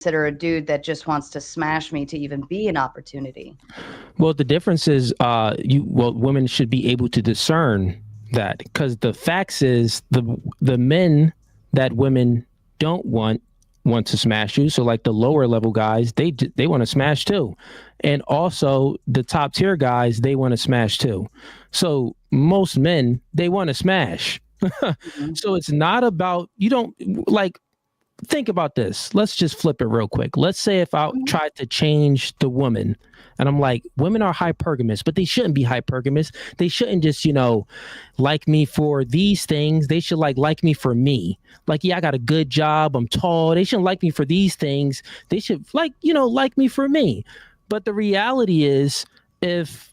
consider a dude that just wants to smash me to even be an opportunity. Well, the difference is, women should be able to discern that, because the facts is the men that women don't want to smash you. So like the lower level guys, they want to smash too, and also the top tier guys, they want to smash too. So most men, they want to smash. Mhm. So it's not about, you don't like, think about this. Let's just flip it real quick. Let's say if I tried to change the woman, and I'm like, women are hypergamous, but they shouldn't be hypergamous. They shouldn't just, like me for these things. They should like me for me. Like, yeah, I got a good job. I'm tall. They shouldn't like me for these things. They should like me for me. But the reality is, if,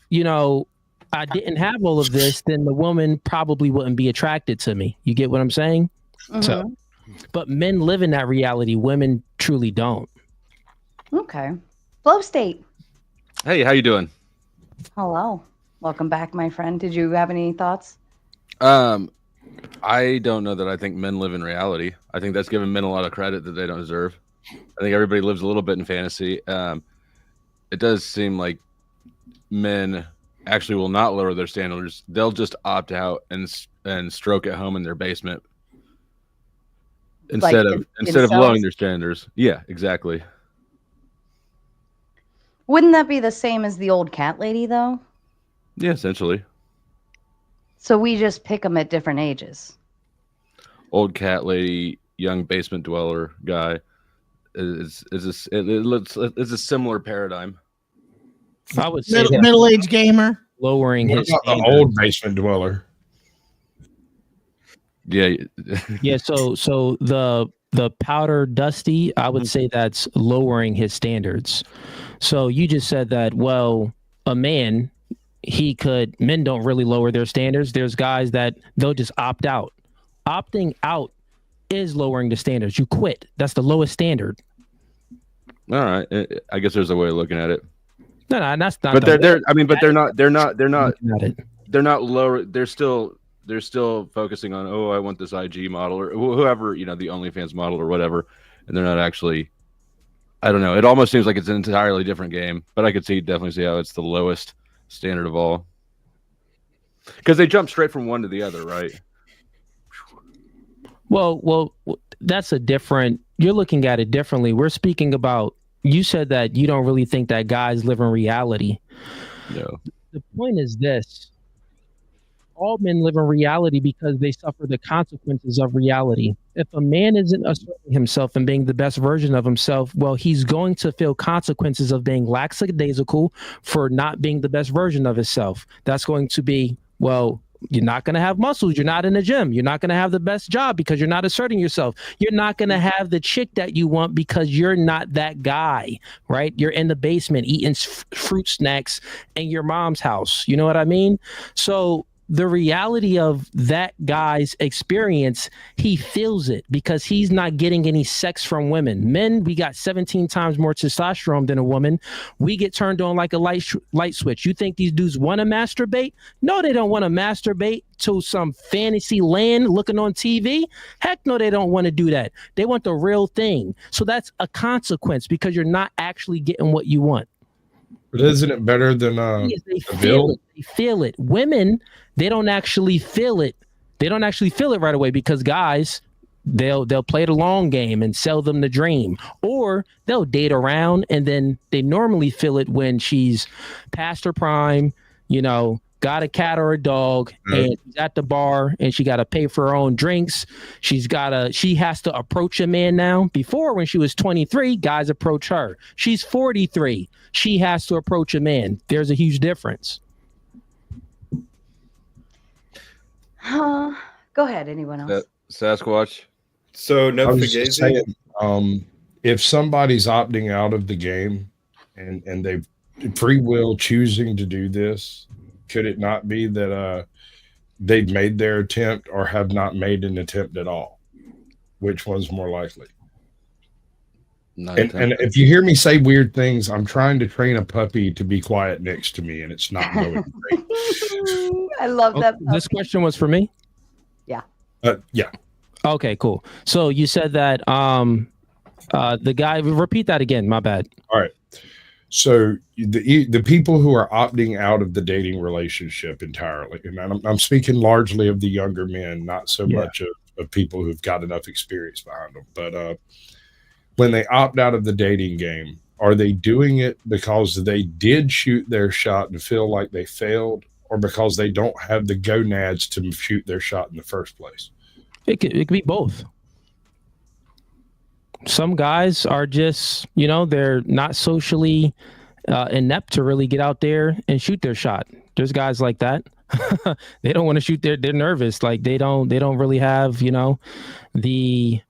I didn't have all of this, then the woman probably wouldn't be attracted to me. You get what I'm saying? Mhm. So, but men live in that reality. Women truly don't. Okay. Flow State. Hey, how you doing? Hello. Welcome back, my friend. Did you have any thoughts? I don't know that I think men live in reality. I think that's giving men a lot of credit that they don't deserve. I think everybody lives a little bit in fantasy. It does seem like men actually will not lower their standards. They'll just opt out and stroke at home in their basement instead of lowering their standards. Yeah, exactly. Wouldn't that be the same as the old cat lady, though? Yeah, essentially. So we just pick them at different ages. Old cat lady, young basement dweller guy is a similar paradigm. I would say middle-aged gamer lowering his the old basement dweller. Yeah. Yeah. So the powder dusty, I would say that's lowering his standards. So you just said that, well, a man, men don't really lower their standards. There's guys that they'll just opt out. Opting out is lowering the standards. You quit. That's the lowest standard. All right. I guess there's a way of looking at it. No, that's not. But they're not lower. They're still focusing on, oh, I want this IG model or whoever, the OnlyFans model or whatever. And they're not actually, I don't know. It almost seems like it's an entirely different game, but I could definitely see how it's the lowest standard of all. Because they jump straight from one to the other, right? Well, that's you're looking at it differently. We're speaking about, you said that you don't really think that guys live in reality. No. The point is this. All men live in reality because they suffer the consequences of reality. If a man isn't asserting himself and being the best version of himself, well, he's going to feel consequences of being lackadaisical for not being the best version of himself. That's going to be, well, you're not going to have muscles. You're not in the gym. You're not going to have the best job because you're not asserting yourself. You're not going to have the chick that you want because you're not that guy, right? You're in the basement eating fruit snacks in your mom's house. You know what I mean? So the reality of that guy's experience, he feels it because he's not getting any sex from women. Men, we got 17 times more testosterone than a woman. We get turned on like a light switch. You think these dudes want to masturbate? No, they don't want to masturbate to some fantasy land looking on TV. Heck no, they don't want to do that. They want the real thing. So that's a consequence because you're not actually getting what you want. But isn't it better than they feel it. They feel it. Women, they don't actually feel it. They don't actually feel it right away because guys, they'll play the long game and sell them the dream, or they'll date around and then they normally feel it when she's past her prime, got a cat or a dog, and she's at the bar and she got to pay for her own drinks. She has to approach a man now. Before, when she was 23, guys approach her. She's 43. She has to approach a man. There's a huge difference. Go ahead. Anyone else? Sasquatch. So no fugazi. If somebody's opting out of the game and they've free will choosing to do this, could it not be that they've made their attempt or have not made an attempt at all? Which one's more likely? And if you hear me say weird things, I'm trying to train a puppy to be quiet next to me, and it's not going great. I love that. This question was for me? Yeah. Yeah. Okay, cool. So you said that The guy, repeat that again. My bad. All right. So the people who are opting out of the dating relationship entirely, and I'm speaking largely of the younger men, not so much of people who've got enough experience behind them. But when they opt out of the dating game, are they doing it because they did shoot their shot and feel like they failed, or because they don't have the gonads to shoot their shot in the first place? It could be both. Some guys are just, they're not socially inept to really get out there and shoot their shot. There's guys like that. They don't want to shoot. They're nervous. Like they don't really have, the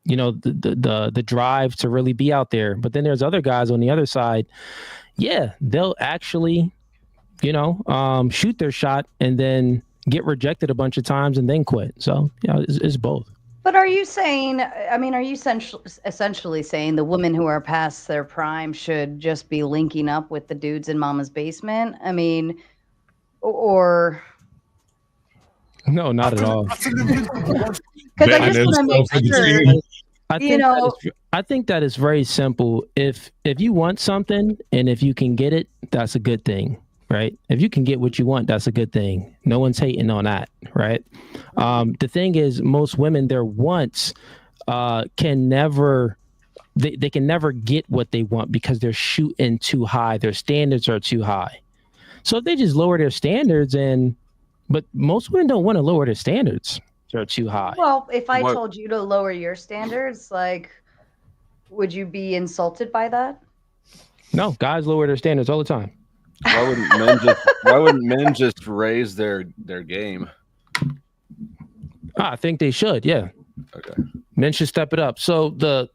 the drive to really be out there. But then there's other guys on the other side. Yeah, they'll actually, shoot their shot and then get rejected a bunch of times and then quit. So it's both. But are you saying, are you essentially saying the women who are past their prime should just be linking up with the dudes in mama's basement? Or... No, not at all. Because I just want to make sure, I think that is very simple. If you want something and if you can get it, that's a good thing, right? If you can get what you want, that's a good thing. No one's hating on that, right? The thing is, most women, their wants can never get what they want because they're shooting too high. Their standards are too high. So if they just lower their standards, but most women don't want to lower their standards. They're too high. Well, if I told you to lower your standards, would you be insulted by that? No, guys lower their standards all the time. Why wouldn't men just raise their game? I think they should. Yeah. Okay. Men should step it up. So the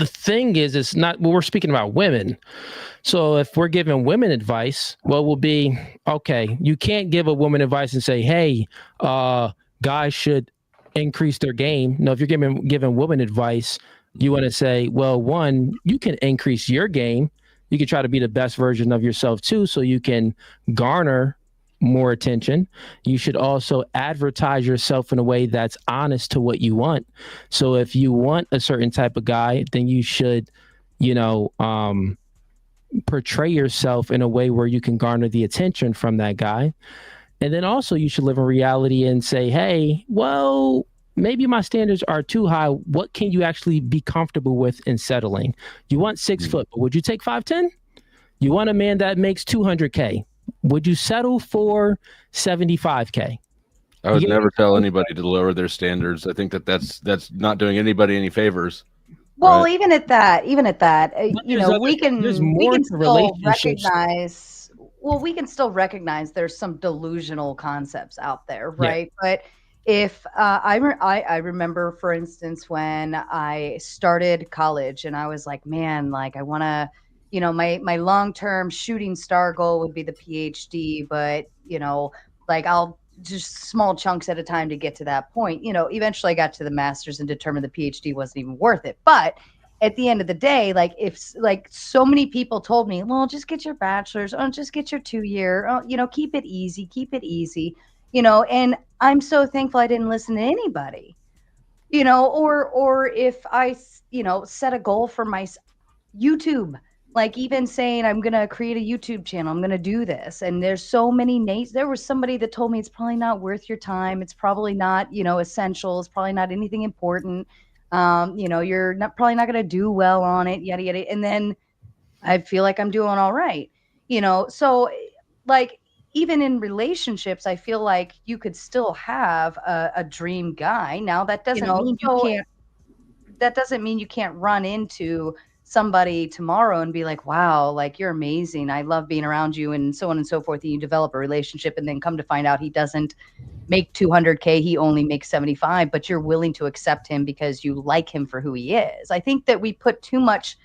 thing is, it's not. Well, we're speaking about women. So if we're giving women advice, we'll be okay. You can't give a woman advice and say, "Hey, guys should increase their game." No, if you're giving women advice, you want to say, well, one, you can increase your game. You can try to be the best version of yourself too, so you can garner more attention. You should also advertise yourself in a way that's honest to what you want. So if you want a certain type of guy, then you should, portray yourself in a way where you can garner the attention from that guy. And then also you should live in reality and say, hey, well, maybe my standards are too high. What can you actually be comfortable with in settling? You want 6 foot, but would you take 5'10"? You want a man that makes $200K. Would you settle for $75K? I would never tell anybody to lower their standards. I think that's not doing anybody any favors. Well, right? even at that, we can still recognize. Well, we can still recognize there's some delusional concepts out there, right? Yeah. But if I remember, for instance, when I started college and I was like, man, I want to, my long-term shooting star goal would be the PhD, but, I'll just small chunks at a time to get to that point. Eventually I got to the master's and determined the PhD wasn't even worth it. But at the end of the day, if so many people told me, well, just get your bachelor's, just get your 2-year, keep it easy, and I'm so thankful I didn't listen to anybody, or if I, set a goal for my YouTube, even saying I'm going to create a YouTube channel, I'm going to do this. And there's so many there was somebody that told me it's probably not worth your time. It's probably not, essential. It's probably not anything important. You're probably not going to do well on it, yada, yada. And then I feel like I'm doing all right, so even in relationships, I feel like you could still have a dream guy. Now that doesn't mean you can't run into somebody tomorrow and be like, wow, you're amazing. I love being around you and so on and so forth. And you develop a relationship and then come to find out he doesn't make $200K. He only makes 75, but you're willing to accept him because you like him for who he is. I think that we put too much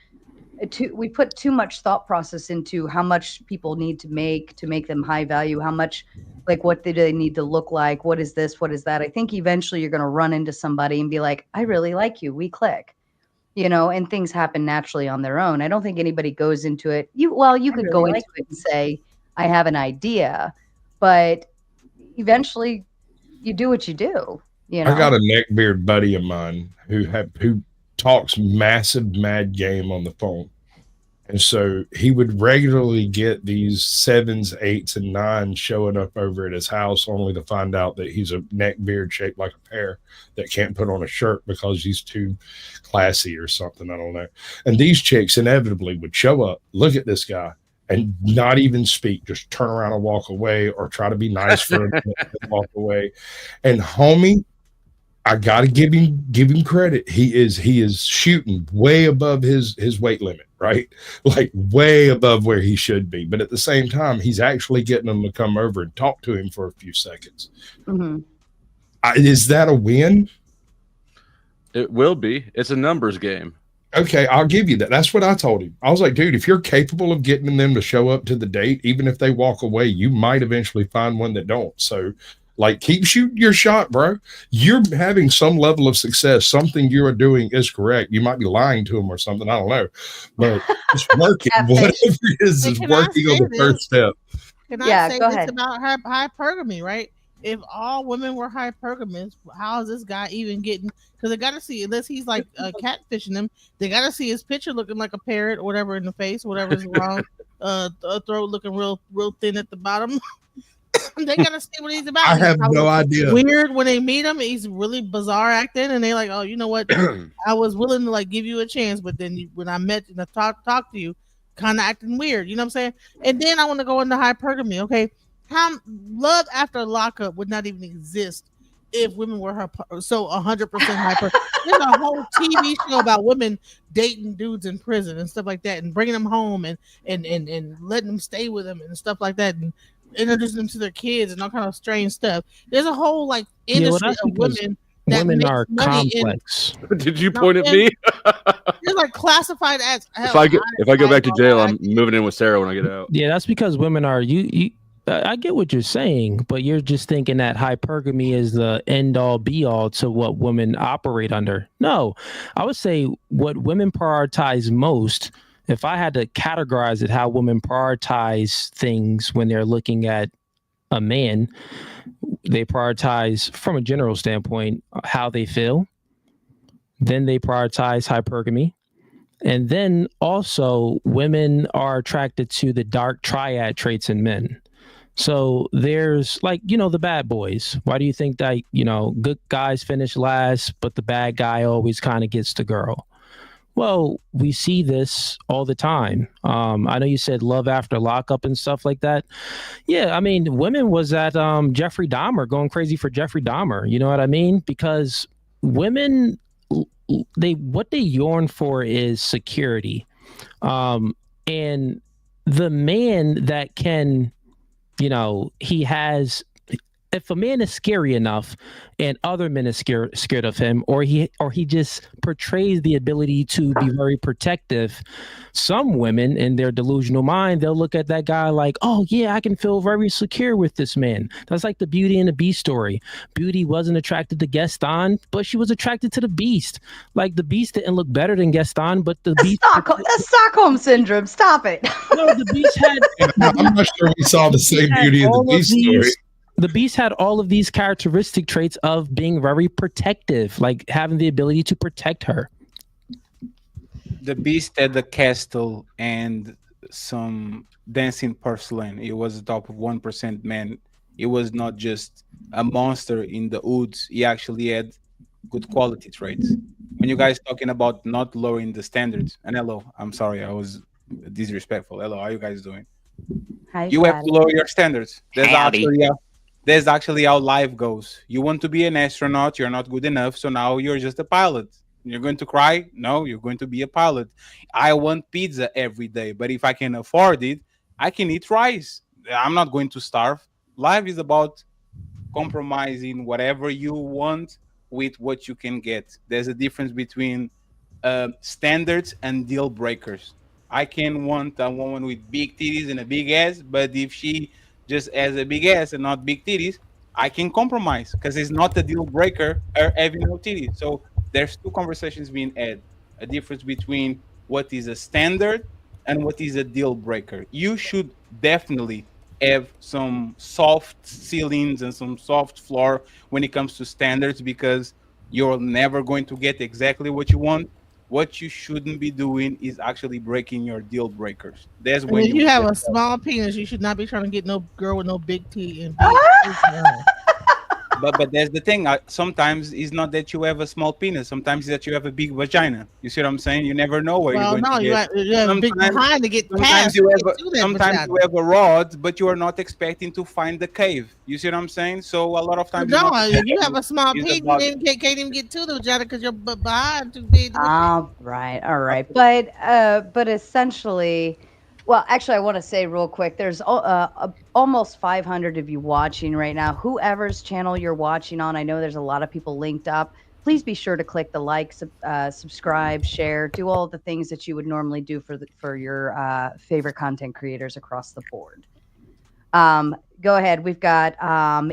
thought process into how much people need to make them high value, how much, what do they need to look like? What is this? What is that? I think eventually you're going to run into somebody and be like, I really like you. We click. And things happen naturally on their own. I don't think anybody goes into it. You could go into it and say, I have an idea, but eventually you do what you do. I got a neckbeard buddy of mine who talks massive mad game on the phone. And so he would regularly get these 7s, 8s, and 9s showing up over at his house, only to find out that he's a neck beard shaped like a pear that can't put on a shirt because he's too classy or something. I don't know. And these chicks inevitably would show up, look at this guy, and not even speak, just turn around and walk away, or try to be nice for him and walk away. And homie, I gotta give him credit. He is shooting way above his weight limit, right? Like way above where he should be. But at the same time, he's actually getting them to come over and talk to him for a few seconds. Mm-hmm. Is that a win? It will be. It's a numbers game. Okay, I'll give you that. That's what I told him. I was like, dude, if you're capable of getting them to show up to the date, even if they walk away, you might eventually find one that don't. So, like, keep shooting your shot, bro. You're having some level of success. Something you are doing is correct. You might be lying to them or something. I don't know. But it's working. Whatever it is working on the first step. Can I say this about hypergamy, right? If all women were hypergamous, how is this guy even getting? Because they got to see, unless he's like catfishing them, they got to see his picture looking like a parrot or whatever in the face, whatever's wrong, throat looking real thin at the bottom. They gotta see what he's about. I have no idea. Weird when they meet him, he's really bizarre acting, and they're like, "Oh, you know what? I was willing to like give you a chance, but then when I met and I talked to you, kind of acting weird." You know what I'm saying? And then I want to go into hypergamy. Okay, how love after lockup would not even exist if women were 100% hyper. There's a whole TV show about women dating dudes in prison and stuff like that, and bringing them home and letting them stay with them and stuff like that, and introducing them to their kids and all kind of strange stuff. There's a whole like industry of women that women are complex. Did you point at me? They're like classified as hell. If I go back to jail, I'm moving in with Sarah when I get out. Yeah, that's because women are you. I get what you're saying, but you're just thinking that hypergamy is the end all be all to what women operate under. No, I would say what women prioritize most. If I had to categorize it, how women prioritize things when they're looking at a man, they prioritize from a general standpoint how they feel. Then they prioritize hypergamy. And then also women are attracted to the dark triad traits in men. So there's like, the bad boys. Why do you think that, good guys finish last, but the bad guy always kind of gets the girl? Well, we see this all the time. I know you said love after lockup and stuff like that. Yeah, I mean, women was at Jeffrey Dahmer, going crazy for Jeffrey Dahmer. You know what I mean? Because women, what they yearn for is security. And the man that can, he has, if a man is scary enough and other men are scared of him, or he just portrays the ability to be very protective, some women in their delusional mind, they'll look at that guy like, oh yeah, I can feel very secure with this man. That's like the Beauty and the Beast story. Beauty wasn't attracted to Gaston, but she was attracted to the Beast. Like the Beast didn't look better than Gaston, but the Beast. That's Stockholm syndrome. Stop it. No, the Beast had. I'm not sure we saw the same Beauty and the Beast story. The Beast had all of these characteristic traits of being very protective, like having the ability to protect her. The Beast had the castle and some dancing porcelain. It was the top of 1% man. It was not just a monster in the woods. He actually had good quality traits. When you guys talking about not lowering the standards, and hello, I'm sorry, I was disrespectful. Hello, how are you guys doing? Hi, you have to lower your standards. There's actually how life goes. You want to be an astronaut, you're not good enough, so now you're just a pilot. You're going to cry? No, you're going to be a pilot. I want pizza every day, but if I can afford it, I can eat rice. I'm not going to starve. Life is about compromising whatever you want with what you can get. There's a difference between standards and deal breakers. I can want a woman with big titties and a big ass, but if she just has a big ass and not big titties, I can compromise because it's not a deal breaker or having no titties. So there's two conversations being had. A difference between what is a standard and what is a deal breaker. You should definitely have some soft ceilings and some soft floor when it comes to standards, because you're never going to get exactly what you want. What you shouldn't be doing is actually breaking your deal breakers. That's And when if you have a get small penis, you should not be trying to get no girl with no big T and big. but that's the thing. Sometimes it's not that you have a small penis. Sometimes it's that you have a big vagina. You see what I'm saying? You never know where you're going to get. You have a big behind to get Sometimes past. Sometimes you have a rod, but you are not expecting to find the cave. You see what I'm saying? So a lot of times, no, if you have a small penis, you can't even get to the vagina because you're behind too big. All right, but essentially. Well, actually, I want to say real quick, there's almost 500 of you watching right now. Whoever's channel you're watching on, I know there's a lot of people linked up. Please be sure to click the like, subscribe, share, do all the things that you would normally do for your favorite content creators across the board. Go ahead. We've got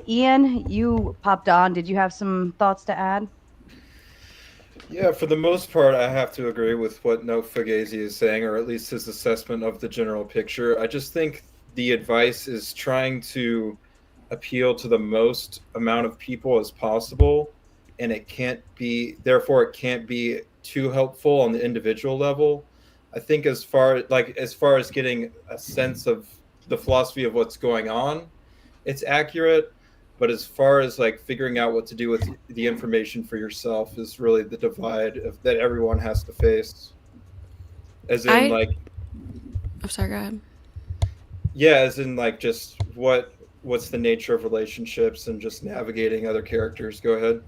Ian, you popped on. Did you have some thoughts to add? Yeah, for the most part, I have to agree with what No Fugazi is saying, or at least his assessment of the general picture. I just think the advice is trying to appeal to the most amount of people as possible, and it can't be too helpful on the individual level. I think as far as getting a sense of the philosophy of what's going on, it's accurate. But as far as like figuring out what to do with the information for yourself is really the divide that everyone has to face. As in I'm sorry, go ahead. Yeah, as in like just what's the nature of relationships and just navigating other characters. Go ahead.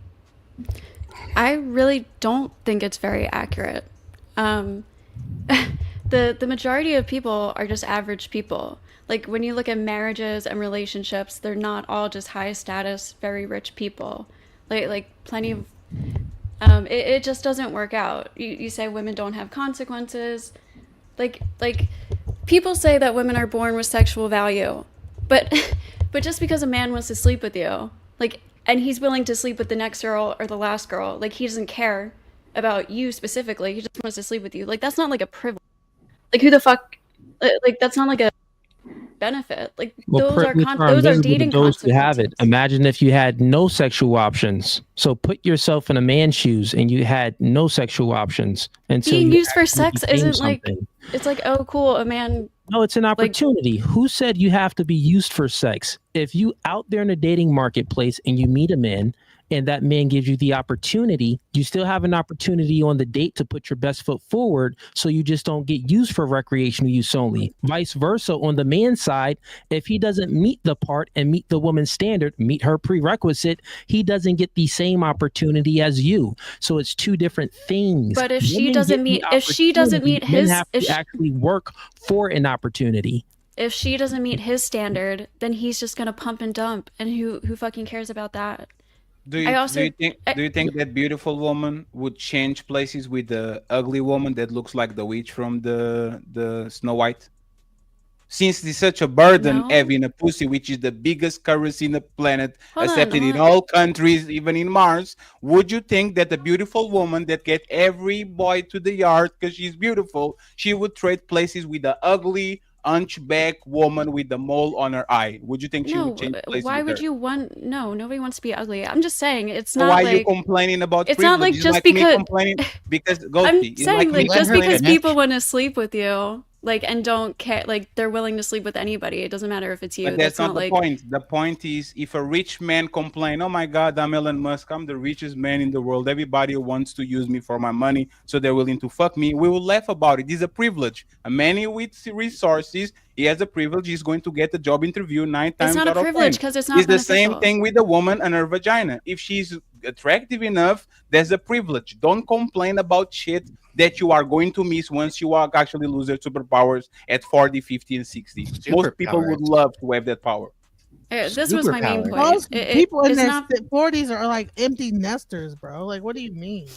I really don't think it's very accurate. The majority of people are just average people. Like when you look at marriages and relationships, they're not all just high status, very rich people. Like plenty of, it just doesn't work out. You say women don't have consequences. Like people say that women are born with sexual value, but just because a man wants to sleep with you, and he's willing to sleep with the next girl or the last girl, he doesn't care about you specifically. He just wants to sleep with you. That's not like a privilege. Who the fuck? That's not like a benefit. Those are dating those consequences. who have it. Imagine if you had no sexual options. So put yourself in a man's shoes and you had no sexual options until being used for sex isn't something. It's oh cool, a man. No, it's an opportunity. Who said you have to be used for sex? If you out there in the dating marketplace and you meet a man and that man gives you the opportunity, you still have an opportunity on the date to put your best foot forward so you just don't get used for recreational use only. Vice versa, on the man's side, if he doesn't meet the part and meet the woman's standard, meet her prerequisite, he doesn't get the same opportunity as you. So it's two different things. But if she doesn't meet his, actually work for an opportunity. If she doesn't meet his standard, then he's just gonna pump and dump, and who fucking cares about that? Do you think that beautiful woman would change places with the ugly woman that looks like the witch from the Snow White? Since it's such a burden having a pussy, which is the biggest currency in the planet, accepted in all countries, even in Mars, would you think that the beautiful woman that get every boy to the yard because she's beautiful, she would trade places with the ugly hunchback woman with the mole on her eye? Would you think she would change places? Why would you want? No, nobody wants to be ugly. I'm just saying it's not. Why are you complaining about? It's not like just because. Because I'm saying just because people want to sleep with you, and don't care, they're willing to sleep with anybody. It doesn't matter if it's you. But that's not the point. The point is, if a rich man complain, "Oh my God, I'm Elon Musk. I'm the richest man in the world. Everybody wants to use me for my money, so they're willing to fuck me." We will laugh about it. It's a privilege. A man with resources, he has a privilege. He's going to get a job interview 9 times out of 10. It's not a privilege because it's not. It's the same thing with a woman and her vagina. If she's attractive enough, there's a privilege. Don't complain about shit that you are going to miss once you actually lose your superpowers at 40, 50, and 60. Most people would love to have that power. This was my main point. Most people in their 40s are like empty nesters, bro. What do you mean?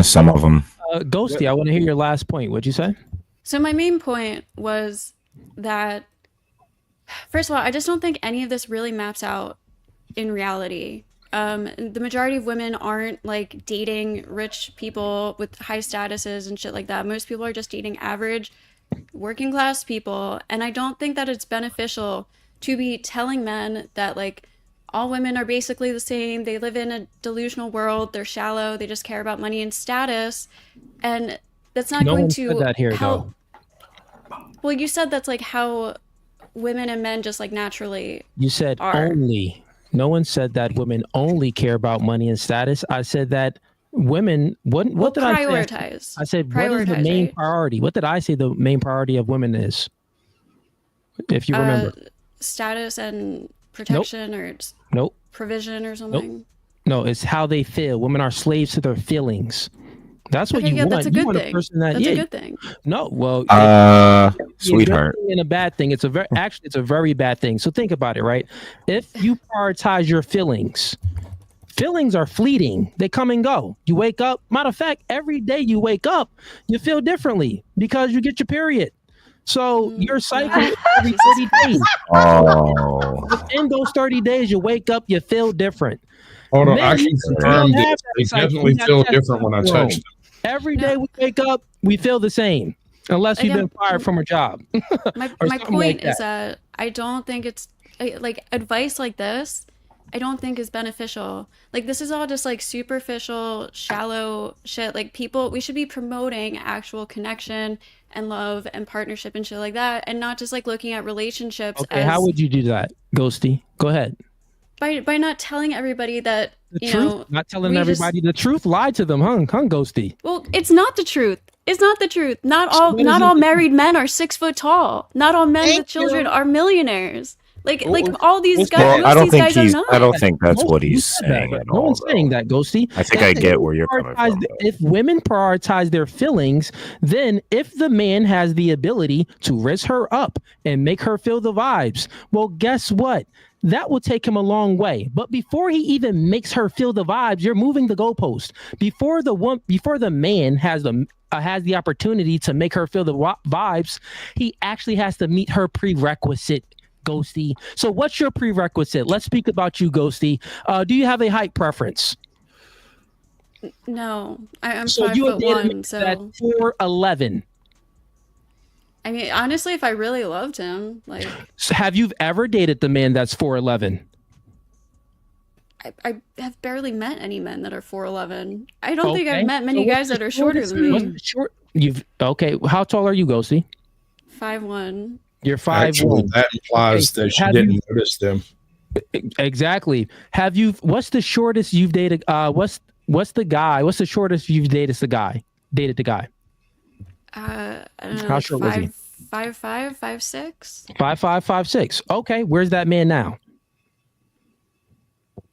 Some of them. Ghosty, I want to hear your last point. What'd you say? So my main point was that, first of all, I just don't think any of this really maps out in reality. The majority of women aren't dating rich people with high statuses and shit like that. Most people are just dating average working class people. And I don't think that it's beneficial to be telling men that all women are basically the same. They live in a delusional world. They're shallow. They just care about money and status. And that's not going to said that here, help. Well, you said that's like how women and men just like naturally You said are. only. No one said that women only care about money and status. I said that women, what did I say? Prioritize. I said, what is the Prioritize, main right? priority? What did I say the main priority of women is? If you remember. Status and protection or Nope. provision or something. No, it's how they feel. Women are slaves to their feelings. That's what Okay, you yeah, want. that's a You good want a thing. person that, That's yeah, a good thing. no, well, Sweetheart. and a bad thing. It's a very bad thing. So think about it, right? If you prioritize your feelings are fleeting. They come and go. You wake up. Matter of fact, every day you wake up, you feel differently because you get your period. So your cycle is every 30 days. Oh. Within those 30 days, you wake up, you feel different. Hold on, I Men can confirm don't have this. that They cycle. definitely We got feel testosterone. different when I touch them. Every day we wake up, we feel the same, unless we've Again, been fired from a job. My or my something point like is that I don't think it's like advice like this. I don't think is beneficial. Like this is all just like superficial, shallow shit. Like people, we should be promoting actual connection and love and partnership and shit like that, and not just like looking at relationships Okay, as how would you do that, Ghosty? Go ahead. by not telling everybody that The you truth, know. not telling we just- everybody the truth. Lie to them, huh, Ghosty? Well, it's not the truth. It's not the truth. Not all what is not it? all married men are 6 foot tall. Not all men Thank with children you. are millionaires. Like Well, all these guys, Well, most I of don't these think guys are he's. not. I don't think that's No, what you he's said that, saying but at no all. one's saying though. that, Ghosty. I think If I they get where you're coming prioritize- from. though. If women prioritize their feelings, then if the man has the ability to raise her up and make her feel the vibes, well, guess what? That will take him a long way. But before he even makes her feel the vibes, you're moving the goalpost. Before the man has the opportunity to make her feel the vibes, he actually has to meet her prerequisite, Ghosty. So what's your prerequisite? Let's speak about you, Ghosty. Do you have a height preference? No, I'm So 5 you foot would date a man one. So that's 4'11". I mean, honestly, if I really loved him, like So have you ever dated the man that's 4'11"? I have barely met any men that are 4'11". I don't think Okay. I've met many So what's guys the that are shorter shortest- than what's me. the short? How tall are you, Ghosty? 5'1". You're 5'1". Actually, that implies Okay, that she have didn't you- notice them. Exactly. What's the shortest you've dated? What's the shortest you've dated the guy? I don't know, How like short was he? 5'5", 5'6". 5'5", 5'6". Okay, where's that man now?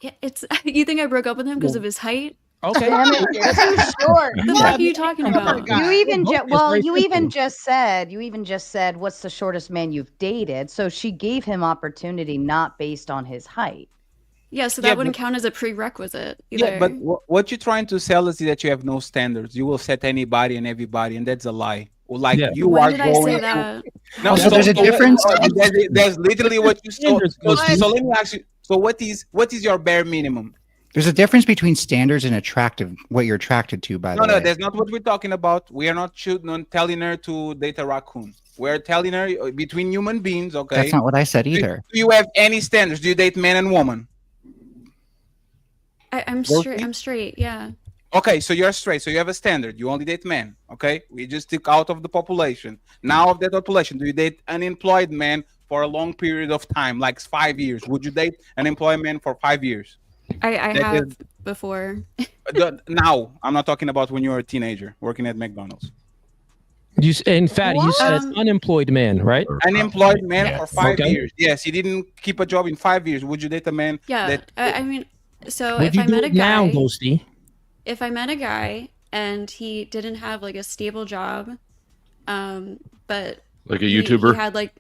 Yeah, it's. You think I broke up with him because of his height? Okay. Damn it, you're too short. What the fuck are you talking about? You even Look, ju- it's well, very you simple. even just said what's the shortest man you've dated. So she gave him opportunity not based on his height. Yeah, so that Yeah, wouldn't but- count as a prerequisite either. Yeah, but what you're trying to sell is that you have no standards. You will set anybody and everybody, and that's a lie. Like Yeah. you when are did I going say to- that? No, So there's a difference? There's literally what you so, Standards, so, Ghosty. so let me ask you. So what is your bare minimum? There's a difference between standards and what you're attracted to, by the No, way. that's not what we're talking about. We are not telling her to date a raccoon. We're telling her between human beings. Okay. That's not what I said either. Do you have any standards? Do you date man and woman? I'm Well, straight. I'm straight. Yeah. Okay, so you're straight. So you have a standard. You only date men. Okay, we just took out of the population. Now of that population, do you date unemployed men for a long period of time, like 5 years? Would you date an employed man for 5 years? I That have is- before. Now, I'm not talking about when you were a teenager working at McDonald's. In fact, you said What? unemployed man, right? Unemployed man Yeah. for 5 Okay. years. Yes, he didn't keep a job in 5 years. Would you date a man? Yeah. That, I mean, so Would if you I do met a it now, guy, Ghosty? if I met a guy and he didn't have like a stable job, but Like a he YouTuber. had like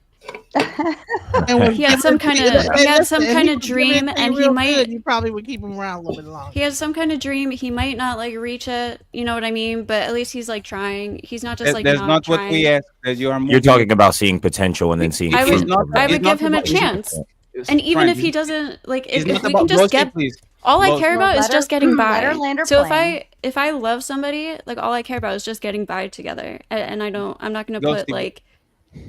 And when he had some kind of Listen, he had some if kind he of was dream, doing and he real might good, you probably would keep him around a little bit longer. he has some kind of dream. He might not like reach it. You know what I mean? But at least he's like trying. He's not just like that's not not trying. what we asked. That you are. You're talking about seeing potential and then seeing I fruit. would, not- I it's would not give him a about- chance. And even if he doesn't, like, if we can just get, all I care about is let just her- getting let by. her land her So plane. if I love somebody, like, all I care about is just getting by together, and I'm not gonna put Ghosty. like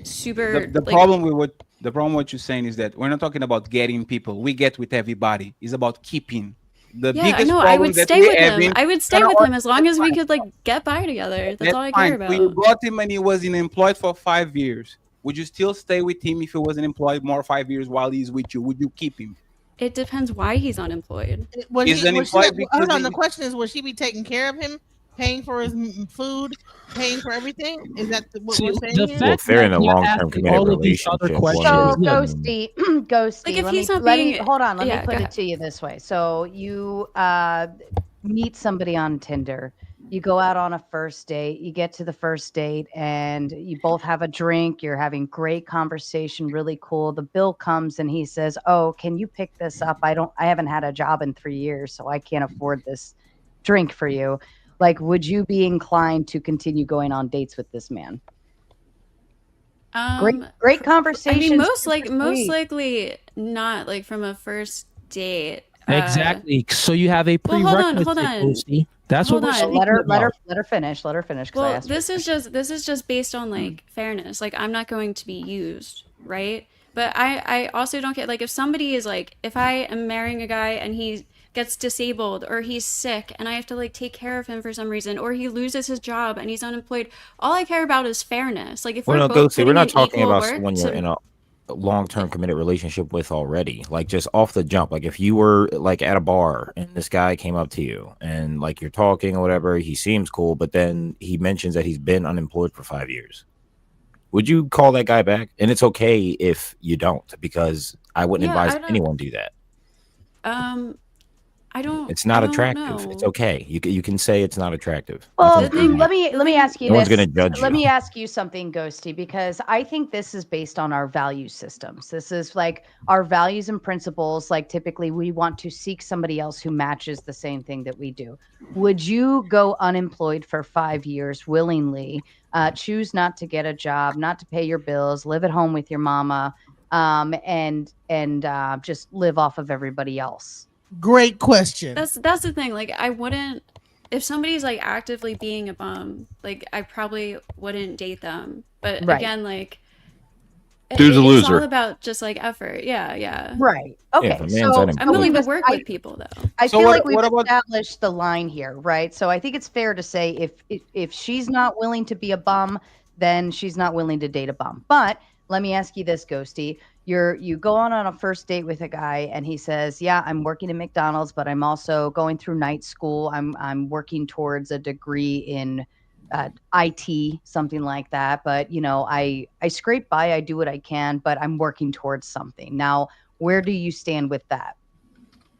super. The problem with what you're saying is that we're not talking about getting people. We get with everybody. It's about keeping. The Yeah, I biggest know. I problem would that stay we're with him. having. I would stay with him as long as we could like get by together. That's all I care about. So you got him and he was unemployed for 5 years. Would you still stay with him if he wasn't employed more 5 years while he's with you? Would you keep him? It depends why he's unemployed. He's unemployed because hold on. The question is, will she be taking care of him, paying for his food, paying for everything? Is that what we're saying? The here? Well, if they're in a long-term committed relationship, So Ghosty, Ghosty, Like, if let he's me not let being- me hold on. Let yeah, me go put it ahead. to you this way. So you meet somebody on Tinder. You go out on a first date. You get to the first date, and you both have a drink. You're having great conversation, really cool. The bill comes, and he says, "Oh, can you pick this up? I haven't had a job in 3 years, so I can't afford this drink for you." Like, would you be inclined to continue going on dates with this man? Great conversation. I mean, most likely not like from a first date. Exactly. So you have a Well, hold on, prerequisite, hold on. Ghosty. That's Hold what we're on. speaking let her about. finish. Let her finish. 'Cause I Well, asked her. this is just based on like fairness. Like, I'm not going to be used, right? But I also don't get, like, if somebody is like, if I am marrying a guy and he gets disabled or he's sick and I have to like take care of him for some reason, or he loses his job and he's unemployed, all I care about is fairness. Like, if Well, we're no, both Ghosty, we're putting not in talking equal about work someone you're to- in a long-term committed relationship with already. Like, just off the jump, like if you were like at a bar and this guy came up to you and like you're talking or whatever, he seems cool, but then he mentions that he's been unemployed for 5 years. Would you call that guy back? And it's okay if you don't, because I wouldn't Yeah, advise I don't- anyone do that. I don't. It's not I don't attractive. know. It's okay. You can say it's not attractive. Well, Nothing's wrong with let me ask you No this. one's gonna judge Let you. me ask you something, Ghosty, because I think this is based on our value systems. This is like our values and principles. Like, typically, we want to seek somebody else who matches the same thing that we do. Would you go unemployed for 5 years willingly, choose not to get a job, not to pay your bills, live at home with your mama, and just live off of everybody else? Great question. That's the thing. Like, I wouldn't, if somebody's like actively being a bum, like, I probably wouldn't date them. But Right. again, like, Dude's a it's loser. all about just like effort. Yeah. Right. Yeah, Okay. if a man's So unemployed- I'm willing to we've work with people though. I So feel what- like we've what about- established the line here, right? So I think it's fair to say if she's not willing to be a bum, then she's not willing to date a bum. But let me ask you this, Ghosty. You go on a first date with a guy and he says, "Yeah, I'm working at McDonald's, but I'm also going through night school. I'm working towards a degree in IT, something like that. But I scrape by, I do what I can, but I'm working towards something." Now, where do you stand with that?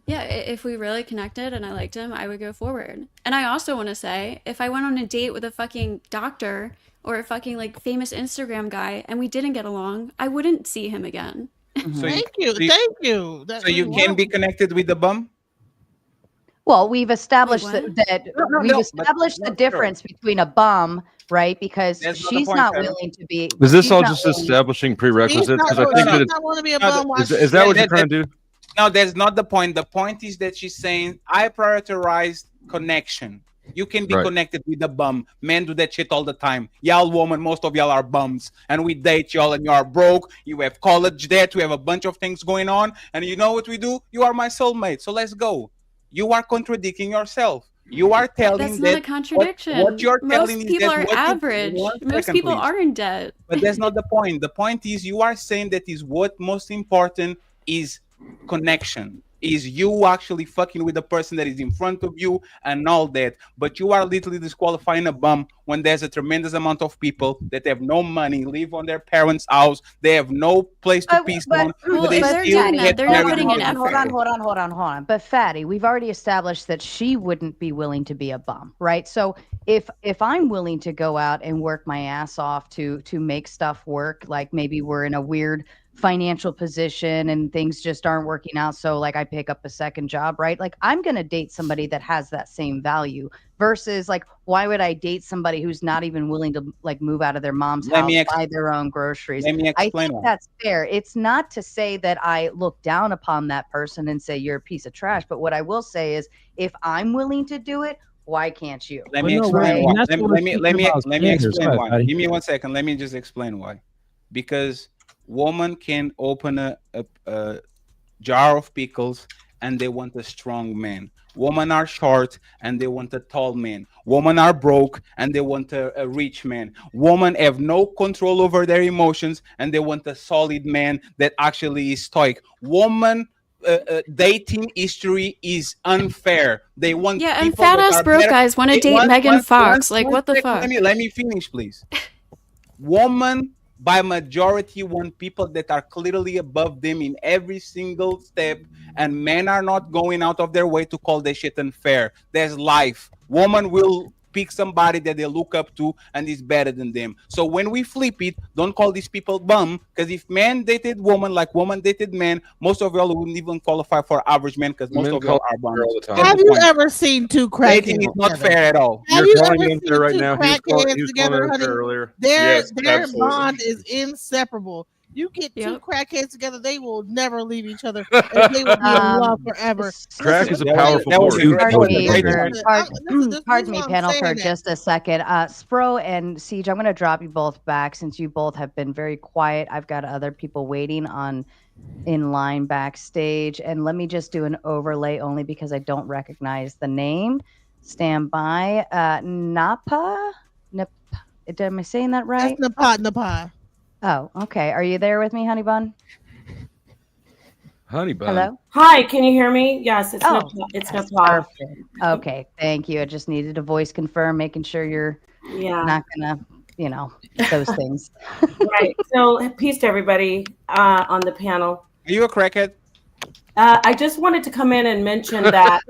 Yeah, if we really connected and I liked him, I would go forward. And I also want to say, if I went on a date with a fucking doctor or a fucking like famous Instagram guy and we didn't get along, I wouldn't see him again. So Thank you. So you can be connected with the bum? Well, we've established what? that No, we've no, established but- the no, difference between a bum, right? Because That's not the she's point, not Sarah. willing to be. Is this she's all not just willing- establishing prerequisites? Because I no, think no. that not want to be a No, bum. Why is that what Yeah, you're trying to do? No, that's not the point. The point is that she's saying I prioritize connection. You can be Right. connected with the bum. Men do that shit all the time. Y'all woman, most of y'all are bums. And we date y'all and you are broke. You have college debt. We have a bunch of things going on. And you know what we do? You are my soulmate. So let's go. You are contradicting yourself. You are telling That's that not a contradiction. what you're telling Most is people that are what you- average. One Most second, people please. are in debt. But that's not the point. The point is you are saying that is what most important is connection. Is you actually fucking with the person that is in front of you and all that. But you are literally disqualifying a bum when there's a tremendous amount of people that have no money, live on their parents' house, they have no place to peace on. Well, but if they they're still doing that, get they're not married putting in and- effort. Hold on. But Fatty, we've already established that she wouldn't be willing to be a bum, right? So if I'm willing to go out and work my ass off to make stuff work, like maybe we're in a weird financial position and things just aren't working out, so like I pick up a second job, right? Like, I'm going to date somebody that has that same value versus like, why would I date somebody who's not even willing to like move out of their mom's Let house, me buy their own groceries? Let me I explain think why. that's fair. It's not to say that I look down upon that person and say you're a piece of trash, but what I will say is if I'm willing to do it, why can't you? Let me Well, no, explain right, why. and that's what we're Let me speaking about explain standards. why. Right, Give me 1 second. Let me just explain why. because woman can open a jar of pickles and they want a strong man. Women are short and they want a tall man. Women are broke and they want a rich man. Women have no control over their emotions and they want a solid man that actually is stoic. Woman dating history is unfair. They want and fat ass broke guys want to date Megan Fox. What the fuck? Let me finish, please. Woman by majority want people that are clearly above them in every single step, and men are not going out of their way to call this shit unfair. There's life. Woman will pick somebody that they look up to and is better than them. So when we flip it, don't call these people bum, because if men dated woman like woman dated man, most of y'all wouldn't even qualify for average men, because most of y'all are bums. Have you ever seen two crackheads? Dating is not fair at all. Have you ever seen two right now. crackheads together, honey? Earlier. Their bond is inseparable. You get two crackheads together, they will never leave each other. And they will be in love forever. Crack is a powerful force. Pardon me, panel, for just a second. Spro and Siege, I'm going to drop you both back since you both have been very quiet. I've got other people waiting in line backstage. And let me just do an overlay only because I don't recognize the name. Stand by. Napa? Am I saying that right? That's Napa. Oh, okay. Are you there with me, Honey Bun? Honey Bun. Hello? Hi, can you hear me? Yes, it's Napa. Okay, thank you. I just needed a voice confirm, making sure you're not gonna, those things. Right. So, peace to everybody on the panel. Are you a crackhead? I just wanted to come in and mention that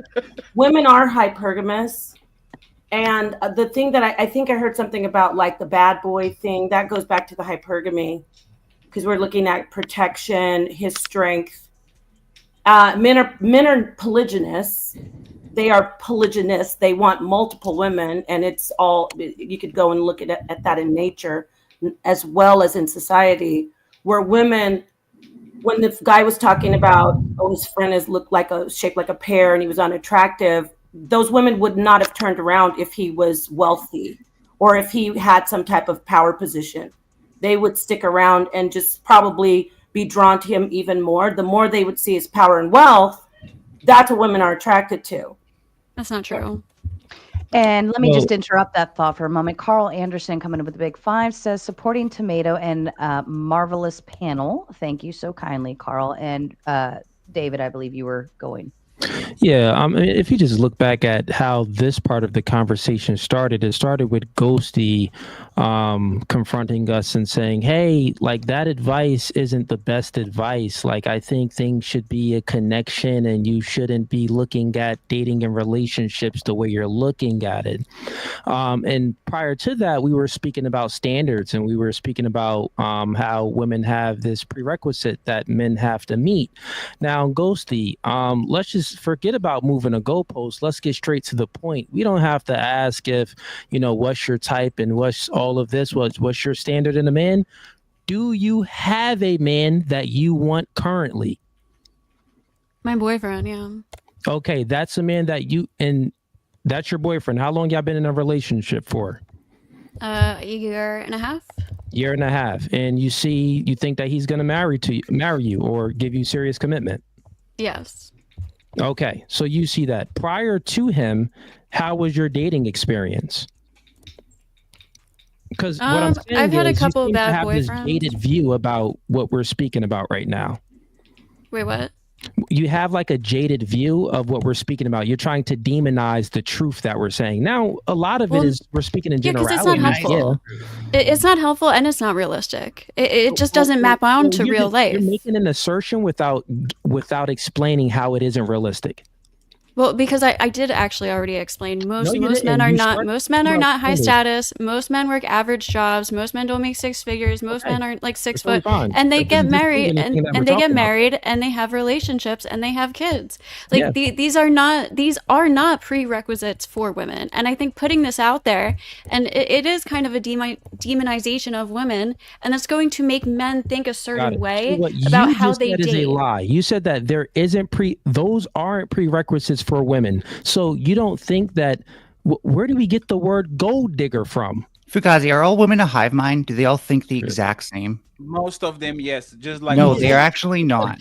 women are hypergamous. And the thing that I think I heard something about, like the bad boy thing, that goes back to the hypergamy, because we're looking at protection, his strength. Men are polygynous. They are polygynous. They want multiple women, and it's all, you could go and look at that in nature as well as in society, where women, when the guy was talking about, his friend looked shaped like a pear and he was unattractive, those women would not have turned around if he was wealthy or if he had some type of power position. They would stick around and just probably be drawn to him even more. The more they would see his power and wealth, that's what women are attracted to. That's not true. And let me just interrupt that thought for a moment. Carl Anderson, coming in with the big five, says supporting Tomato and marvelous panel. Thank you so kindly, Carl. And David, I believe you were going. Yeah, if you just look back at how this part of the conversation started, it started with Ghosty confronting us and saying, hey, like, that advice isn't the best advice. Like, I think things should be a connection and you shouldn't be looking at dating and relationships the way you're looking at it. And prior to that, we were speaking about standards, and we were speaking about how women have this prerequisite that men have to meet. Now, Ghosty, let's just forget about moving a goalpost. Let's get straight to the point. We don't have to ask if, what's your type and what's all of this, what's your standard in a man. Do you have a man that you want currently? My boyfriend, yeah. Okay, that's a man and that's your boyfriend. How long y'all been in a relationship for? A year and a half. Year and a half. And you think that he's gonna marry you or give you serious commitment? Yes. Okay, so you see that. Prior to him, how was your dating experience? Because what I'm saying I've had a couple of bad boyfriends. boyfriends. This jaded view about what we're speaking about right now. Wait, what? You have like a jaded view of what we're speaking about. You're trying to demonize the truth that we're saying. Now, a lot of it is we're speaking in generality. Because it's not helpful. It's not helpful and it's not realistic. It just doesn't map on to real life. You're making an assertion without explaining how it isn't realistic. Well, because I did actually already explain. Most men are not high status. Most men work average jobs. Most men don't make six figures. Most men are like 6 foot, and they get married and they have relationships and they have kids. Like these are not prerequisites for women. And I think putting this out there, and it is kind of a demonization of women, and it's going to make men think a certain way about how they date. Is a lie. You said that there isn't those aren't prerequisites for women. So you don't think that where do we get the word gold digger from? Fugazi, are all women a hive mind? Do they all think the exact same? Most of them, yes. Just like no, they are actually not.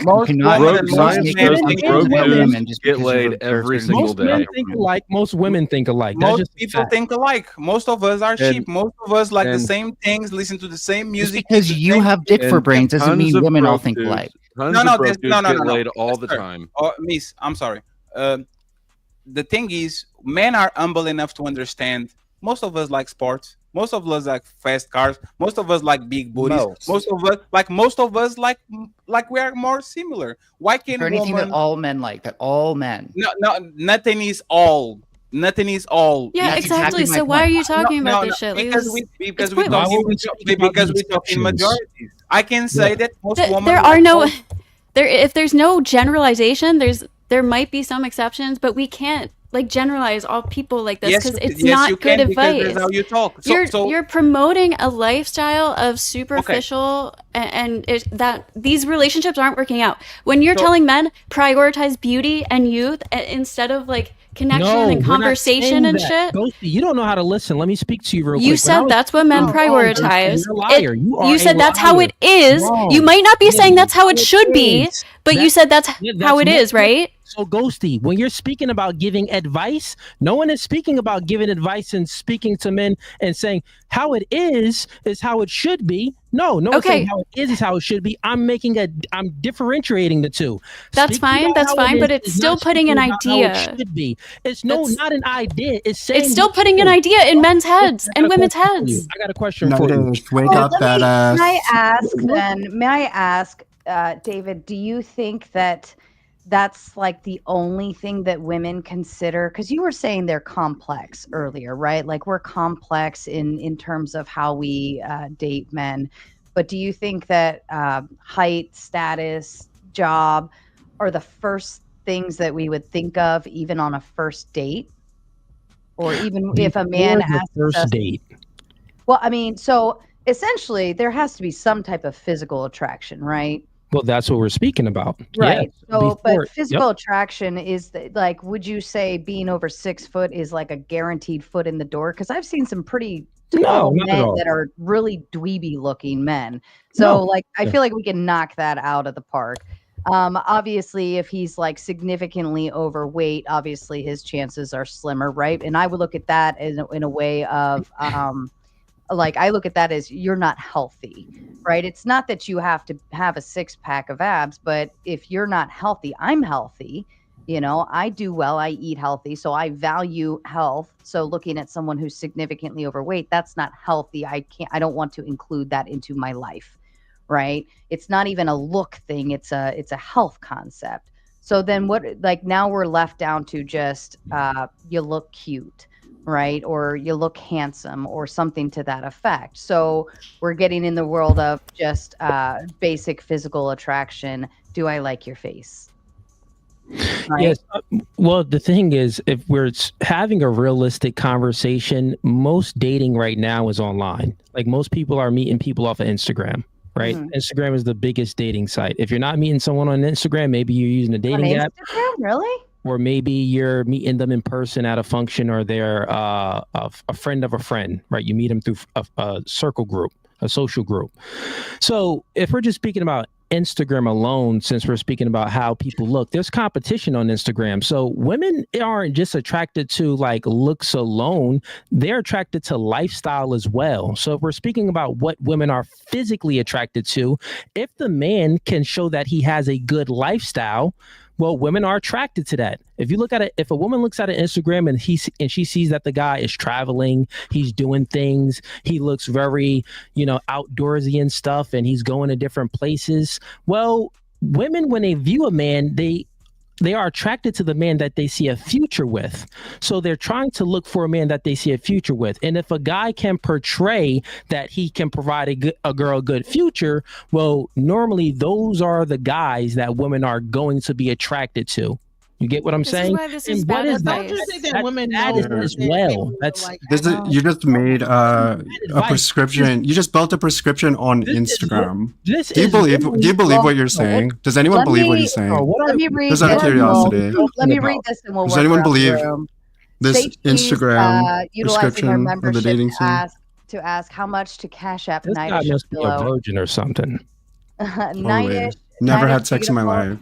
Most broke science shows that broke dudes get laid every single Most day. men think alike. Most women think alike. That's Most just people think alike. Most of us are sheep. Most of us like the same things, listen to the same Just music. because you have dick for brains doesn't mean women all think alike. No, laid all the time. Oh, Miss, I'm sorry. The thing is, men are humble enough to understand. Most of us like sports. Most of us like fast cars. Most of us like big booties. Most of us like we are more similar. Why can't anything women... that all men like? That all men? No, nothing is all. Nothing is all. Yeah, exactly. So why are you talking about this shit? Because we're talking majorities. I can say that most women. There are no. If there's no generalization, there might be some exceptions, but we can't like generalize all people like this because it's not good advice. That's how you talk. You're promoting a lifestyle of superficial and that these relationships aren't working out. When you're telling men prioritize beauty and youth instead of like connection and conversation and shit. Ghosty, you don't know how to listen. Let me speak to you real quick. You said that's what men prioritize. You're a liar. You said that's how it is. Wrong. You might not be saying that's how it should be, but you said that's how it is, right? So Ghosty, when you're speaking about giving advice, no one is speaking about giving advice and speaking to men and saying how it is how it should be. No one's saying how it is how it should be. I'm differentiating the two. That's fine, but it's still putting an idea. It should be. It's not an idea. It's saying it's still putting an idea in men's heads and women's heads. I got a question for you. Wake up that ass. May I ask, David, do you think that that's like the only thing that women consider? Because you were saying they're complex earlier, right? Like we're complex in terms of how we date men. But do you think that height, status, job are the first things that we would think of even on a first date? Or even if a man asks first date? Well, I mean, so essentially there has to be some type of physical attraction, right? Well, that's what we're speaking about. Right. Yes. So, but physical attraction is like, would you say being over 6 foot is like a guaranteed foot in the door? Because I've seen some pretty tall men that are really dweeby looking men. So I feel like we can knock that out of the park. Obviously, if he's like significantly overweight, obviously his chances are slimmer, right? And I would look at that in a way of like I look at that as you're not healthy, right? It's not that you have to have a 6-pack of abs, but if you're not healthy, I'm healthy. You know, I do well, I eat healthy, so I value health. So looking at someone who's significantly overweight, that's not healthy. I don't want to include that into my life, right? It's not even a look thing, it's a health concept. So then now we're left down to just you look cute, right? Or you look handsome or something to that effect. So we're getting in the world of just basic physical attraction. Do I like your face? Right? Yes. Well, the thing is, if we're having a realistic conversation, most dating right now is online. Like most people are meeting people off of Instagram, right? Mm-hmm. Instagram is the biggest dating site. If you're not meeting someone on Instagram, maybe you're using a dating app. Instagram, really? Or maybe you're meeting them in person at a function, or they're a friend of a friend, right? You meet them through a circle group, a social group. So if we're just speaking about Instagram alone, since we're speaking about how people look, there's competition on Instagram. So women aren't just attracted to like looks alone, they're attracted to lifestyle as well. So if we're speaking about what women are physically attracted to, if the man can show that he has a good lifestyle, well, women are attracted to that. If you look at it, if a woman looks at an Instagram and she sees that the guy is traveling, he's doing things, he looks very, outdoorsy and stuff, and he's going to different places. Well, women, when they view a man, they are attracted to the man that they see a future with. So they're trying to look for a man that they see a future with. And if a guy can portray that he can provide a girl a good future, well, normally those are the guys that women are going to be attracted to. You get what I'm saying? Is why this is bad advice. As well. You just made a prescription. You just built a prescription on Instagram. Do you believe what you're saying? Does anyone believe what he's saying? Let me read just out of curiosity. Let me read this and we'll Does anyone believe? this Say she's, Instagram utilizing her description of the membership dating to scene. ask how much to Cash App This guy Nightish must be a below. virgin or something. Totally. Nightish, Never Nightish, had are sex you in my gonna life.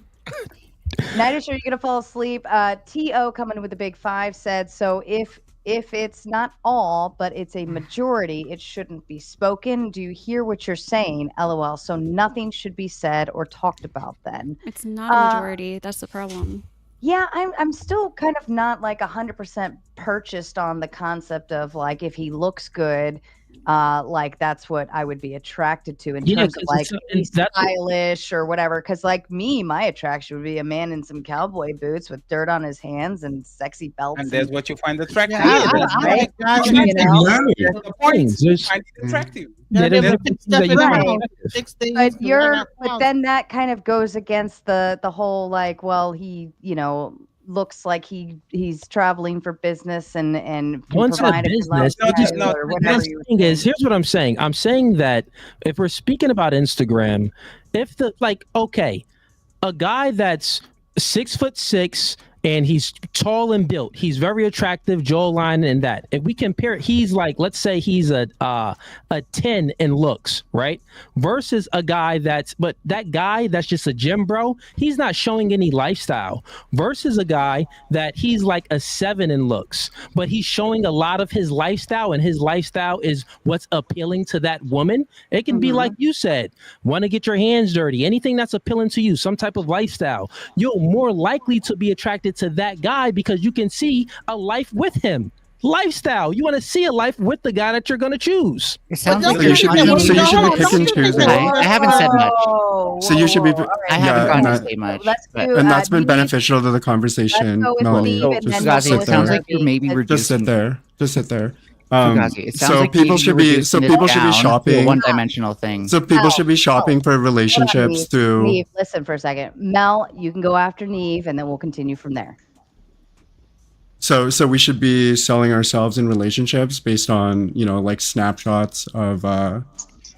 Nightish, are you gonna fall asleep? To coming with a big 5 said, so if it's not all, but it's a majority, it shouldn't be spoken. Do you hear what you're saying? LOL. So nothing should be said or talked about then. It's not a majority. That's the problem. Yeah, I'm still kind of not like 100% purchased on the concept of like if he looks good, like that's what I would be attracted to in terms of like he's stylish or whatever. Because like me, my attraction would be a man in some cowboy boots with dirt on his hands and sexy belts. And that's what you find attractive. Yeah, I The point is you There's- find it attractive. But then that kind of goes against the whole like, well, he looks like he's traveling for business and can Once a provide a good business, lifestyle or whatever the you thing is, here's what I'm saying. I'm saying that if we're speaking about Instagram, if the okay, a guy that's 6'6" and he's tall and built, he's very attractive, jawline and that. If we compare, he's like, let's say he's a 10 in looks, right? Versus a guy that guy that's just a gym bro, he's not showing any lifestyle. Versus a guy that he's like a 7 in looks, but he's showing a lot of his lifestyle, and his lifestyle is what's appealing to that woman. It can be like you said, want to get your hands dirty, anything that's appealing to you, some type of lifestyle. You're more likely to be attracted to that guy because you can see a life with him. Lifestyle. You want to see a life with the guy that you're going to choose. It sounds So you should be picking and choosing. I haven't said much. So you should be. I haven't gotten to say much. And that's been beneficial to the conversation. Melanie. Fugazi, it sounds like you're maybe reducing. Just sit there. Just sit there. Fugazi, it sounds So like people maybe should be. reducing So it people should be down to a shopping. one-dimensional thing. So people should be shopping for relationships Neve, through. Neve, listen for a second. Mel, you can go after Neve, and then we'll continue from there. So we should be selling ourselves in relationships based on like snapshots of our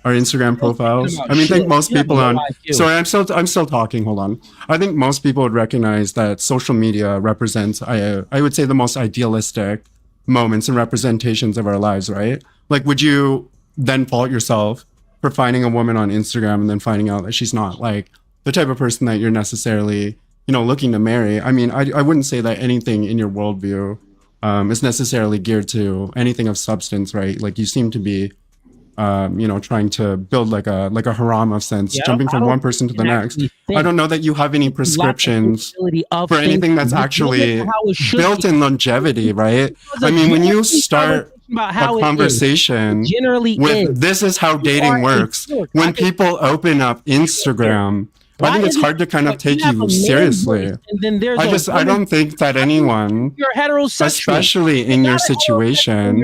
Instagram profiles. I mean, I think most people on. Sorry, I'm still talking. Hold on. I think most people would recognize that social media represents. I would say the most idealistic moments and representations of our lives, right? Like, would you then fault yourself for finding a woman on Instagram and then finding out that she's not like the type of person that you're necessarily looking to marry? I mean, I wouldn't say that anything in your worldview is necessarily geared to anything of substance, right? Like you seem to be, trying to build like a harem of sense, jumping from one person to the next. I don't know that you have any prescriptions for anything that's actually built in longevity, right? I mean, when you start a conversation with "this is how dating works," when people open up Instagram. I think it's hard to kind of take you seriously. I don't think that anyone, especially in your situation,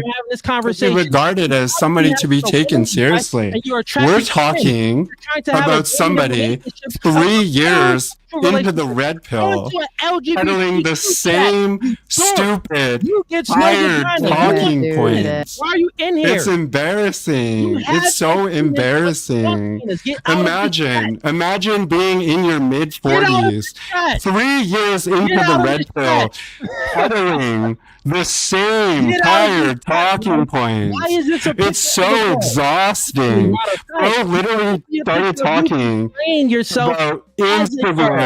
would be regarded as somebody to be taken seriously. We're talking about somebody 3 years into the red pill, peddling the same stupid, tired talking points. Why are you in here? It's embarrassing. It's so embarrassing. Imagine being in your mid-40s, 3 years into the red pill, peddling the same tired talking points. It's so exhausting. I literally started talking about Instagram.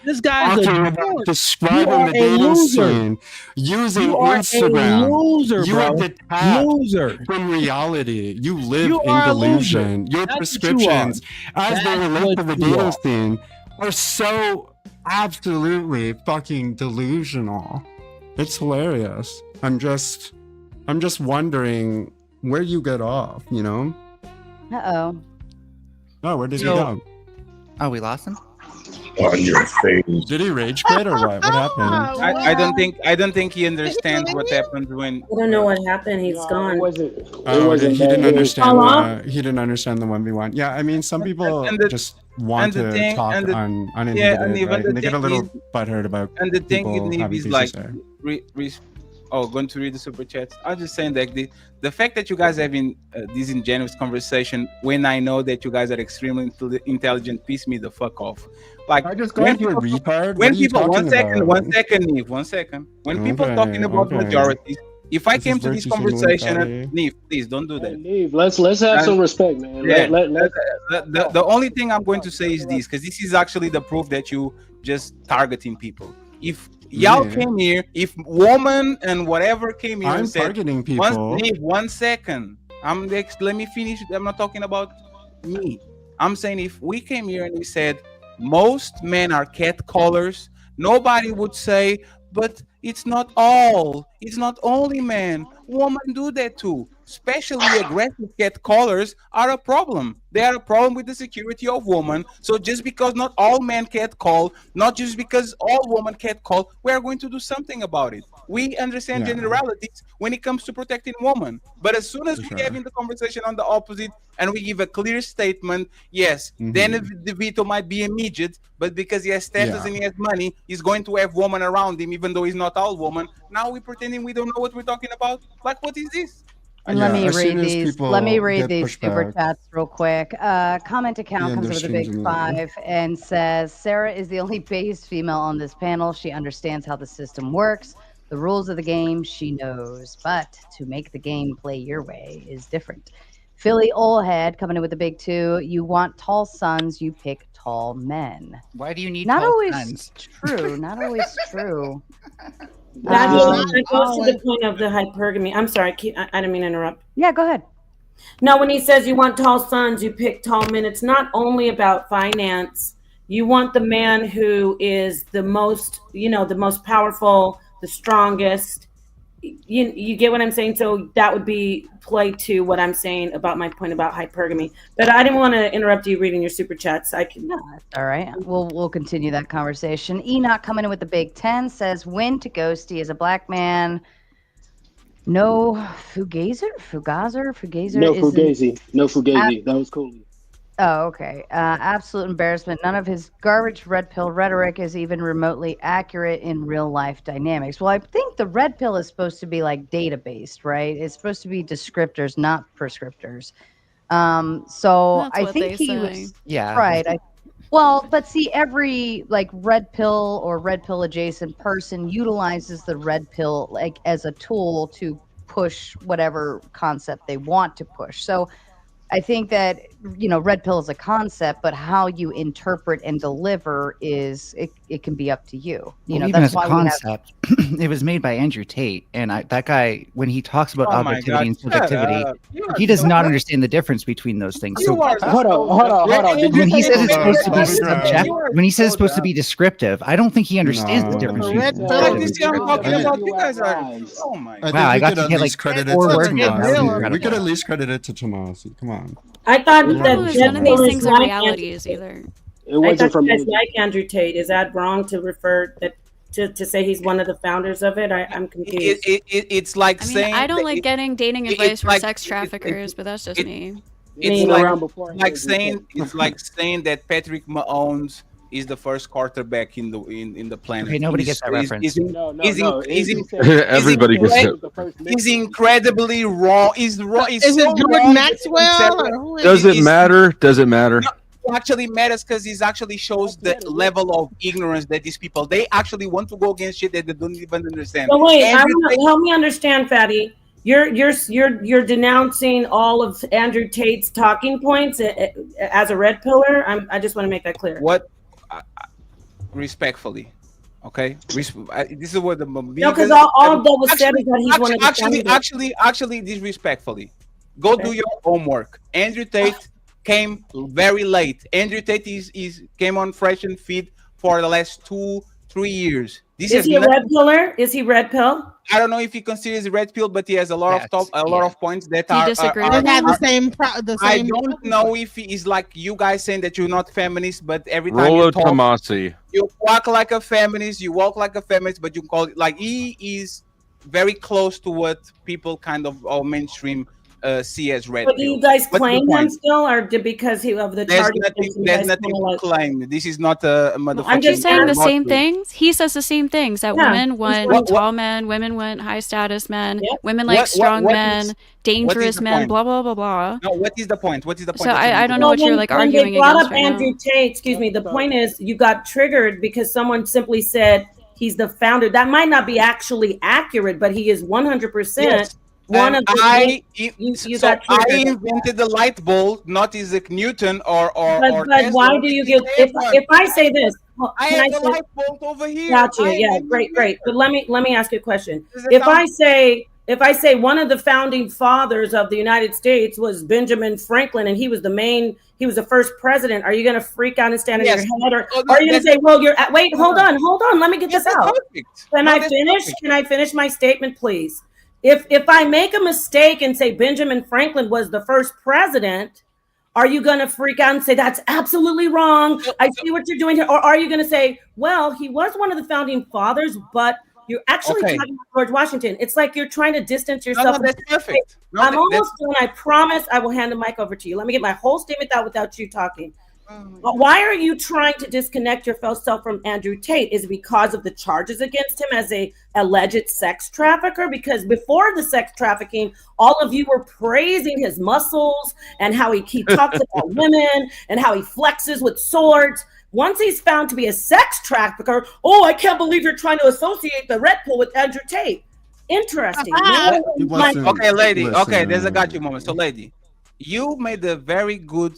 This guy's about describing the dating scene using Instagram. You are detached from reality. You live in delusion. Your prescriptions, as they relate to the dating scene, are so absolutely fucking delusional. It's hilarious. I'm just wondering where you get off, Uh-oh. Oh, where did he go? Oh, we lost him? On your face. Did he rage quit or what? What happened? I don't think he understands what happens when. I don't know what happened. He's gone. Oh, he didn't understand. He didn't understand the 1v1. Yeah, I mean, some people just want to talk uninhibited, right? And they get a little butthurt about. And the thing with Neve is like going to read the super chats. I was just saying that the fact that you guys are having this ingenuous conversation when I know that you guys are extremely intelligent piss me the fuck off. Like, I just got you a retard. When people, one second, Neve, 1 second. When people talking about majorities, if I came to this conversation, Neve, please don't do that. Hey, Neve, let's have some respect, man. Yeah, the only thing I'm going to say is this, because this is actually the proof that you just targeting people. If y'all came here, if woman and whatever came here and said, targeting people. Neve, 1 second. Let me finish. I'm not talking about me. I'm saying if we came here and we said most men are catcallers, nobody would say, but it's not all. It's not only men. Women do that too. Especially aggressive catcallers are a problem. They are a problem with the security of women. So just because not all men catcall, not just because all women catcall, we are going to do something about it. We understand generalities when it comes to protecting women. But as soon as we have in the conversation on the opposite and we give a clear statement, yes, then the veto might be immediate, but because he has status and he has money, he's going to have women around him, even though he's not all woman. Now we're pretending we don't know what we're talking about. Like, what is this? Let me read these super chats real quick. Comment account comes with a big 5 and says, Sarah is the only based female on this panel. She understands how the system works. The rules of the game she knows, but to make the game play your way is different. Philly Oldhead coming in with a big 2. You want tall sons, you pick tall men. Why do you need not tall always sons? True, not always true. That goes to the point of the hypergamy. I'm sorry, I didn't mean to interrupt. Yeah, go ahead. No, when he says you want tall sons, you pick tall men, it's not only about finance. You want the man who is the most, the most powerful, the strongest. You get what I'm saying? So that would be play to what I'm saying about my point about hypergamy. But I didn't want to interrupt you reading your super chats. I can. No, that's all right. We'll continue that conversation. Enoch coming in with the big 10 says, "Win to Ghosty as a black man. No Fugazer. No Fugazi. That was cool. Oh, okay. Absolute embarrassment. None of his garbage red pill rhetoric is even remotely accurate in real life dynamics. Well, I think the red pill is supposed to be like data based, right? It's supposed to be descriptors, not prescriptors. So I think he was right. But see, every like red pill or red pill adjacent person utilizes the red pill like as a tool to push whatever concept they want to push. So I think that, red pill is a concept, but how you interpret and deliver it can be up to you. Even as a concept, it was made by Andrew Tate. And that guy, when he talks about objectivity and subjectivity, he does not understand the difference between those things. So Hold on. When he says it's supposed to be subjective, when he says it's supposed to be descriptive, I don't think he understands the difference. Wow, I got to get like 4 words. We could at least credit it to Tomasi. Come on. I thought that none of these things are realities either. It wasn't from like Andrew Tate. Is that wrong to refer that to say he's one of the founders of it? I'm confused. It's like saying I don't like getting dating advice from sex traffickers, but that's just me. It's like saying that Patrick Mahomes is the first quarterback in the planet. Okay, nobody gets that reference. Everybody gets it. He's incredibly wrong. Is it Jordan Maxwell? Does it matter? Does it matter? No, it actually matters because it actually shows the level of ignorance that these people, they actually want to go against shit that they don't even understand. So wait, help me understand, Fatty. You're denouncing all of Andrew Tate's talking points as a red pillar. I just want to make that clear. What? Respectfully, okay. This is what the because all that was said is that he's one of the actually disrespectfully. Go do your homework. Andrew Tate came very late. Andrew Tate came on Fresh and Fit for the last 2-3 years. Is he a red pillar? Is he red pill? I don't know if he considers red pill, but he has a lot of points that are disagree. Have the same. I don't know if he is like you guys saying that you're not feminist, but every time Rollo you talk, Tomasi. you walk like a feminist, you walk like a feminist, but you call it like he is very close to what people kind of mainstream see as red. But do you guys claim him still, or because of the charges? There's nothing to claim. This is not a motherfucking. I'm just saying the same things. He says the same things that women want tall men, women want high status men, women like strong men, dangerous men, blah blah blah blah. No, what is the point? What is the point? So I don't know what you're like arguing against. When they brought up right Andrew Tate, excuse me, the point is you got triggered because someone simply said he's the founder. That might not be actually accurate, but he is 100%. One of the I invented the light bulb, not Isaac Newton or but why do you give if I say this? I have the light bulb over here. Gotcha. Yeah, great. But let me ask you a question. If I say one of the founding fathers of the United States was Benjamin Franklin, and he was the first president, are you going to freak out and stand on your head, or are you going to say, well, wait, hold on, let me get this out. Can I finish? Can I finish my statement, please? If I make a mistake and say Benjamin Franklin was the first president, are you going to freak out and say that's absolutely wrong? I see what you're doing here. Or are you going to say, well, he was one of the founding fathers, but you're actually talking about George Washington. It's like you're trying to distance yourself. No, that's perfect. I'm almost done. I promise I will hand the mic over to you. Let me get my whole statement out without you talking. But why are you trying to disconnect yourself from Andrew Tate? Is it because of the charges against him as a alleged sex trafficker? Because before the sex trafficking, all of you were praising his muscles and how he talks about women and how he flexes with swords. Once he's found to be a sex trafficker, I can't believe you're trying to associate the Red Pill with Andrew Tate. Interesting. Okay, lady. Okay, there's a got you moment. So, lady, you made a very good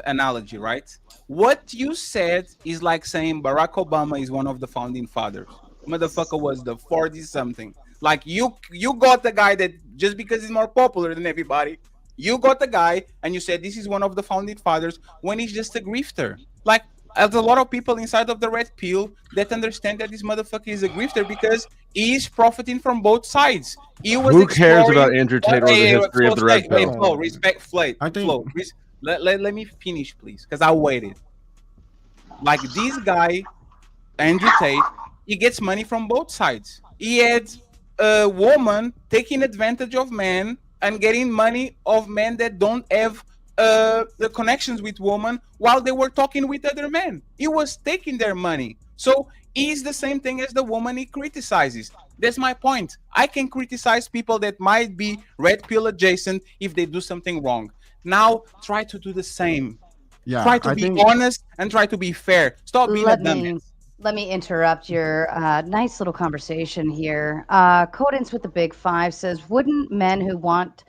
analogy, right? What you said is like saying Barack Obama is one of the founding fathers. Motherfucker was the 40-something. Like you got the guy that just because he's more popular than everybody, you got the guy and you said this is one of the founding fathers when he's just a grifter. Like there's a lot of people inside of the Red Pill that understand that this motherfucker is a grifter because he's profiting from both sides. Who cares about Andrew Tate or the history of the Red Pill? Respect Flo. Let me finish, please, because I waited. Like this guy, Andrew Tate, he gets money from both sides. He had a woman taking advantage of men and getting money of men that don't have the connections with women while they were talking with other men. He was taking their money. So he's the same thing as the woman he criticizes. That's my point. I can criticize people that might be Red Pill adjacent if they do something wrong. Now try to do the same. Yeah, try to be honest and try to be fair. Stop being a dumbass. Let me interrupt your nice little conversation here. Codence with the Big Five says, wouldn't men who want...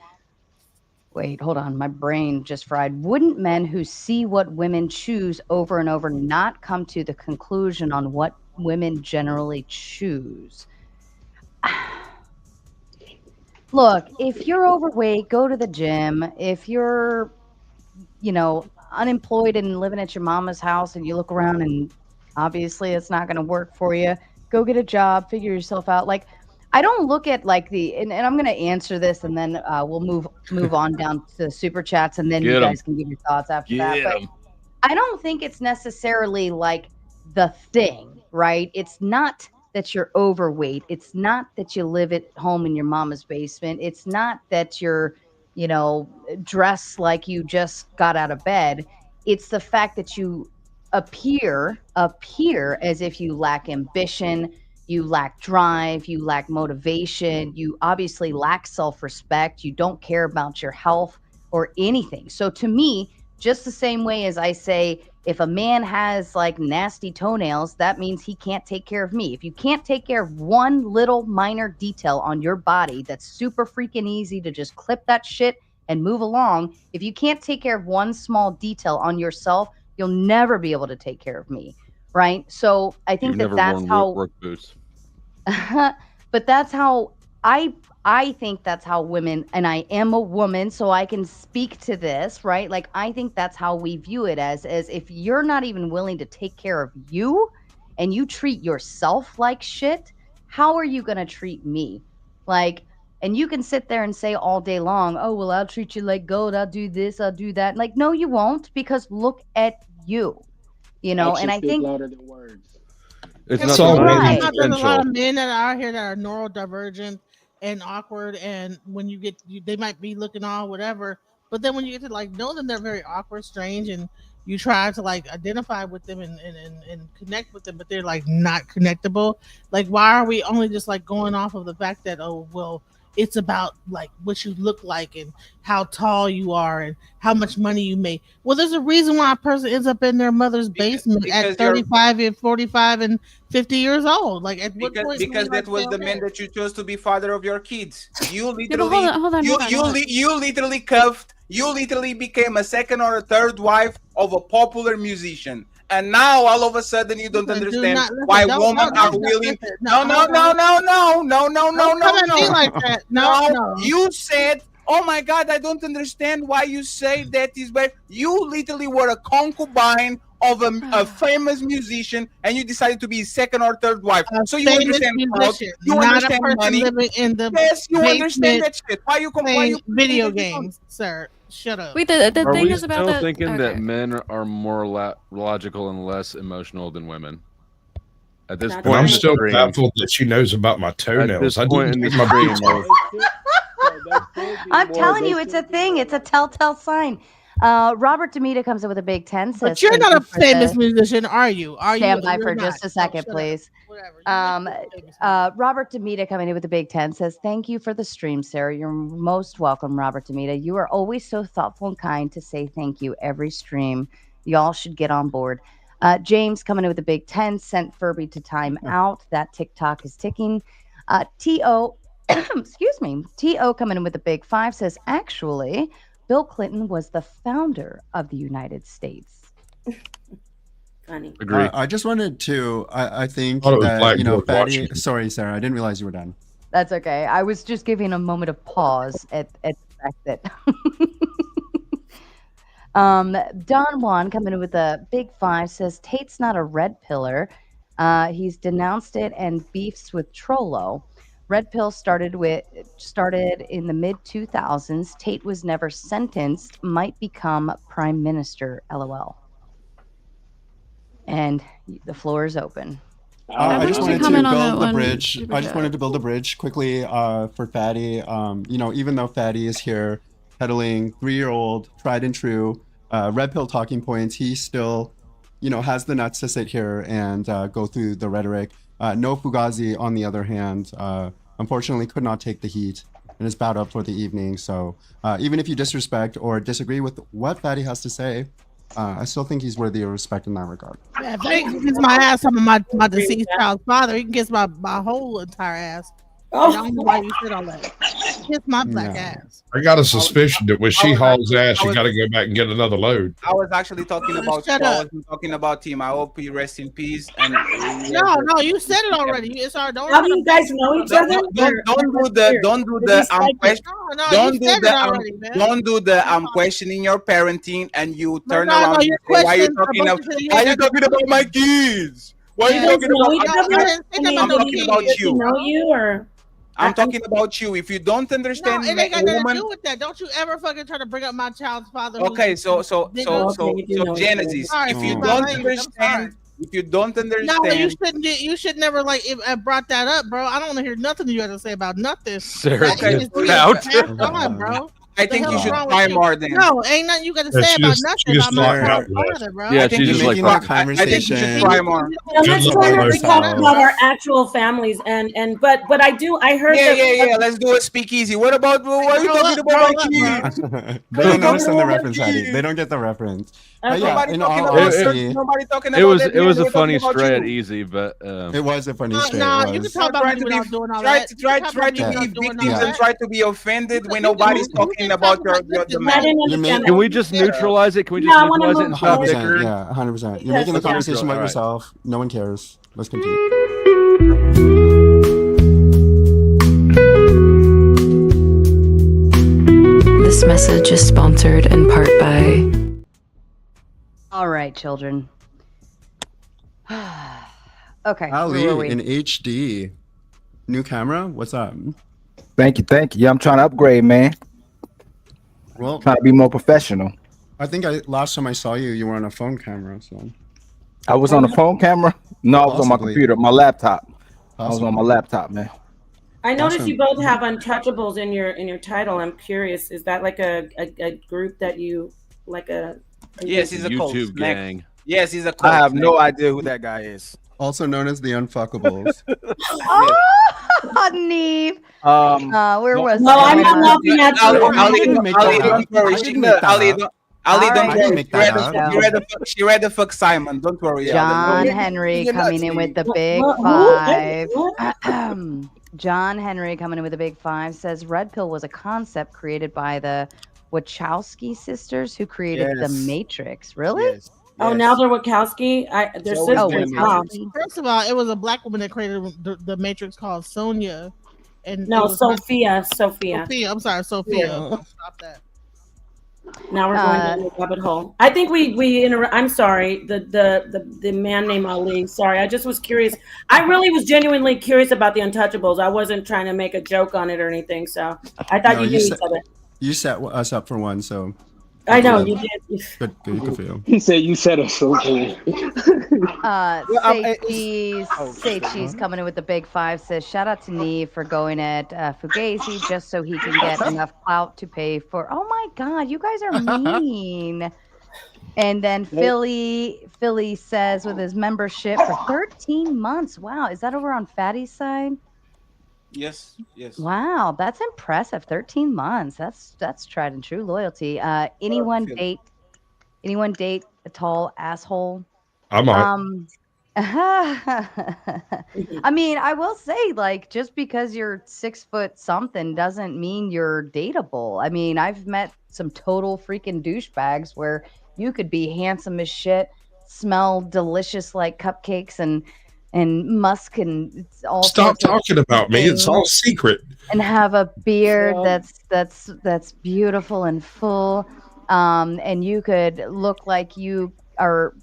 Wait, hold on. My brain just fried. Wouldn't men who see what women choose over and over not come to the conclusion on what women generally choose? Look, if you're overweight, go to the gym. If you're, unemployed and living at your mama's house and you look around and obviously it's not going to work for you, go get a job, figure yourself out. Like, I don't look at and I'm going to answer this and then we'll move on down to the super chats and then you guys can give your thoughts after that. But I don't think it's necessarily like the thing, right? It's not that you're overweight. It's not that you live at home in your mama's basement. It's not that you're, dressed like you just got out of bed. It's the fact that you appear as if you lack ambition, you lack drive, you lack motivation, you obviously lack self-respect, you don't care about your health or anything. So to me, just the same way as I say, if a man has like nasty toenails, that means he can't take care of me. If you can't take care of one little minor detail on your body that's super freaking easy to just clip that shit and move along, if you can't take care of one small detail on yourself, you'll never be able to take care of me, right? So I think that's how work boots. But that's how I think that's how women, and I am a woman, so I can speak to this, right? Like, I think that's how we view it as if you're not even willing to take care of you and you treat yourself like shit, how are you going to treat me? Like, and you can sit there and say all day long, oh, well, I'll treat you like gold. I'll do this. I'll do that. Like, no, you won't, because look at you, and I think louder than words. It's not right. There's a lot of men that are out here that are neurodivergent and awkward, and when you get they might be looking all whatever, but then when you get to like know them, they're very awkward, strange, and you try to like identify with them and connect with them, but they're like not connectable. Like, why are we only just like going off of the fact that, oh well, it's about like what you look like and how tall you are and how much money you make? Well, there's a reason why a person ends up in their mother's basement at 35 and 45 and 50 years old. Like, at what point? Because that was the man that you chose to be father of your kids. You literally, hold on. You literally cuffed. You literally became a second or a third wife of a popular musician. And now all of a sudden you don't understand why women are willing. No. You said, oh my God, I don't understand why you say that is bad. You literally were a concubine of a famous musician, and you decided to be second or third wife. So you understand clout, you understand money. Yes, you understand that shit. Why you video games, sir? Shut up. Wait, the thing is about still thinking that men are more logical and less emotional than women? At this point, I'm still baffled that she knows about my toenails. I didn't get my I'm telling you, it's a thing. It's a telltale sign. Robert Demita comes in with a big 10. Says, but you're not a famous musician, are you? Stand by for just a second, please. Robert Demita coming in with a big 10 says, thank you for the stream, Sarah. You're most welcome, Robert Demita. You are always so thoughtful and kind to say thank you every stream. Y'all should get on board. James coming in with a big 10 sent Furby to time out. That TikTok is ticking. T.O. excuse me. T.O. coming in with a big 5 says, actually, Bill Clinton was the founder of the United States. Funny. Agree. I just wanted to, I think that, you know, Fatty, sorry, Sarah, I didn't realize you were done. That's okay. I was just giving a moment of pause at the fact that Don Juan coming in with a big 5 says, Tate's not a red pillar. He's denounced it and beefs with Trollo. Red Pill started in the mid 2000s. Tate was never sentenced. Might become prime minister. LOL. And the floor is open. I just wanted to build the bridge. I just wanted to build a bridge quickly for Fatty. You know, even though Fatty is here peddling 3-year-old tried and true red pill talking points, he still, you know, has the nuts to sit here and go through the rhetoric. No Fugazi, on the other hand, unfortunately could not take the heat and is bowed up for the evening. So even if you disrespect or disagree with what Fatty has to say, I still think he's worthy of respect in that regard. Yeah, if he can kiss my ass, I'm my deceased child's father. He can kiss my whole entire ass. I don't know why you said all that. Kiss my black ass. I got a suspicion that when she hauls ass, you got to go back and get another load. I was actually talking about. I was talking about him. I hope he rests in peace. And no, you said it already. It's our don't. How do you guys know each other? Don't do the I'm questioning your parenting, and you turn around and say, why are you talking about my kids? Why are you talking about? I'm talking about you. Know you or? I'm talking about you. If you don't understand, it ain't got nothing to do with that. Don't you ever fucking try to bring up my child's father. Okay, so Genesis. If you don't understand, no, you should never like brought that up, bro. I don't want to hear nothing you have to say about nothing. Sarah, out. Bro. I think you should try more than. No, ain't nothing you got to say about nothing about my child's father, bro. Yeah, she's just like I think you should try more. Let's talk about our actual families but I heard. Yeah. Let's do a speakeasy. What are you talking about my kids? They don't understand the reference, Eddie. They don't get the reference. Nobody talking about it was a funny stray at Easy, but it was a funny stray. No, you can talk about me without doing all that. Try to be victims and try to be offended when nobody's talking about the man. Can we just neutralize it? Can we just neutralize it and stop bickering? Yeah, 100%. You're making the conversation about yourself. No one cares. Let's continue. This message is sponsored in part by... All right, children. Okay. Ali in HD. New camera? What's up? Thank you. Yeah, I'm trying to upgrade, man. Well, trying to be more professional. I think last time I saw you, you were on a phone camera. So I was on a phone camera? No, I was on my computer, my laptop. I was on my laptop, man. I noticed Awesome. you both have untouchables in your title. I'm curious, is that like a group that you like a? Yes, he's a cult. YouTube gang. Yes, he's a cult. I have no idea who that guy is. Also known as the Unfuckables. Oh, Neve. Where was No, I? I'm not laughing at you. Ali, All don't right. worry. She read the fuck Simon. Don't worry. John Ali. Henry You're coming nuts, in with the What? big What? five. John Henry coming in with a big five says Red Pill was a concept created by the Wachowski sisters who created The Yes. Matrix. Really? Yes. Oh, now they're Wachowski. Their So sister. Oh, is Wow. Wachowski. First of all, it was a black woman that created the Matrix called Sonia. And No, it was not- Sophia. Sophia. I'm sorry, Sophia. Yeah. Stop that. Now we're going down the rabbit hole. I think I'm sorry. The man named Ali. Sorry, I just was curious. I really was genuinely curious about the Untouchables. I wasn't trying to make a joke on it or anything. So I thought No, you you knew each said- other. You set us up for one, so I know you did. good to feel. He said you said us okay. Say Cheese coming in with the big five says shout out to Neve for going at Fugazi just so he can get enough clout to pay for. Oh my God, you guys are mean. And then Philly says with his membership for 13 months. Wow, is that over on Fatty's side? Yes. Wow, that's impressive. 13 months. That's tried and true loyalty. Anyone date a tall asshole? I'm on. I mean, I will say, like, just because you're 6 foot something doesn't mean you're dateable. I mean, I've met some total freaking douchebags where you could be handsome as shit, smell delicious like cupcakes and musk and all. Stop sorts of talking about me. It's all secret. and have a beard that's beautiful and full, and you could look like you are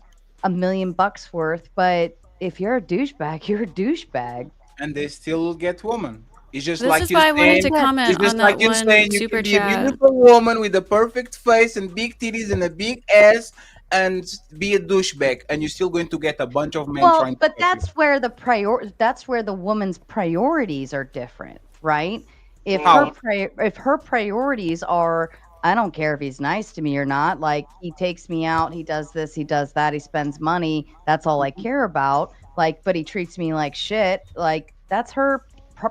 $1 million worth, but if you're a douchebag, you're a douchebag. And they still get woman. It's just This like is you're why I wanted to saying- comment it's just on like that you're one saying you super can be a chat. beautiful woman with a perfect face and big titties and a big ass and be a douchebag, and you're still going to get a bunch of men Well, trying to but get you. that's where the woman's priorities are different, right? If How? if her priorities are, I don't care if he's nice to me or not, like he takes me out, he does this, he does that, he spends money, that's all I care about, like, but he treats me like shit, like that's her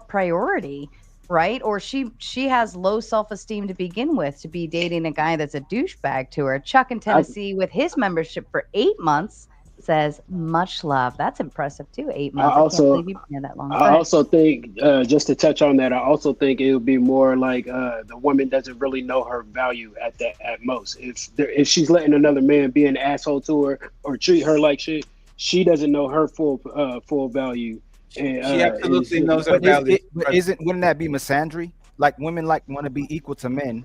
priority, right? Or she has low self-esteem to begin with to be dating a guy that's a douchebag to her. Chuck in Tennessee with his membership for 8 months says much love. That's impressive too. 8 months. I can't believe you've been here that long. I also think, just to touch on that, I also think it would be more like the woman doesn't really know her value at most. If she's letting another man be an asshole to her or treat her like shit, she doesn't know her full value. And, She absolutely knows her But value. wouldn't that be misandry? Like women want to be equal to men,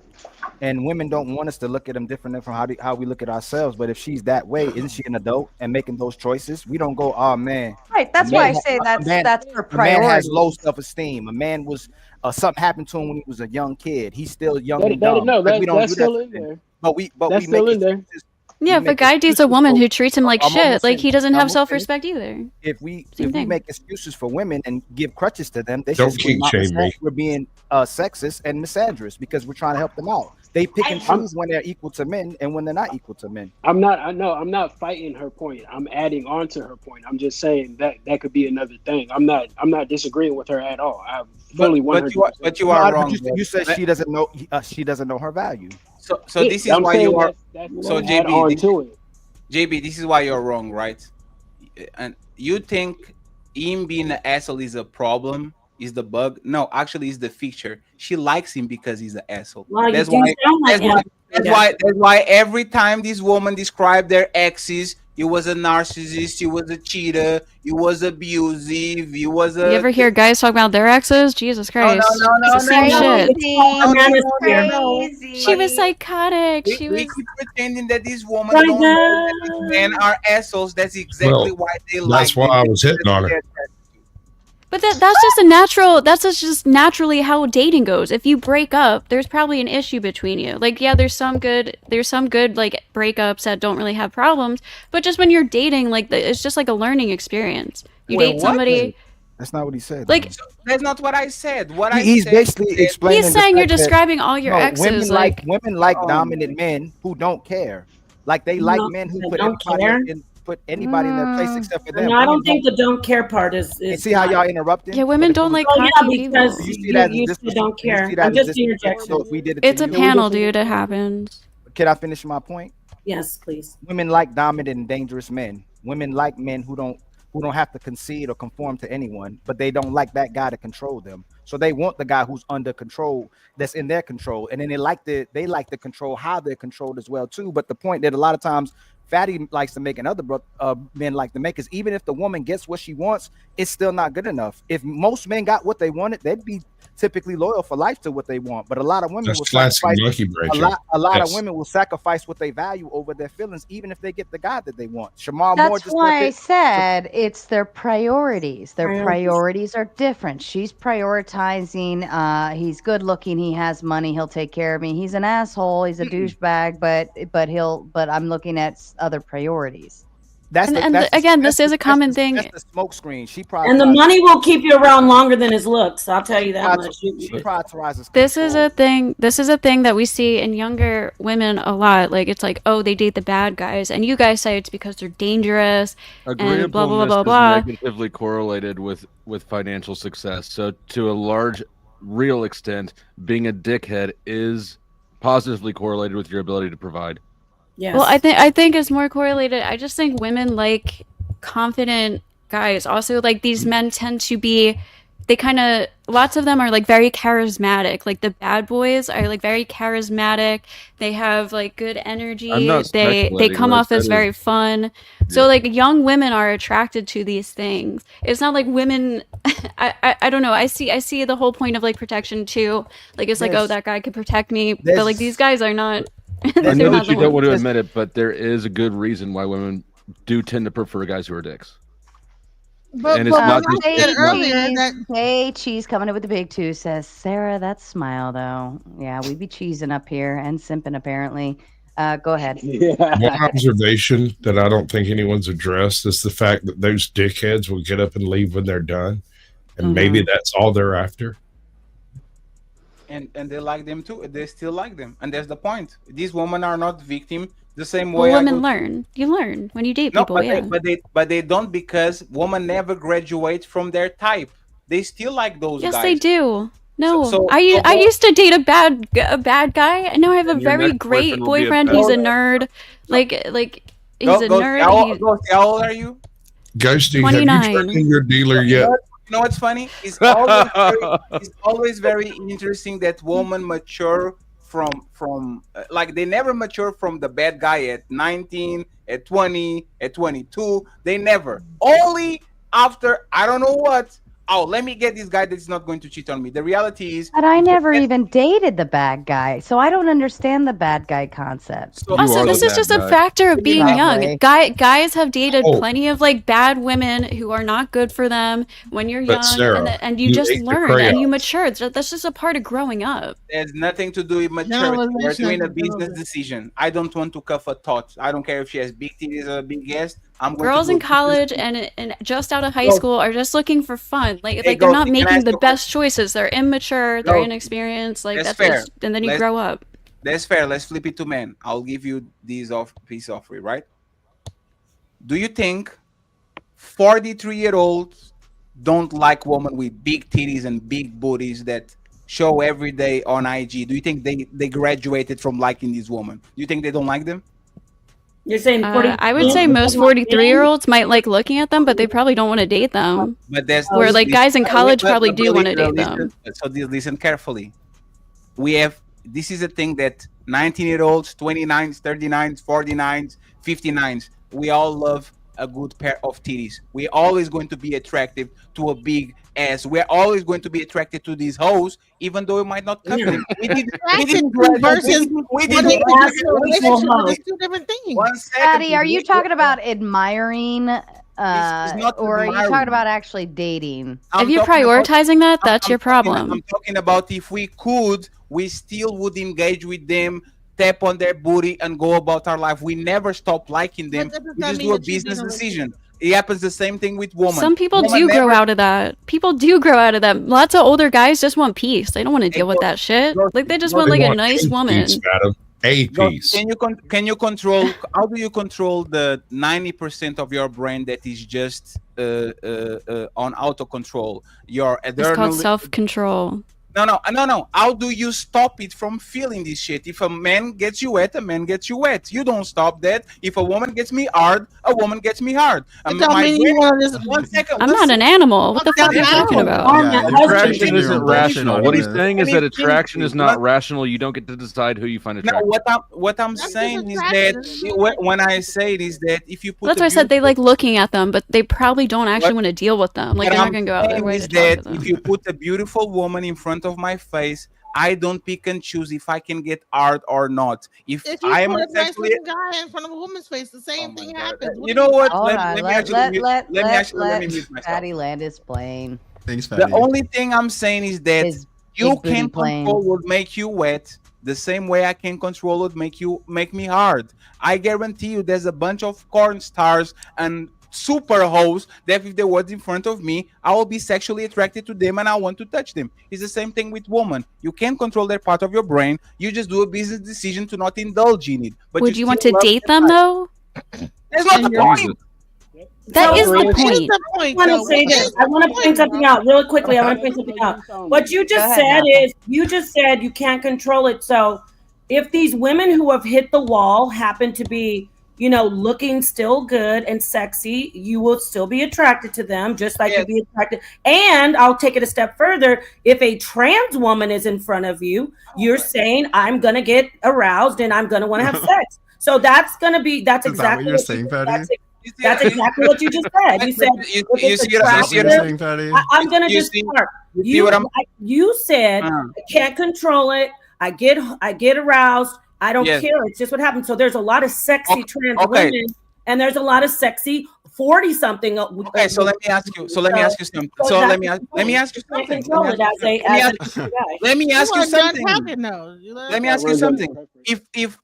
and women don't want us to look at them different from how we look at ourselves. But if she's that way, isn't she an adult and making those choices? We don't go, oh man. Right. That's why I say that's her A man has priority. low self-esteem. A man was something happened to him when he was a young kid. He's still young and That- dumb. no, Like, that- we don't that's do that still to in men. there. But we That's make still in there. excuses. Yeah, if a make guy dates a excuses woman for- who treats him like I'm shit, almost like he finished. doesn't I'm have almost self-respect either. If we thing. make excuses for women and give crutches to them, they Don't should kink shame me. we're being sexist and misandrous because we're trying to help them out. They pick and choose when they're equal to men and when they're not equal to men. I'm not fighting her point. I'm adding on to her point. I'm just saying that could be another thing. I'm not disagreeing with her at all. I fully 100%. But you are wrong. You said she doesn't know her value. So this is I'm why saying you are. that's So add on to it. JB, this is why you're wrong, right? And you think him being an asshole is a problem? Is the bug? No, actually, it's the feature. She likes him because he's an asshole. Well, you That's do why. sound like him. That's why every time this woman described their exes, he was a narcissist, he was a cheater, he was abusive, he was a. You ever hear guys talk about their exes? Jesus Christ. It's the same shit. She was psychotic. We She was. keep pretending that these women don't know that these men are assholes. That's exactly Well, why they like. That's why I was hitting on her. But that's just a natural. That's just naturally how dating goes. If you break up, there's probably an issue between you. Like, yeah, there's some good like breakups that don't really have problems. But just when you're dating, like it's just like a learning experience. You Wait, date somebody. That's not what he said. Like, that's not what I said. He's basically explaining. He's saying you're describing all your exes. Women like dominant men who don't care. Like they like men who put anybody in their place except for them. No, I don't think the don't care part is. And see how y'all interrupted? Yeah, women don't like cocky people. Because you don't care. I'm just interjecting. So if we did it It's a panel, dude. It happens. Can I finish my point? Yes, please. Women like dominant and dangerous men. Women like men who don't have to concede or conform to anyone, but they don't like that guy to control them. So they want the guy who's under control, that's in their control, and then they like to control how they're controlled as well too. But the point that a lot of times Fatty likes to make and other men like to make is even if the woman gets what she wants, it's still not good enough. If most men got what they wanted, they'd be typically loyal for life to what they want. But a lot of women will sacrifice a lot of women will sacrifice what they value over their feelings, even if they get the guy that they want. Shamar Moore That's why I said it's their priorities. Their priorities are different. She's prioritizing. He's good looking. He has money. He'll take care of me. He's an asshole. He's a douchebag. But I'm looking at other priorities. Again, this is a common thing. That's the smoke screen. And the money will keep you around longer than his looks. I'll tell you that much. This is a thing. This is a thing that we see in younger women a lot. Like it's like, oh, they date the bad guys, and you guys say it's because they're dangerous and blah blah blah blah blah. Is negatively correlated with financial success. So to a large, real extent, being a dickhead is positively correlated with your ability to provide. Yes. Well, I think it's more correlated. I just think women like confident guys. Also, like these men tend to be, lots of them are like very charismatic. Like the bad boys are like very charismatic. They have like good energy. They come off as very fun. So like young women are attracted to these things. It's not like women. I don't know. I see the whole point of like protection too. Like it's like, oh, that guy could protect me, but like these guys are not. I know that you don't want to admit it, but there is a good reason why women do tend to prefer guys who are dicks. And it's not just Hey, Cheese coming in with the big two says, Sarah, that smile though. Yeah, we be cheesing up here and simping apparently. Go ahead. One observation that I don't think anyone's addressed is the fact that those dickheads will get up and leave when they're done, and maybe that's all they're after. And they like them too. They still like them, and that's the point. These women are not victim the same way. Well, women learn. You learn when you date people. But they don't, because women never graduate from their type. They still like those guys. Yes, they do. No, I used to date a bad guy, and now I have a very great boyfriend. He's a nerd. Like he's a nerd. How old are you? Ghosty, 29. Have you turned in your dealer yet? You know what's funny? It's always very interesting that women mature from like they never mature from the bad guy at 19, at 20, at 22. They never. Only after I don't know what. Oh, let me get this guy that's not going to cheat on me. The reality is, but I never even dated the bad guy, so I don't understand the bad guy concept. Also, this is just a factor of being young. Guys have dated plenty of like bad women who are not good for them when you're young, Sarah, and you just learn and you mature. That's just a part of growing up. There's nothing to do with maturity. We're doing a business decision. I don't want to cuff a thought. I don't care if she has big titties or a big ass. Girls in college and just out of high school are just looking for fun. Like they're not making the best choices. They're immature. They're inexperienced. Like that's fair. And then you grow up. That's fair. Let's flip it to men. I'll give you these piece of free, right? Do you think 43-year-olds don't like women with big titties and big booties that show every day on IG? Do you think they graduated from liking these women? Do you think they don't like them? You're saying 40? I would say most 43-year-olds might like looking at them, but they probably don't want to date them. But there's where like guys in college probably do want to date them. So listen carefully. This is a thing that 19-year-olds, 29s, 39s, 49s, 59s, we all love a good pair of titties. We're always going to be attractive to a big ass. We're always going to be attracted to these hoes, even though it might not come them. We did two different things. Patty, are you talking about admiring, or are you talking about actually dating? If you're prioritizing that's your problem. I'm talking about if we could, we still would engage with them tap on their booty and go about our life. We never stop liking them. We just do a business decision. It happens the same thing with women. Some people do grow out of that. People do grow out of that. Lots of older guys just want peace. They don't want to deal with that shit. Like they just want like a nice woman. A piece. Can you control? How do you control the 90% of your brain that is just on auto control? It's called self-control. No. How do you stop it from feeling this shit? If a man gets you wet, a man gets you wet. You don't stop that. If a woman gets me hard, a woman gets me hard. One second. I'm not an animal. What the fuck are you talking about? Attraction isn't rational. What he's saying is that attraction is not rational. You don't get to decide who you find attractive. No, what I'm saying is that when I say it is that if you put that's why I said they like looking at them, but they probably don't actually want to deal with them. Like they're not gonna go out their way to talk to them. If you put a beautiful woman in front of my face, I don't pick and choose if I can get hard or not. If you I am put a nice sexually guy in front of a woman's face, the same thing happens. You know what? Let me Fatty land his plane. Thanks, Fatty. The only thing I'm saying is that you can control what make you wet the same way I can control what make me hard. I guarantee you there's a bunch of corn stars and super hoes that if they were in front of me, I will be sexually attracted to them and I want to touch them. It's the same thing with women. You can't control that part of your brain. You just do a business decision to not indulge in it. But would you want to date them though? That's not the point. That is the point. I want to say this. I want to point something out really quickly. I want to point something out. What you just said is you just said you can't control it. So if these women who have hit the wall happen to be, you know, looking still good and sexy, you will still be attracted to them, just like you'd be attracted. And I'll take it a step further. If a trans woman is in front of you, you're saying, I'm going to get aroused and I'm going to want to have sex. So that's going to be, that's exactly what you're saying, Patty. That's exactly what you just said. You said, I'm going to just start. You said, I can't control it. I get aroused. I don't care. It's just what happens. So there's a lot of sexy trans women, and there's a lot of sexy 40-something. Okay, so let me ask you. So let me ask you something. So let me ask you something. Let me ask you something. Let me ask you something.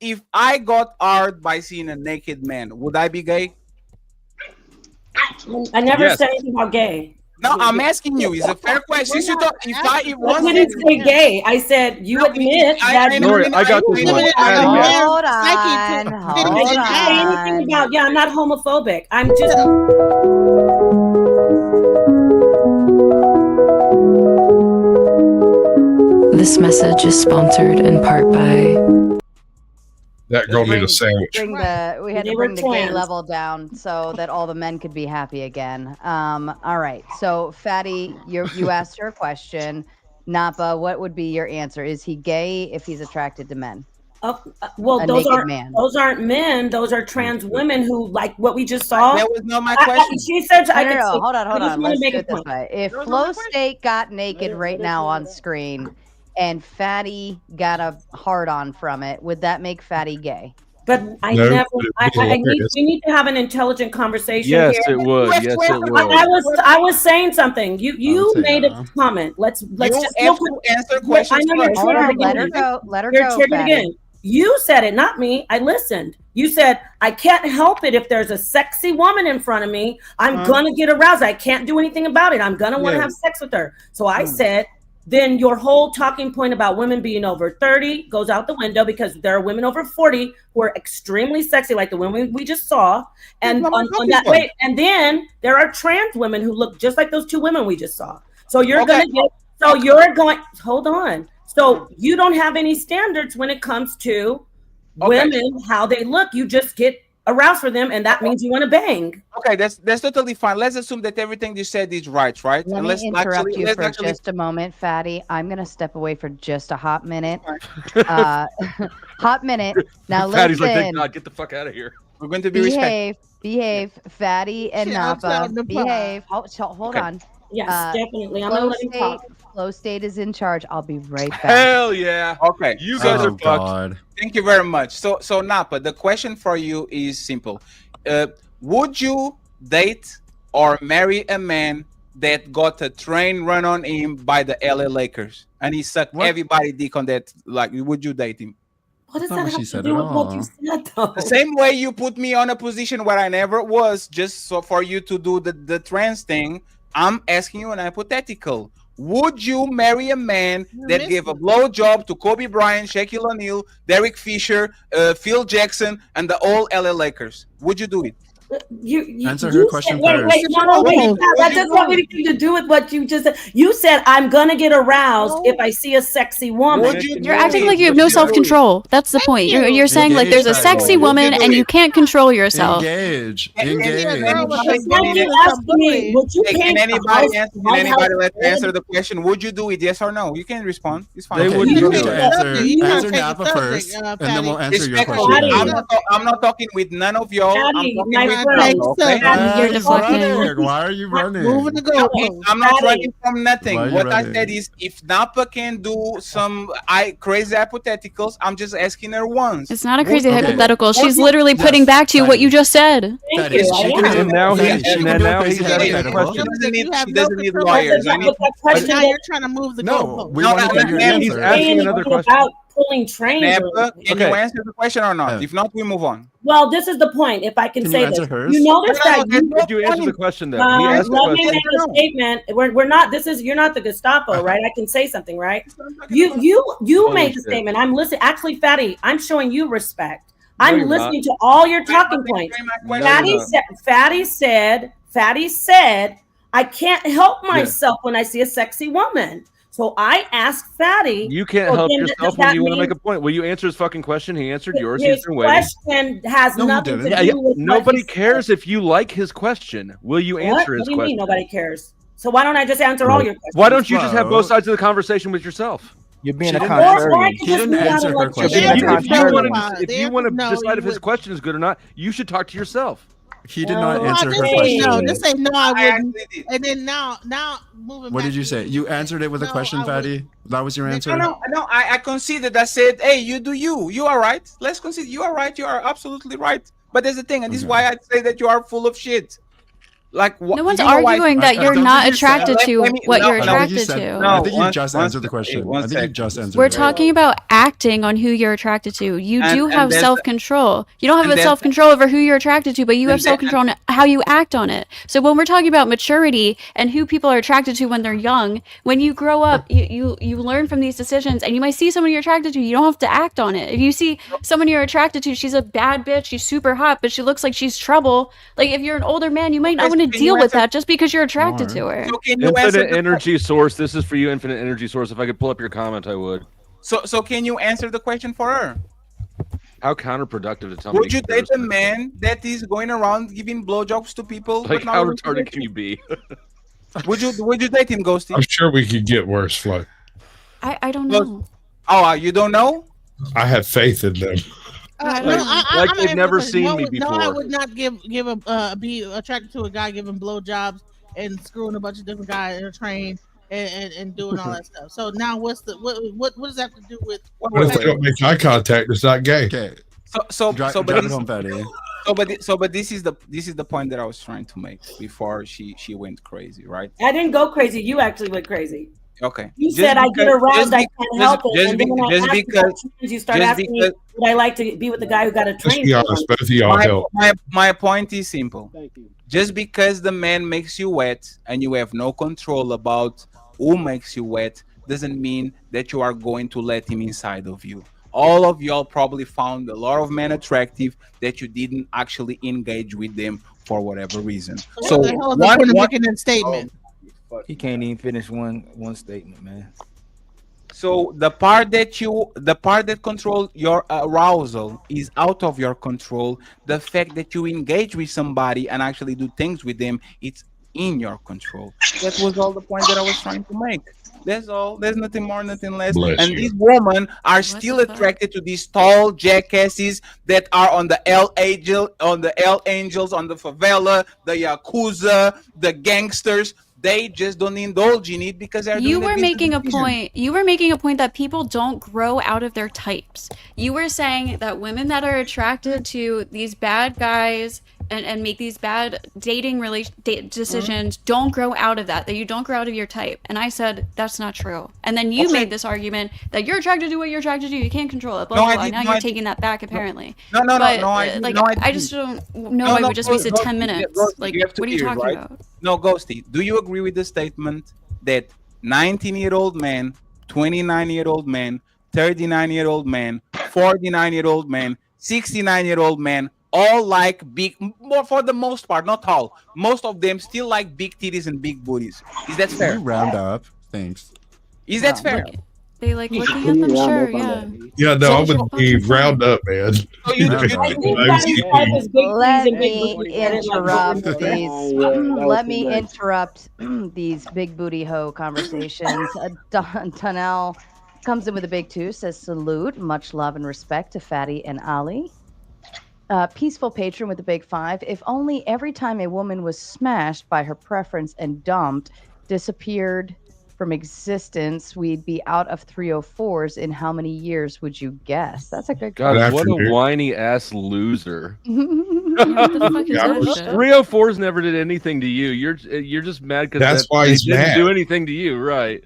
If I got hard by seeing a naked man, would I be gay? I never said anything about gay. No, I'm asking you. It's a fair question. I didn't say gay. I said you admit that. I got this one. Hold on. I didn't say anything about. I'm not homophobic. I'm just. This message is sponsored in part by. That girl need a sandwich. We had to bring the gay level down so that all the men could be happy again. All right. So, Fatty, you asked her a question. Napa, what would be your answer? Is he gay if he's attracted to men? Well, those aren't men. Those are trans women who like what we just saw. That was not my question. She said, Hold on. Let's do it this way. If Flow State got naked right now on screen, and Fatty got a hard-on from it, would that make Fatty gay? But we need to have an intelligent conversation. Yes, here. it would. Yes, it would. I was saying something. You made a comment. Let's just answer questions. Let her go. You're triggered again. You said it, not me. I listened. You said, I can't help it if there's a sexy woman in front of me. I'm gonna get aroused. I can't do anything about it. I'm gonna want to have sex with her. So I said, then your whole talking point about women being over 30 goes out the window because there are women over 40 who are extremely sexy, like the women we just saw. And on that way, and then there are trans women who look just like those two women we just saw. So you're hold on. So you don't have any standards when it comes to women, how they look. You just get aroused for them, and that means you want to bang. Okay, that's totally fine. Let's assume that everything you said is right? Let me interrupt you for just a moment, Fatty. I'm going to step away for just a hot minute. Hot minute. Now Fatty's listen. like, thank God, get the fuck out of here. We're going to be respectful. Behave, Fatty and Napa. Behave. Hold on. Yes, definitely. I'm going to let him talk. Flow State is in charge. I'll be right back. Hell yeah. Okay. You guys are fucked. Thank you very much. So Napa, the question for you is simple. Would you date or marry a man that got a train run on him by the LA Lakers and he sucked everybody dick on that? Like, would you date him? What does Not that what have she to said do at with what you all. said, though? The same way you put me on a position where I never was, just so for you to do the trans thing, I'm asking you an hypothetical. Would you marry a man that gave a blowjob to Kobe Bryant, Shaquille O'Neal, Derek Fisher, Phil Jackson, and the all LA Lakers? Would you do it? Answer her question Wait, first. no, that doesn't have anything to do with what you just said. You said, I'm gonna get aroused if I see a sexy woman. You're acting like you have no self-control. That's the point. You're saying like there's a sexy woman and you can't control yourself. Engage. Can anybody let answer the question? Would you do it? Yes or no? You can respond. It's fine. Okay, you need to answer Napa first, and then we'll answer your question. I'm not talking with none of y'all. I'm talking with You're deflecting. Why are you running? I'm not running from nothing. What I said is, if Napa can do some crazy hypotheticals, I'm just asking her once. It's not a crazy hypothetical. She's literally putting back to you what you just said. And now he's asking a question. She doesn't need lawyers. Now you're trying to move the goalpost. We want to hear your answer. He's asking another question. Pulling trains. Napa, can you answer the question or not? If not, we move on. Well, this is the point. If I can say this, hers? you notice that Did you answer the question then? He asked the let me question. make a statement. We're not. You're not the Gestapo, right? I can say something, right? You made the statement. I'm listening. Actually, Fatty, I'm showing you respect. I'm listening to all your talking points. Fatty said, I can't help myself when I see a sexy woman. So I asked Fatty. You can't help yourself when you want to make a point. Will you answer his fucking question? He answered yours. His question has nothing to do with nobody cares if you like his question. Will you answer his question? What do you mean nobody cares? So why don't I just answer all your questions? Why don't you just have both sides of the conversation with yourself? You're being a contrarian. He didn't answer her question. If you want to decide if his question is good or not, you should talk to yourself. He did not answer her question. No, just say no, I wouldn't. And then now moving. What did you say? You answered it with a question, Fatty? That was your answer? No, I conceded. I said, hey, you do you. You are right. Let's concede. You are right. You are absolutely right. But there's the thing, and this is why I say that you are full of shit. Like no one's arguing that you're not attracted to what you're attracted to. I think you just answered the question. I think you just answered. We're talking about acting on who you're attracted to. You do have self-control. You don't have self-control over who you're attracted to, but you have self-control on how you act on it. So when we're talking about maturity and who people are attracted to when they're young, when you grow up, you learn from these decisions, and you might see someone you're attracted to. You don't have to act on it. If you see someone you're attracted to, she's a bad bitch, she's super hot, but she looks like she's trouble. Like if you're an older man, you might not want to deal with that just because you're attracted to her. So Infinite energy source. This is for you, Infinite energy source. If I could pull up your comment, I would. So can you answer the question for her? How counterproductive to tell me. Would you date a man that is going around giving blowjobs to people? Like how retarded can you be? Would you date him, Ghosty? I'm sure we could get worse, Flo. I don't know. Oh, you don't know? I have faith in them. Like they've never seen me before. No, I would not be attracted to a guy giving blowjobs and screwing a bunch of different guys in a train and doing all that stuff. So now what does that have to do with? What if they don't make eye contact? It's not gay. Okay. But this is the point that I was trying to make before she went crazy, right? I didn't go crazy. You actually went crazy. Okay. You said I get aroused, I can't help it. And then when I ask you about trains, you start asking me, would I like to be with the guy who got a train? Let's be honest, both of y'all help. My point is simple. Thank you. Just because the man makes you wet and you have no control about who makes you wet doesn't mean that you are going to let him inside of you. All of y'all probably found a lot of men attractive that you didn't actually engage with them for whatever reason. So making that statement. He can't even finish one statement, man. So the part that controls your arousal is out of your control. The fact that you engage with somebody and actually do things with them, it's in your control. That was all the point that I was trying to make. That's all. There's nothing more, nothing less. And these women are still attracted to these tall jackasses that are on the L Angels, on the favela, the Yakuza, the gangsters. They just don't indulge in it because they're you were making a point. You were making a point that people don't grow out of their types. You were saying that women that are attracted to these bad guys and make these bad dating decisions don't grow out of that you don't grow out of your type. And I said, that's not true. And then you made this argument that you're attracted to what you're attracted to, you can't control it, blah, blah, blah. Now you're taking that back, apparently. I just don't know why we just wasted 10 minutes. Like, what are you talking about? No, Ghosty, do you agree with the statement that 19-year-old man, 29-year-old man, 39-year-old man, 49-year-old man, 69-year-old man, all like big, more for the most part, not all, most of them still like big titties and big booties. Is that fair? You round up. Thanks. Is that fair? They like looking at them, sure, yeah. Yeah, no, I would be round up, man. Let me interrupt these big booty hoe conversations. Tunnel comes in with a big 2, says salute, much love and respect to Fatty and Ali. Peaceful Patron with a big 5. If only every time a woman was smashed by her preference and dumped, disappeared from existence, we'd be out of 304s in how many years would you guess? That's a good God, what a whiny ass loser. What the fuck is that shit? 304s never did anything to you. You're just mad because why he's didn't mad. do anything to you, right?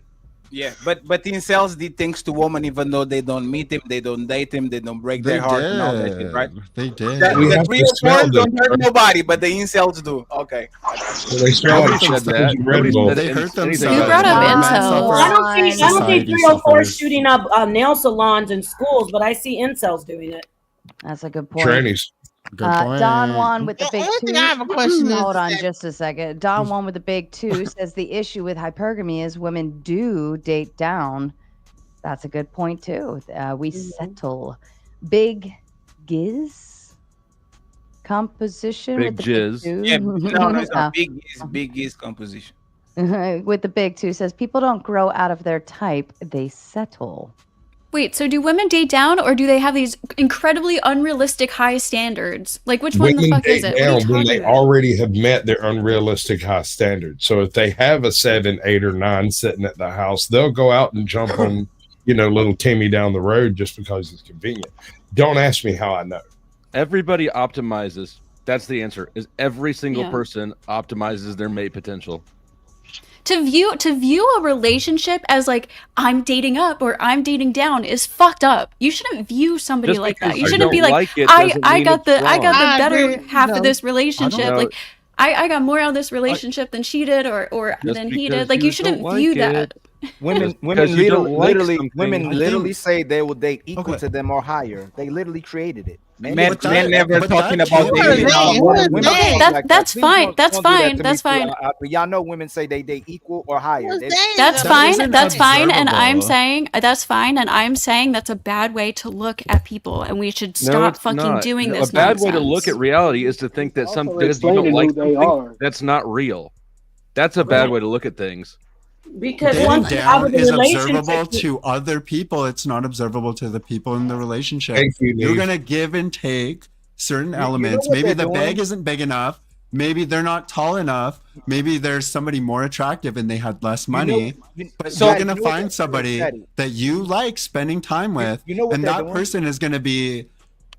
Yeah, but incels did things to women even though they don't meet him, they don't date him, they don't break their heart and all that shit, right? They did. The 304s don't hurt nobody, but the incels do. Okay. They hurt themselves. You brought up incels. I don't see 304s shooting up nail salons and schools, but I see incels doing it. That's a good point. Trannies. Don Juan with the big 2. I have a question. Hold on just a second. Don Juan with the big 2 says the issue with hypergamy is women do date down. That's a good point too. We settle. Big Giz composition. Big with jizz. The big 2. Yeah, no, it's not big is composition. With the big 2 says people don't grow out of their type, they settle. Wait, so do women date down, or do they have these incredibly unrealistic high standards? Like, which one the fuck is it? Down when they already have met their unrealistic high standards. So if they have a 7, 8, or 9 sitting at the house, they'll go out and jump on, little Timmy down the road just because it's convenient. Don't ask me how I know. Everybody optimizes. That's the answer. Is every single person optimizes their mate potential. To view a relationship as like I'm dating up or I'm dating down is fucked up. You shouldn't view somebody like that. You shouldn't be like I got the better half of this relationship. Like I got more out of this relationship than she did or than he did. Like you shouldn't view that. Women literally say they will date equal to them or higher. They literally created it. Men never talking about dating. Okay, that's fine. That's fine. That's fine. But y'all know women say they date equal or higher. That's fine. That's fine. And I'm saying that's fine. And I'm saying that's a bad way to look at people, and we should stop fucking doing this. A bad way to look at reality is to think that because you don't like something, that's not real. That's a bad way to look at things. Because Dating once down is observable to other people. It's not observable to the people in the relationship. You're going to give and take certain elements. Maybe the bag isn't big enough. Maybe they're not tall enough. Maybe there's somebody more attractive and they had less money. But you're going to find somebody that you like spending time with. And that person is going to be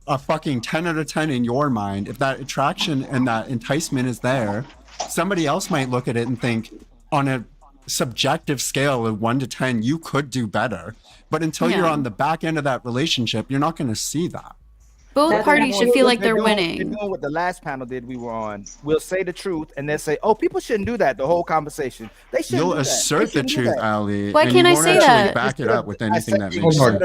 a fucking 10 out of 10 in your mind. If that attraction and that enticement is there, somebody else might look at it and think on a subjective scale of 1 to 10 you could do better, but until you're on the back end of that relationship you're not going to see that. Both parties should feel like they're winning. They're doing what the last panel did we were on. We'll say the truth and then say, oh, people shouldn't do that the whole conversation. They shouldn't. You'll assert the truth, Ali. Why can't I say that? Back it up with anything that makes sense.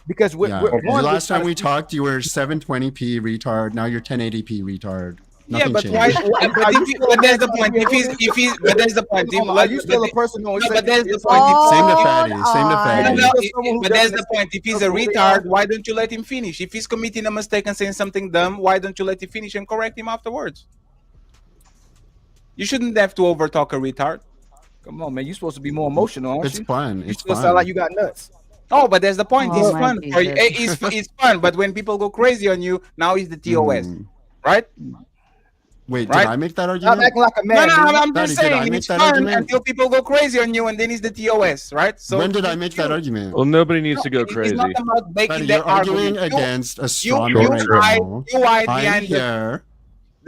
Because the last time we talked you were 720p retard, now you're 1080p retard. Nothing but why? But there's the point. But there's the point. Are you still a person who but there's the point. Same to Fatty. But there's the point. If he's a retard, why don't you let him finish? If he's committing a mistake and saying something dumb, why don't you let him finish and correct him afterwards? You shouldn't have to overtalk a retard. Come on, man. You're supposed to be more emotional, aren't you? It's fun. You still sound like you got nuts. Oh, but there's the point. It's fun. It's fun. But when people go crazy on you, now he's the TOS, right? Wait, did I make that argument? I'm acting like a man. No, I'm just saying it's fun until people go crazy on you, and then it's the TOS, right? So when did I make that argument? Well, nobody needs to go crazy. It's not about making that arguing argument. against a straw man right now. I'm here.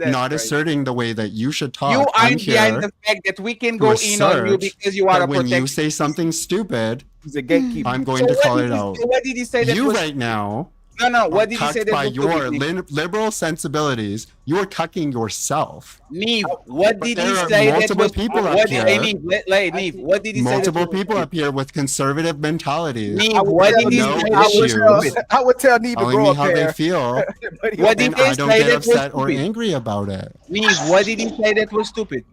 not asserting the way that you should talk. You I'm aren't behind here the fact that we can to go in on you assert because you are that a when you protector. say something stupid, He's a gatekeeper. I'm going to call it out. What did he say that You was right now No, what did he cucked say that by was your stupid? liberal sensibilities. You are cucking yourself. Neve, what But did there he are say that multiple was people up what here. Neve, what did he say? Multiple people up here with conservative mentalities. Neve, what did he no say? issues. I would tell Neve to Telling grow me up how they there. feel. What did and they I don't say get that was upset or stupid? angry about it. Neve, what did he say that was stupid?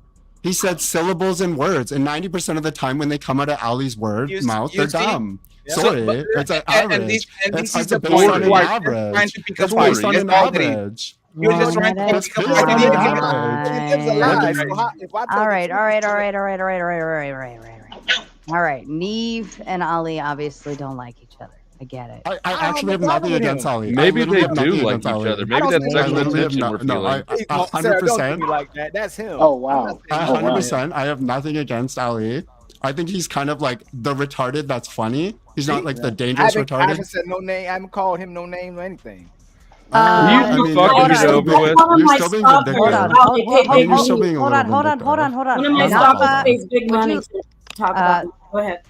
He said syllables and words, and 90% of the time when they come out of Ali's mouth, they're see? dumb. Yeah. Sorry, So, it's an and average. this is It's the based point on an why you're trying average. to pick It's a fight. based on Yes, an I agree. average. You're just trying to It's pick a based on fight. an All right. Neve and Ali obviously don't like each other. I get it. I actually have nothing against Ali. Maybe I literally they have do nothing like against each Ali. other. Maybe that's I sexual literally have tension we're no, feeling. 100%. Like that. That's him. Oh wow. 100%. I have nothing against Ali. I think he's kind of like the retarded that's funny. He's not like the dangerous I retarded. haven't said no name. I haven't called him no name or anything. You fucking get over with. You're still being vindictive. Hold on. One of my stalkers pays big money to talk about it. Go ahead.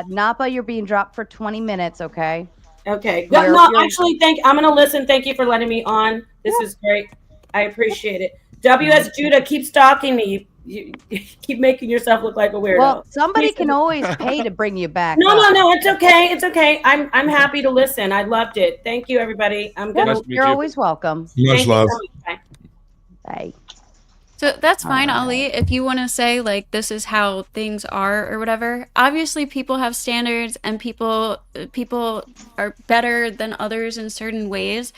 Napa, you're being dropped for 20 minutes, okay? Okay. You're- No, you're- actually, I'm going to listen. Thank you for letting me on. This is great. I appreciate it. WS Judah, keep stalking me. You keep making yourself look like a weirdo. Well, somebody can always pay to bring you back. No, up. it's okay. It's okay. I'm happy to listen. I loved it. Thank you, everybody. I'm Yeah, gonna. you're always welcome. Thank Much you love. so much. Bye. Bye. So that's fine, Ali. If you want to say like this is how things are or whatever. Obviously, people have standards, and people are better than others in certain ways.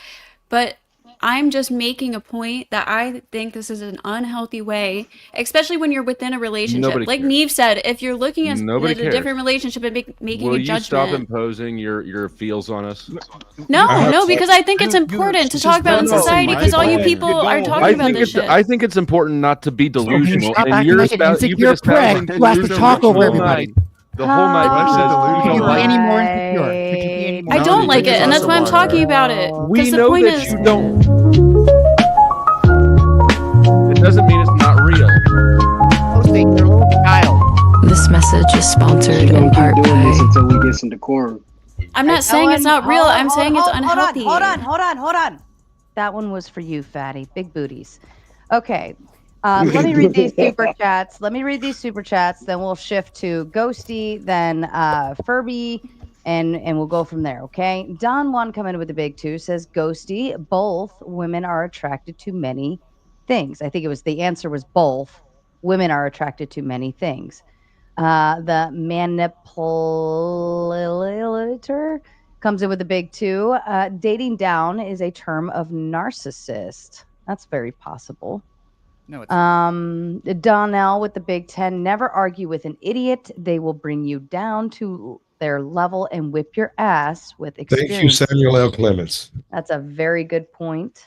But I'm just making a point that I think this is an unhealthy way, especially when you're within a relationship. Nobody like cares. Neve said, if you're looking at Nobody a cares. different relationship and making Will a you judgment. stop imposing your feels on us? No, because I think it's important to talk about in society because all you people are talking about this shit. I think it's important not to be delusional. Stop And acting you're like an insecure prick who has to talk over everybody. The whole night you said Could you you don't be like any more insecure? Could you be any more I don't like it, and that's why I'm talking about it. We 'Cause the know point that is, you don't. It doesn't mean it's not real. This message is sponsored in part doing this by until we get some decorum. I'm not saying it's not real. I'm saying it's unhealthy. Hold on. That one was for you, fatty. Big booties. Okay. Let me read these super chats. Then we'll shift to Ghosty, then Furby, and we'll go from there. Okay. Don Juan coming in with the big two says, Ghosty, both women are attracted to many things. I think the answer was both. Women are attracted to many things. The manipulator comes in with the big two. Dating down is a term of narcissist. That's very possible. No, it's Donnell with the big 10. Never argue with an idiot. They will bring you down to their level and whip your ass with experience. Thank you, Samuel L. Clements. That's a very good point.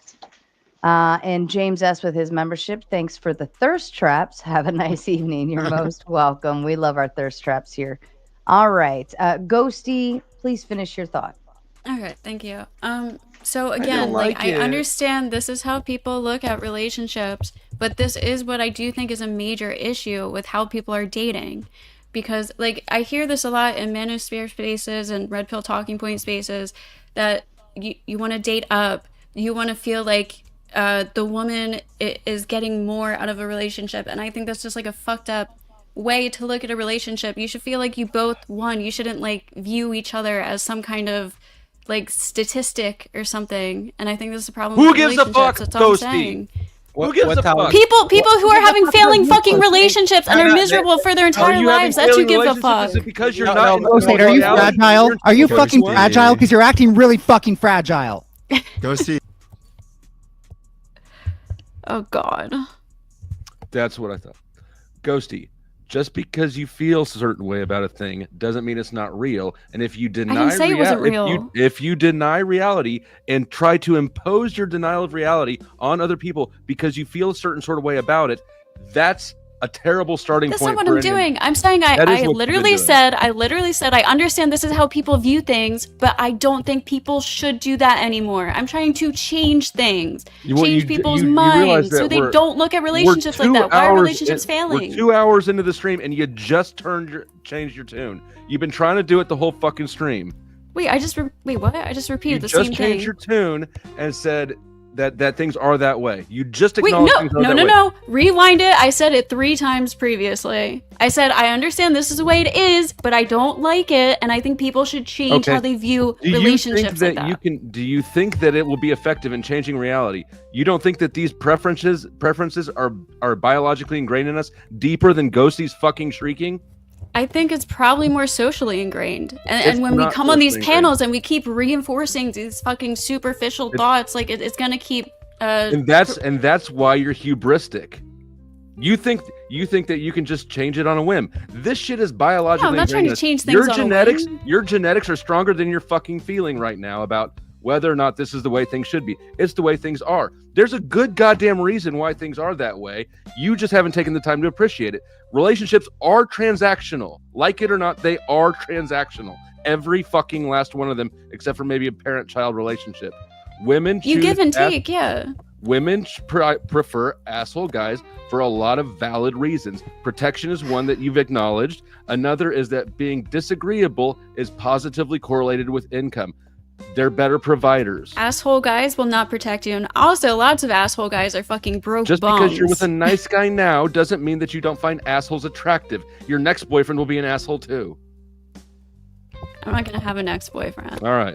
And James S. with his membership. Thanks for the thirst traps. Have a nice evening. You're most welcome. We love our thirst traps here. All right. Ghosty, please finish your thought. All right, thank you. So again, I understand this is how people look at relationships, but this is what I do think is a major issue with how people are dating. Because I hear this a lot in manosphere spaces and red pill talking point spaces that you want to date up, you want to feel like the woman is getting more out of a relationship, and I think that's just a fucked up way to look at a relationship. You should feel like you both won. You shouldn't view each other as some kind of statistic or something. And I think this is a problem. Who with gives a fuck, relationships. That's all I'm Ghosty? saying. Who gives a fuck? People who are having failing fucking relationships and are miserable for their entire lives. That's who gives a fuck. Is it because you're not? Ghosty, are you fragile? Are you fucking fragile? Because you're acting really fucking fragile. Ghosty. Oh God. That's what I thought. Ghosty, just because you feel a certain way about a thing doesn't mean it's not real. And if you deny didn't say it wasn't real. if you deny reality and try to impose your denial of reality on other people because you feel a certain sort of way about it, that's a terrible starting That's point. not what I'm doing. I'm saying I literally said I understand this is how people view things, but I don't think people should do that anymore. I'm trying to change things, change people's minds so they don't look at relationships like that. Why are relationships failing? We're 2 hours into the stream and you just changed your tune. You've been trying to do it the whole fucking stream. Wait, what? I just repeated the same thing. You just changed your tune and said that things are that way. You just acknowledged things are that way. No. Rewind it. I said it 3 times previously. I said, I understand this is the way it is, but I don't like it, and I think people should change how they view relationships like that. Do you think that it will be effective in changing reality? You don't think that these preferences are biologically ingrained in us deeper than Ghosty's fucking shrieking? I think it's probably more socially ingrained. And when we come on these panels and we keep reinforcing these fucking superficial thoughts, like it's gonna keep and that's why you're hubristic. You think that you can just change it on a whim. This shit is biologically ingrained. I'm not trying to change things Your genetics are stronger than your fucking feeling right now about whether or not this is the way things should be. It's the way things are. There's a good goddamn reason why things are that way. You just haven't taken the time to appreciate it. Relationships are transactional. Like it or not, they are transactional. Every fucking last one of them, except for maybe a parent-child relationship. Women choose... You give and take, yeah. Women prefer asshole guys for a lot of valid reasons. Protection is one that you've acknowledged. Another is that being disagreeable is positively correlated with income. They're better providers. Asshole guys will not protect you. And also, lots of asshole guys are fucking broke Just bums. because you're with a nice guy now doesn't mean that you don't find assholes attractive. Your next boyfriend will be an asshole too. I'm not going to have an ex-boyfriend. All right.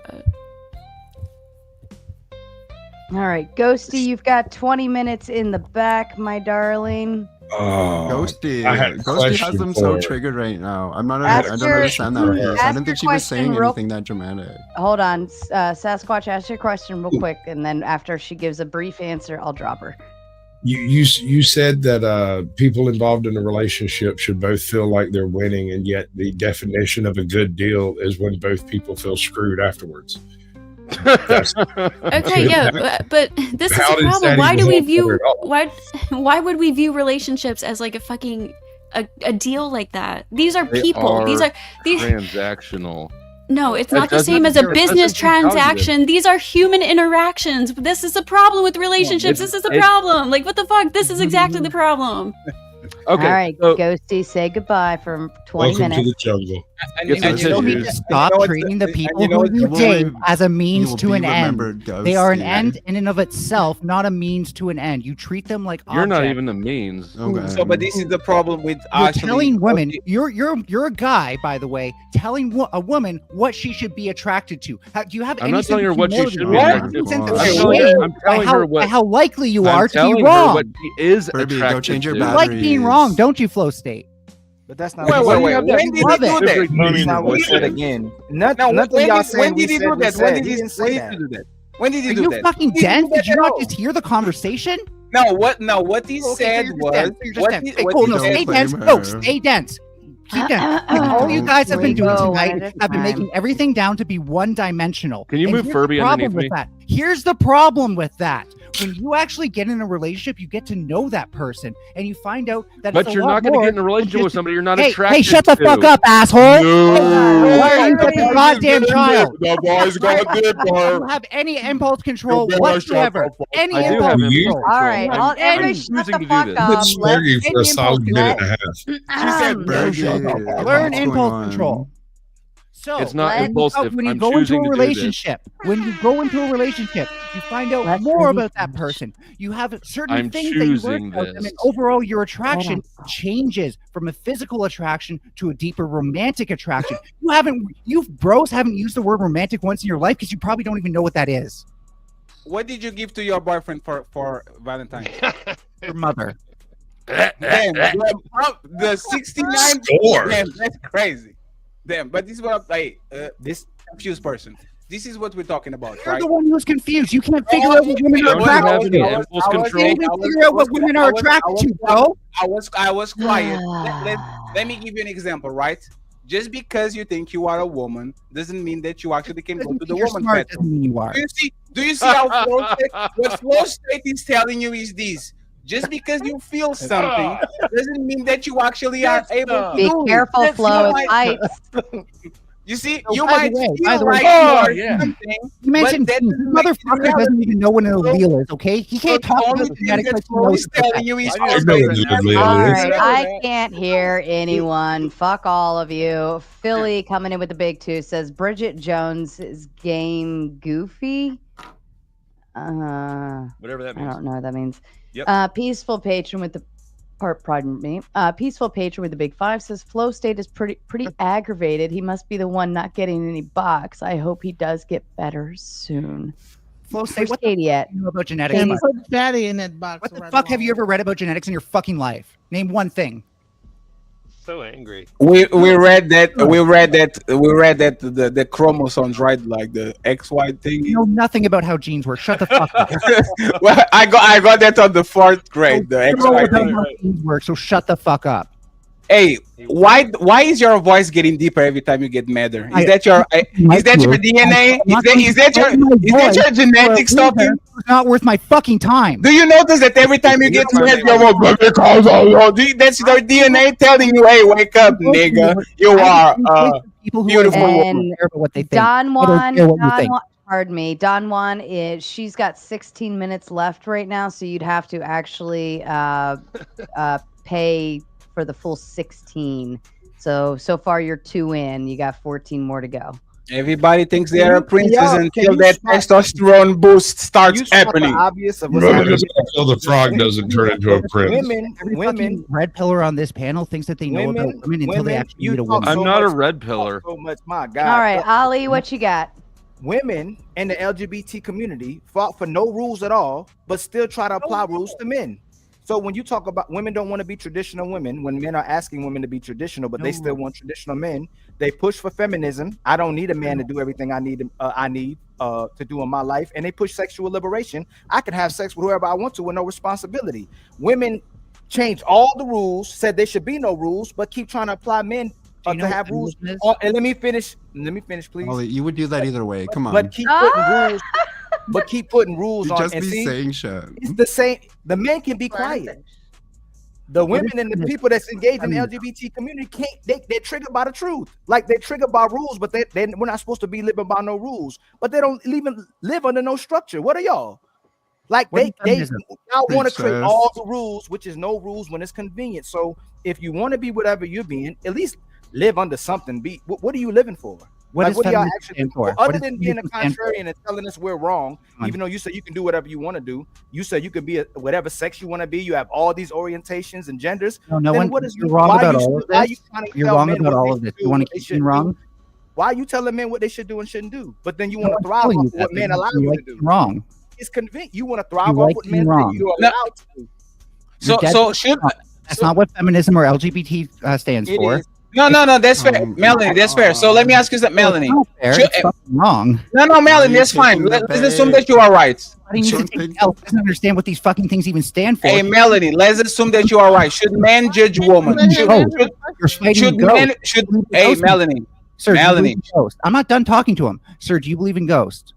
All right, Ghosty, you've got 20 minutes in the back, my darling. Ghosty has them so triggered right now. I don't understand that. I didn't think she was saying anything that dramatic. Hold on, Sasquatch, ask your question real quick, and then after she gives a brief answer, I'll drop her. You said that people involved in a relationship should both feel like they're winning, and yet the definition of a good deal is when both people feel screwed afterwards. Okay, yeah, but this is the problem. Why do we view why would we view relationships as like a fucking a deal like that? These are people. These transactional. No, it's not the same as a business transaction. These are human interactions. This is the problem with relationships. This is the problem. Like, what the fuck? This is exactly the problem. Okay. All right, Ghosty, say goodbye for 20 minutes. Welcome to the jungle. You need to stop treating the people who you date as a means to an end. They are an end in and of itself, not a means to an end. You treat them like You're not even a means. Okay. So, but this is the problem with telling women. You're a guy, by the way, telling a woman what she should be attracted to. Do you have? I'm not telling her what she should be attracted to. I'm telling her what. How likely you are to be wrong. What she is attracted go change your batteries. You like being wrong, don't you, Flow State? But that's not. Wait. When did he do that? That's not what he said again. Nothing y'all saying. When did he do that? When did he do that? When did he do that? Are you fucking dense? Did you not just hear the conversation? No. What he said was. Stay dense. No, stay dense. Keep dense. All you guys have been doing tonight have been making everything down to be one-dimensional. Can you move Furby underneath me? Here's the problem with that. When you actually get in a relationship, you get to know that person, and you find out that. But you're not going to get in a relationship with somebody you're not attracted to. Hey, shut the fuck up, asshole! No. Why are you such a goddamn child? The boy's got it, Do you have any impulse control whatsoever? Any impulse control? All right, everybody shut the fuck up. Let's for a solid minute and a half. Learn impulse control. So it's not impulsive. When you go into a relationship, you find out more about that person. You have certain things that you learn about them, and overall your attraction changes from a physical attraction to a deeper romantic attraction. You bros haven't used the word romantic once in your life because you probably don't even know what that is. What did you give to your boyfriend for Valentine's? Your mother. Damn, the 69 score. Damn, that's crazy. Damn, but this is what this confused person. This is what we're talking about, You're right? the one who's confused. You can't figure out what women are attracted to. You can't even figure out what women are attracted to, bro. I was quiet. Let me give you an example, right? Just because you think you are a woman doesn't mean that you actually can go to the woman's bedroom. You are. Do you see how what Flow State is telling you is this? Just because you feel something doesn't mean that you actually are able to Be do it. careful, That's Flo. not It like- bites. You see, Oh, you by might the way, feel like you are something. You mentioned but that this doesn't make it motherfucker doesn't reality. even know what an allele is, okay? He can't The talk only about thing genetics that like he Flo knows is about telling you is I know what an allele All is. right, I can't hear anyone. Fuck all of you. Philly coming in with the big two says Bridget Jones is game goofy. Whatever that means. I don't know what that means. Yep. Peaceful patron with the pardon me. Peaceful patron with the big five says Flow State is pretty aggravated. He must be the one not getting any box. I hope he does get better soon. Flow State, what the yet? You know about genetics? And put Fatty in that box. What the fuck have you ever read about genetics in your fucking life? Name one thing. So angry. We read that the chromosomes, right? Like the XY thing. You know nothing about how genes work. Shut the fuck up. Well, I got that on the 4th grade. The You know XY about thing. how genes work, so shut the fuck up. Hey, why is your voice getting deeper every time you get madder? Is that your DNA? Is that your genetics talking? It's not worth my fucking time. Do you notice that every time you get mad, that's your DNA telling you, "Hey, wake up, nigga! You are beautiful woman." What they think. Don I don't Juan, care what you Don think. Juan, pardon me. Don Juan is she's got 16 minutes left right now, so you'd have to actually pay for the full 16. So far you're 2 in. You got 14 more to go. Everybody thinks they are a princess Yeah, until can that you spot- testosterone boost starts You spot the happening. obvious of what's happening. Until the frog doesn't turn into a prince. Every fucking red pillar on this panel thinks that they know about women until they actually meet a woman. I'm not a red pillar. So much, my God. All right, Ali, what you got? Women in the LGBT community fought for no rules at all, but still try to apply rules to men. So when you talk about women don't want to be traditional women, when men are asking women to be traditional, but they still want traditional men, they push for feminism. I don't need a man to do everything I need to do in my life, and they push sexual liberation. I can have sex with whoever I want to with no responsibility. Women change all the rules, said there should be no rules, but keep trying to apply men to have rules. And let me finish, please. Ollie, you would do that either way. Come on. But keep putting rules. But keep putting rules You on. just and be see, saying shit. It's the same. The men can be quiet. The women and the people that's engaged in the LGBT community can't. They're triggered by the truth. Like they're triggered by rules, but we're not supposed to be living by no rules. But they don't even live under no structure. What are y'all? Like y'all want to create all the rules, which is no rules when it's convenient. So if you want to be whatever you're being, at least live under something. What are you living for? What Like, does what do y'all feminism actually stand for? other What than does being a feminism stand for? contrarian and telling us we're wrong? Even though you say you can do whatever you want to do, you say you could be whatever sex you want to be. You have all these orientations and genders. No then one. what is You're wrong why about you all should- of why this. you trying to You're tell wrong men about what all they of this. should You do, want what to they keep shouldn't being wrong? do? Why are you telling men what they should do and shouldn't do? But then you No want to one's thrive telling off you of what that. men You allow you like to do. being wrong. It's convenient. You want to thrive You off like what being men wrong. think you're No. allowed to. That's not what feminism or LGBT stands It for. is. No, that's fair, Melanie. That's fair. So let me ask you that, Melanie. It's not fair. Should- It's fucking wrong. No, Melanie, that's fine. Let's assume that you are right. Doesn't understand what these fucking things even stand for. Hey, Melanie, let's assume that you are right. Should men judge women? You're fighting Should ghosts. men? Should hey, Melanie? Sir, do you Melanie. believe in ghosts? I'm not done talking to him. Sir, do you believe in ghosts?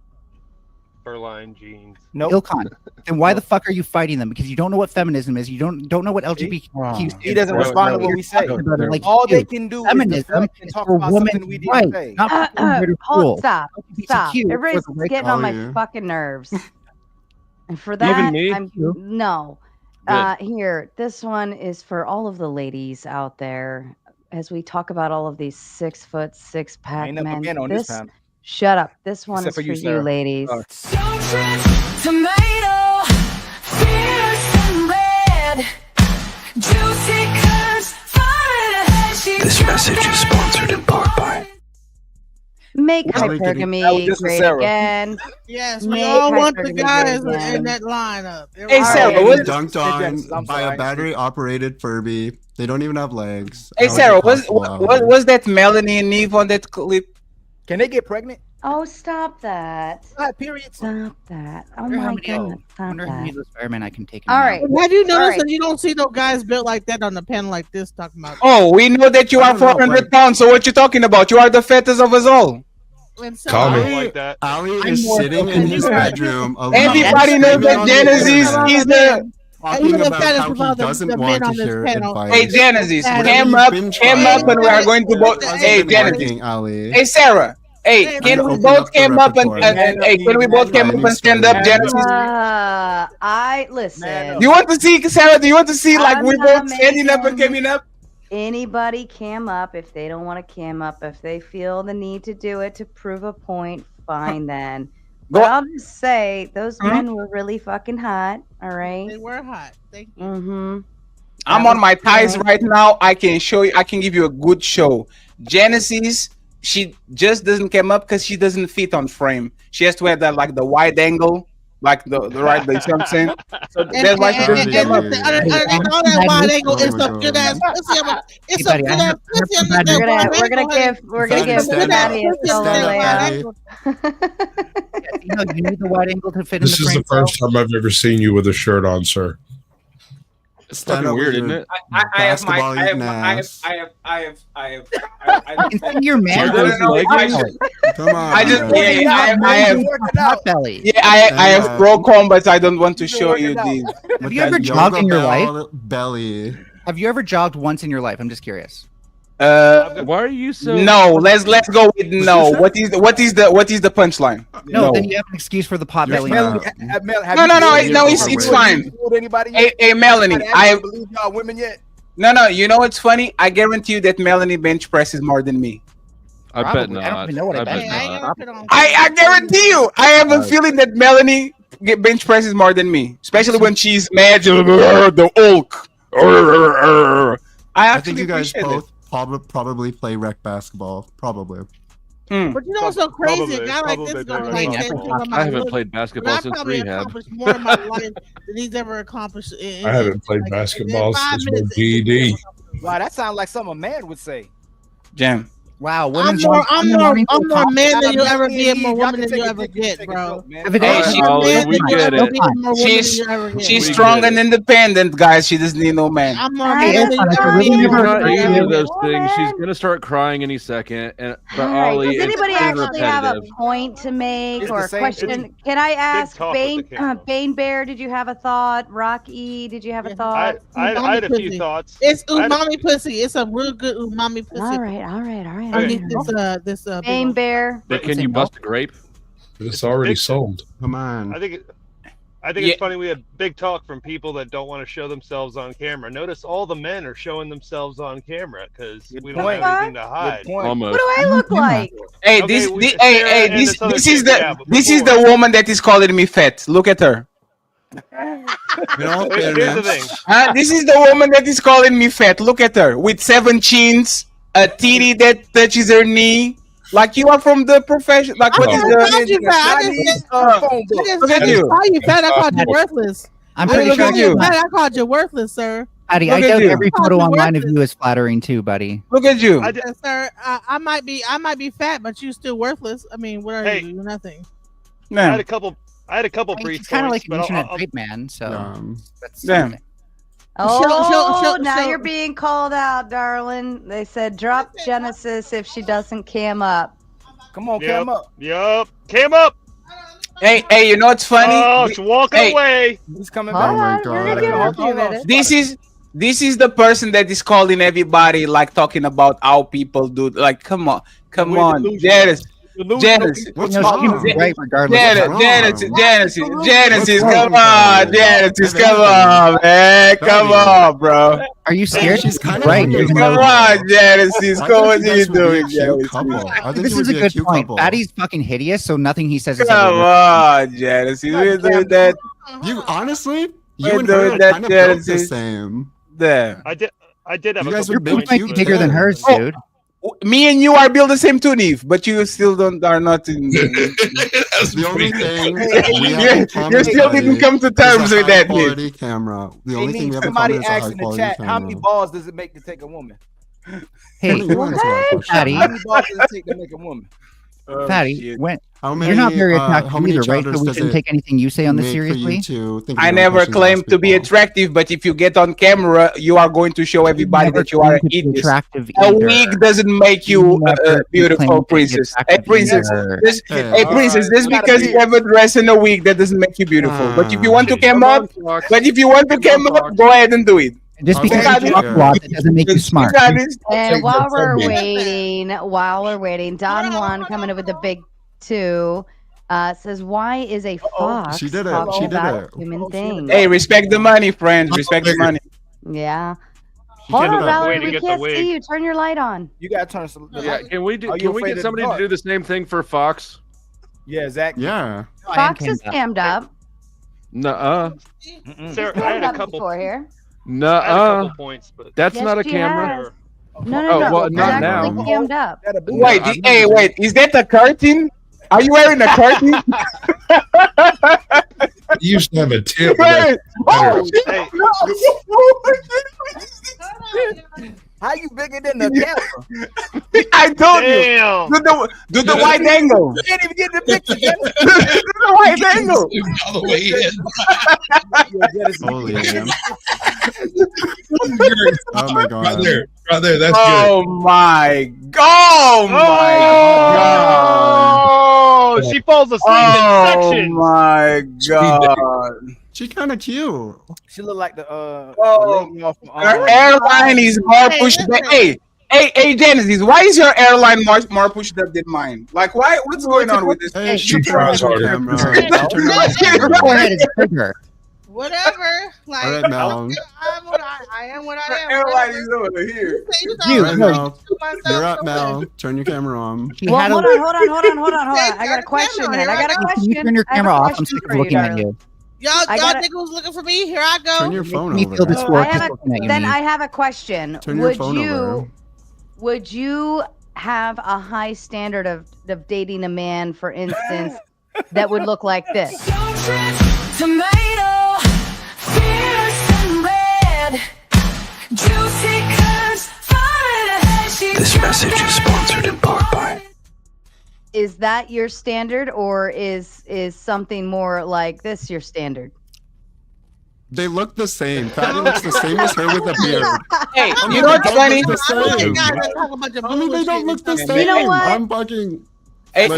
Furline jeans. No. Ilkhan. Then why the fuck are you fighting them? Because you don't know what feminism is. You don't know what LGBTQ. He doesn't respond to what we say. All they can do is feminism deflect and is talk for about women's something we didn't rights, say. not for women to Hold, rule. stop. LGBTQ Everybody's for the right getting to on my argue. fucking nerves. And for Even that, me? no. Good. Here, this one is for all of the ladies out there. As we talk about all of these 6'6" six-pack Ain't never men, been on this time. shut up. This one Except is for for you, you, Sarah. ladies. Tomato, fierce and red, juicy curves, This message is sponsored in part by Make Ellie, did he- hypergamy that was just for great Sarah. again. Yes, we Make all want the hypergamy guys great again. in that lineup. Hey, Sarah, what is dunked on by a battery-operated Furby. They don't even have legs. Hey, How is Sarah, it possible? was that Melanie and Eve on that clip? Can they get pregnant? Oh, stop that. Period. Stop that. Oh Wonder how my many- goodness. I Stop wonder how many that. of those firemen I can take. All right. Have you noticed Alright. that you don't see no guys built like that on the panel like this talking about? Oh, we know that you I are don't know, 400 pounds. So what you talking about? You are the fattest of us all. Ali is sitting in his bedroom. alone, Everybody knows screaming that on the Genesis internet. is the. talking about how he doesn't want to hear advice. Hey, Genesis, came up, and we are going to both. Hey, Genesis. Hey, Sarah. Hey, can we both came up and hey, can we both came up and stand up, Genesis? I listen. You want to see, Sarah? Do you want to see like we both standing up and coming up? Anybody cam up if they don't want to cam up. If they feel the need to do it to prove a point, fine then. But I'll just say those men were really fucking hot. All right. They were hot. Thank you. Mm-hmm. I'm on my thighs right now. I can show you. I can give you a good show. Genesis, she just doesn't come up because she doesn't fit on frame. She has to have that like the wide angle, like the right. You know what I'm saying? So that's why she doesn't come up. And all that wide angle is some good ass pussy. It's some good ass pussy. We're gonna give Maddie a solo layout. You need the wide angle to fit in the frame. This is the first time I've ever seen you with a shirt on, sir. It's fucking weird, isn't it? I have your man. Come on. I have broke home, but I don't want to show you these. Have you ever jogged in your life? Belly. Have you ever jogged once in your life? I'm just curious. Why are you so? No, let's go with no. What is the punchline? No, then you have an excuse for the pot belly. No, it's fine. Hey, Melanie, I believe y'all women yet. No, you know what's funny? I guarantee you that Melanie bench presses more than me. I bet not. I don't even know what I bet. I guarantee you. I have a feeling that Melanie bench presses more than me, especially when she's mad. The Hulk. I think you guys both probably play rec basketball. Probably. But you know what's so crazy? A guy like this going like I haven't played basketball since rehab. Accomplished more in my life than he's ever accomplished. I haven't played basketball since my GED. Wow, that sounds like something a man would say. Jam. Wow, I'm more man than you'll ever be, and more woman than you'll ever get, bro. She's strong and independent, guys. She doesn't need no man. I'm more man than you'll ever be. Either of those things. She's gonna start crying any second. And but Ollie, does anybody actually have a point to make or a question? Can I ask Bane Bear? Did you have a thought? Rocky, did you have a thought? I had a few thoughts. It's umami pussy. It's a real good umami pussy. All right. I need this Bane Bear. But can you bust a grape? It's already sold. Come on. I think it's funny we have big talk from people that don't want to show themselves on camera. Notice all the men are showing themselves on camera because we don't have anything to hide. Almost. What do I look like? Hey, this is the woman that is calling me fat. Look at her. Here's the thing. This is the woman that is calling me fat. Look at her with 7 chins, a titty that touches her knee. Like you are from the profession. Like what is the? Look at you. You fat? I called you worthless. I'm pretty sure you. I called you worthless, sir. Patty, I doubt every photo online of you is flattering too, buddy. Look at you, sir. I might be fat, but you still worthless. I mean, what are you? Nothing. I had a couple brief. It's kind of like an internet type man. So that's damn. Oh, now you're being called out, darling. They said drop Genesis if she doesn't cam up. Come on, cam up. Yup, cam up. Hey, you know what's funny? Oh, it's walking away. He's coming back. This is the person that is calling everybody like talking about how people do. Like, come on, Janice. Genesis, right? Regardless. Genesis, come on, man, come on, bro. Are you scared? She's kind of right. Come on, Genesis, what are you doing? This is a good point. Patty's fucking hideous, so nothing he says is. Come on, Genesis, we're doing that. You honestly, you and her kind of built the same. There. I did have you guys your boobs might be bigger than hers, dude. Me and you are built the same too, Neve, but you still are not in. The only thing you still didn't come to terms with that, Neve. Camera. The only thing we have in common is a high quality camera. How many balls does it make to take a woman? Hey, Patty. How many balls does it take to make a woman? Fatty, when How many, you're not very how attractive many either, right? So chapters we does shouldn't it take anything you say on this make for you seriously. to think I of never questions claimed asked to be people? attractive, but if you get on camera, you are going to show everybody never that you are an claimed to be idiot. attractive A either. wig doesn't make you Never beautiful, claimed to be princess. Hey, attractive princess, either. just, Hey, hey, princess, just because you have a dress and a wig, that doesn't make you beautiful. But if you want to come up, go ahead and do it. Just because you talk a lot, that doesn't make you smart. And while we're waiting, Don Juan coming up with the big 2 says, "Why is a fox She did it. talking She did about it. human things?" Hey, respect the money, friends. Respect the money. Yeah. Hold can't on, do that. Valerie. Way to We get the can't wig. see you. Turn your light on. You gotta turn. Yeah, can we do? Are you Can we afraid get of somebody the to do the same thing for Fox? Yeah, exactly. Yeah. Fox is cammed up. Nuh-uh. Sarah, He's I had cammed a up couple. before here. I had a Nuh-uh. couple points, but That's Yes, not a she camera. has. No, Oh, no. well, It's not actually now. cammed up. Wait, wait. Is that a curtain? Are you wearing a curtain? You used to have a tip. Right. Better. How you bigger than the camera? I told Damn. you. Do the wide angle. You can't even get the picture. Do the wide angle. All the way in. Holy man. Oh my god. Right there. That's Oh my god. Oh my god. Oh, she falls asleep Oh in sections. my god. She kind of cute. She look like the Oh, lady off her airline is more pushed up. Hey, Genesis, why is your airline more pushed up than mine? Like, why? What's going on with this? Hey, She tries harder. Go ahead and trigger. Whatever. Like, All right, Mel. I am what I am. Airline is over here. All right, Mel. You're up, Mel. Turn your camera on. Well, hold on. I got a question, man. I got a Can you question. turn your I have a camera off? I'm question sick of for looking at darling. you. Y'all gotta- niggas was looking for me. Here I go. Turn your phone Me over. feel there. dysphoric just looking at you. Then Neve. I have a question. Turn your phone over. Would you have a high standard of dating a man, for instance, that would look like this? Tomato, fierce and red, juicy curves, falling ahead. This message is sponsored in part by. Is that your standard, or is something more like this your standard? They look the same. Patty looks the same as her with a beard. Hey, I mean, you know what's they don't funny? look the same. I I mean, they don't look the same. You know what? I'm bugging. Hey,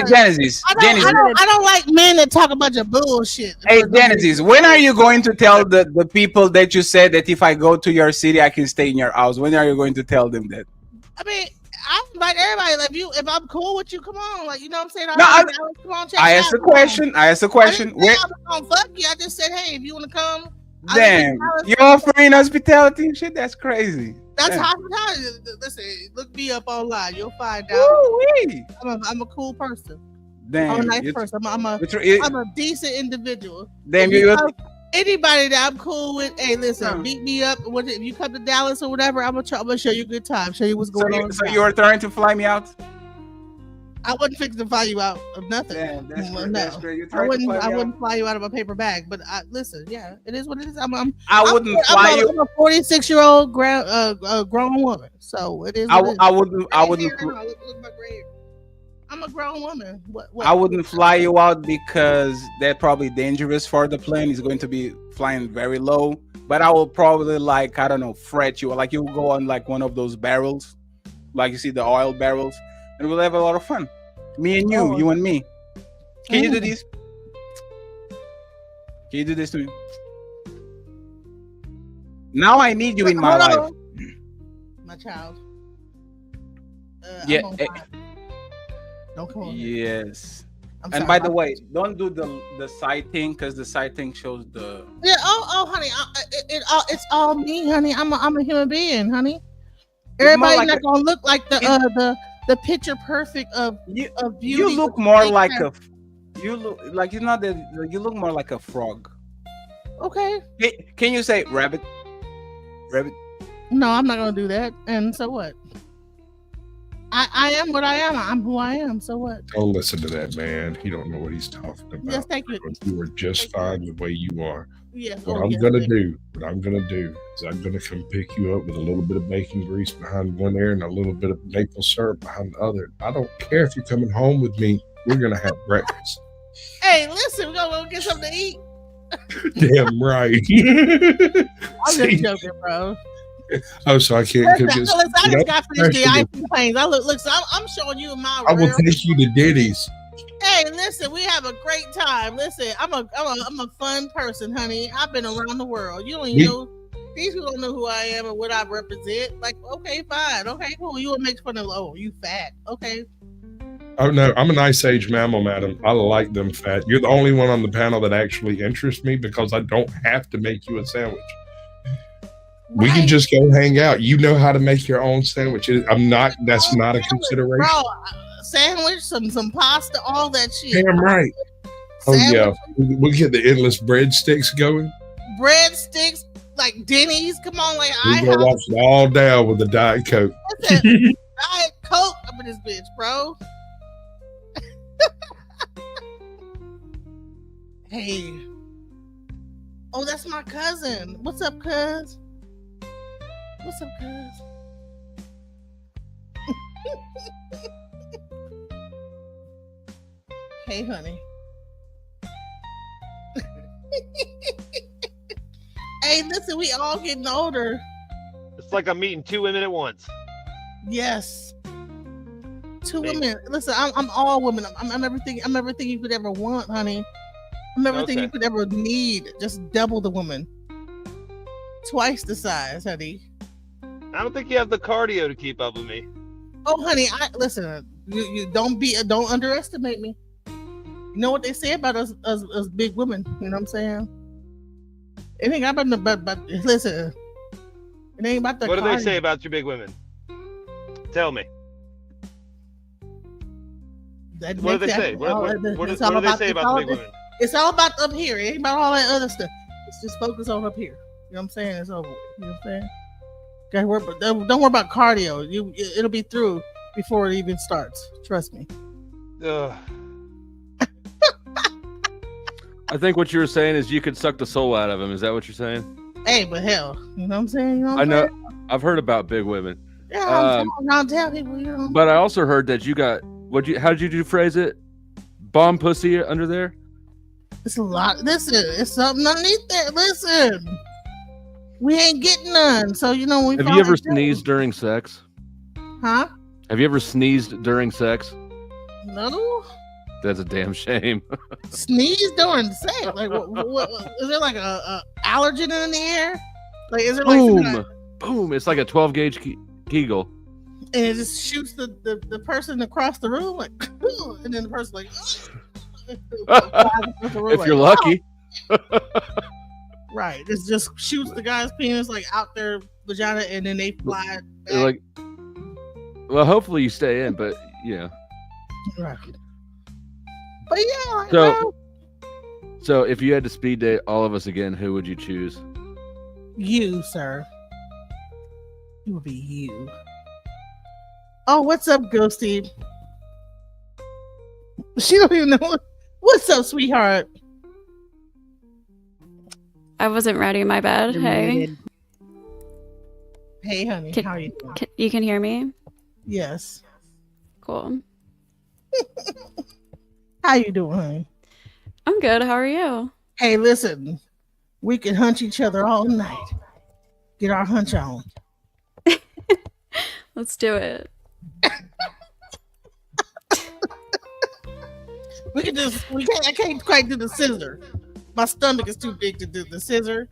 Genesis. I don't like men that talk a bunch of bullshit. Hey, Genesis, when are you going to tell the people that you said that if I go to your city, I can stay in your house? When are you going to tell them that? I mean, I invite everybody. Like, if I'm cool with you, come on. Like, you know what I'm saying? No, Come on, check I it asked out. a question. I asked a question. I didn't say I was gonna fuck you. I just said, hey, if you want to come. Damn, you're offering hospitality and shit? That's crazy. That's Damn. hospitality. Listen, look me up online. You'll find out. Woo-wee. I'm a cool person. Damn, I'm a nice you- person. I'm a you- I'm a decent individual. Damn, If you- anybody that I'm cool with, hey, listen, beat me up. If you come to Dallas or whatever, I'm gonna show you a good time. Show you what's going on. So you were trying to fly me out? I wasn't fixing to fly you out of nothing. Damn, that's Well, great, no. that's great. You I tried to wouldn't. fly me I out? wouldn't fly you out of a paper bag. But listen, yeah, it is what it is. I wouldn't fly you. I'm a 46-year-old grown woman, so it is. I what it is. wouldn't. Look my gray hair. I'm a grown woman. What? I wouldn't fly you out because they're probably dangerous for the plane. It's going to be flying very low. But I will probably I don't know, fret you. Like you'll go on like one of those barrels, like you see the oil barrels, and we'll have a lot of fun. Me and you, you and me. Can you do this? Can you do this to me? Now I need you in my Hold life. on. My child. Yeah. I'm on fire. Don't come on. Yes. I'm And sorry, by the my- way, don't do the side thing because the side thing shows the. Yeah. Oh, honey. It's all me, honey. I'm a human being, honey. Everybody's like not a- gonna look like the picture perfect of beauty. You look more like a. You look like you're not the. You look more like a frog. Okay. Can you say rabbit? Rabbit. No, I'm not gonna do that. And so what? I am what I am. I'm who I am. So what? Don't listen to that man. He don't know what he's talking about. Yes, thank you. You are just fine the way you are. Yes. What I'm gonna do is I'm gonna come pick you up with a little bit of bacon grease behind one ear and a little bit of maple syrup behind the other. I don't care if you're coming home with me. We're gonna have breakfast. Hey, listen, we're gonna go get something to eat. Damn right. I'm just joking, bro. Oh, so I can't. Listen, I just got finished the IP planes. I'm showing you my. I will take you to Diddy's. Hey, listen, we have a great time. Listen, I'm a fun person, honey. I've been around the world. You don't even know. These people don't know who I am and what I represent. Like, okay, fine, okay, cool. You would make fun of, oh, you fat, okay. Oh no, I'm an Ice Age mammal, madam. I like them fat. You're the only one on the panel that actually interests me because I don't have to make you a sandwich. We can just go hang out. You know how to make your own sandwich. That's not a consideration. Bro, sandwich, some pasta, all that shit. Damn right. Oh yeah, we'll get the endless breadsticks going. Breadsticks, like Denny's. Come on, like we go watch it all down with the Diet Coke. Diet Coke up in this bitch, bro. Hey. Oh, that's my cousin. What's up, cuz? What's up, cuz? Hey, honey. Hey, listen, we all getting older. It's like I'm meeting two women at once. Yes. Two women. Listen, I'm all women. I'm everything. I'm everything you could ever want, honey. I'm everything you could ever need. Just double the woman. Twice the size, honey. I don't think you have the cardio to keep up with me. Oh, honey, listen. You don't underestimate me. You know what they say about us big women. You know what I'm saying? It ain't about listen. It ain't about the. What do they say about you big women? Tell me. What do they say? What do they say about the big women? It's all about up here. It ain't about all that other stuff. It's just focus on up here. You know what I'm saying? It's over. You know what I'm saying? Don't worry about cardio. It'll be through before it even starts. Trust me. I think what you were saying is you could suck the soul out of him. Is that what you're saying? Hey, but hell, you know what I'm saying? You know what I know. I've heard about big women. Yeah, I'm telling people, you know. But I also heard that you got how did you phrase it? Bomb pussy under there? It's a lot. Listen, it's something underneath there. Listen, we ain't getting none. So you know, have you ever sneezed during sex? Huh? Have you ever sneezed during sex? No. That's a damn shame. Sneeze during sex? Like, what is there like a allergen in the air? Like, is there like boom? It's like a 12 gauge Kegel. And it just shoots the person across the room, like, and then the person like. If you're lucky. Right. It just shoots the guy's penis like out their vagina and then they fly back. Like, well, hopefully you stay in, but yeah. Right. But yeah. So if you had to speed date all of us again, who would you choose? You, sir. It would be you. Oh, what's up, Ghosty? She don't even know. What's up, sweetheart? I wasn't ready. My bad. Hey. Hey, honey. How are you doing? You can hear me? Yes. Cool. How you doing, honey? I'm good. How are you? Hey, listen. We can hunch each other all night. Get our hunch on. Let's do it. I can't quite do the scissor. My stomach is too big to do the scissor.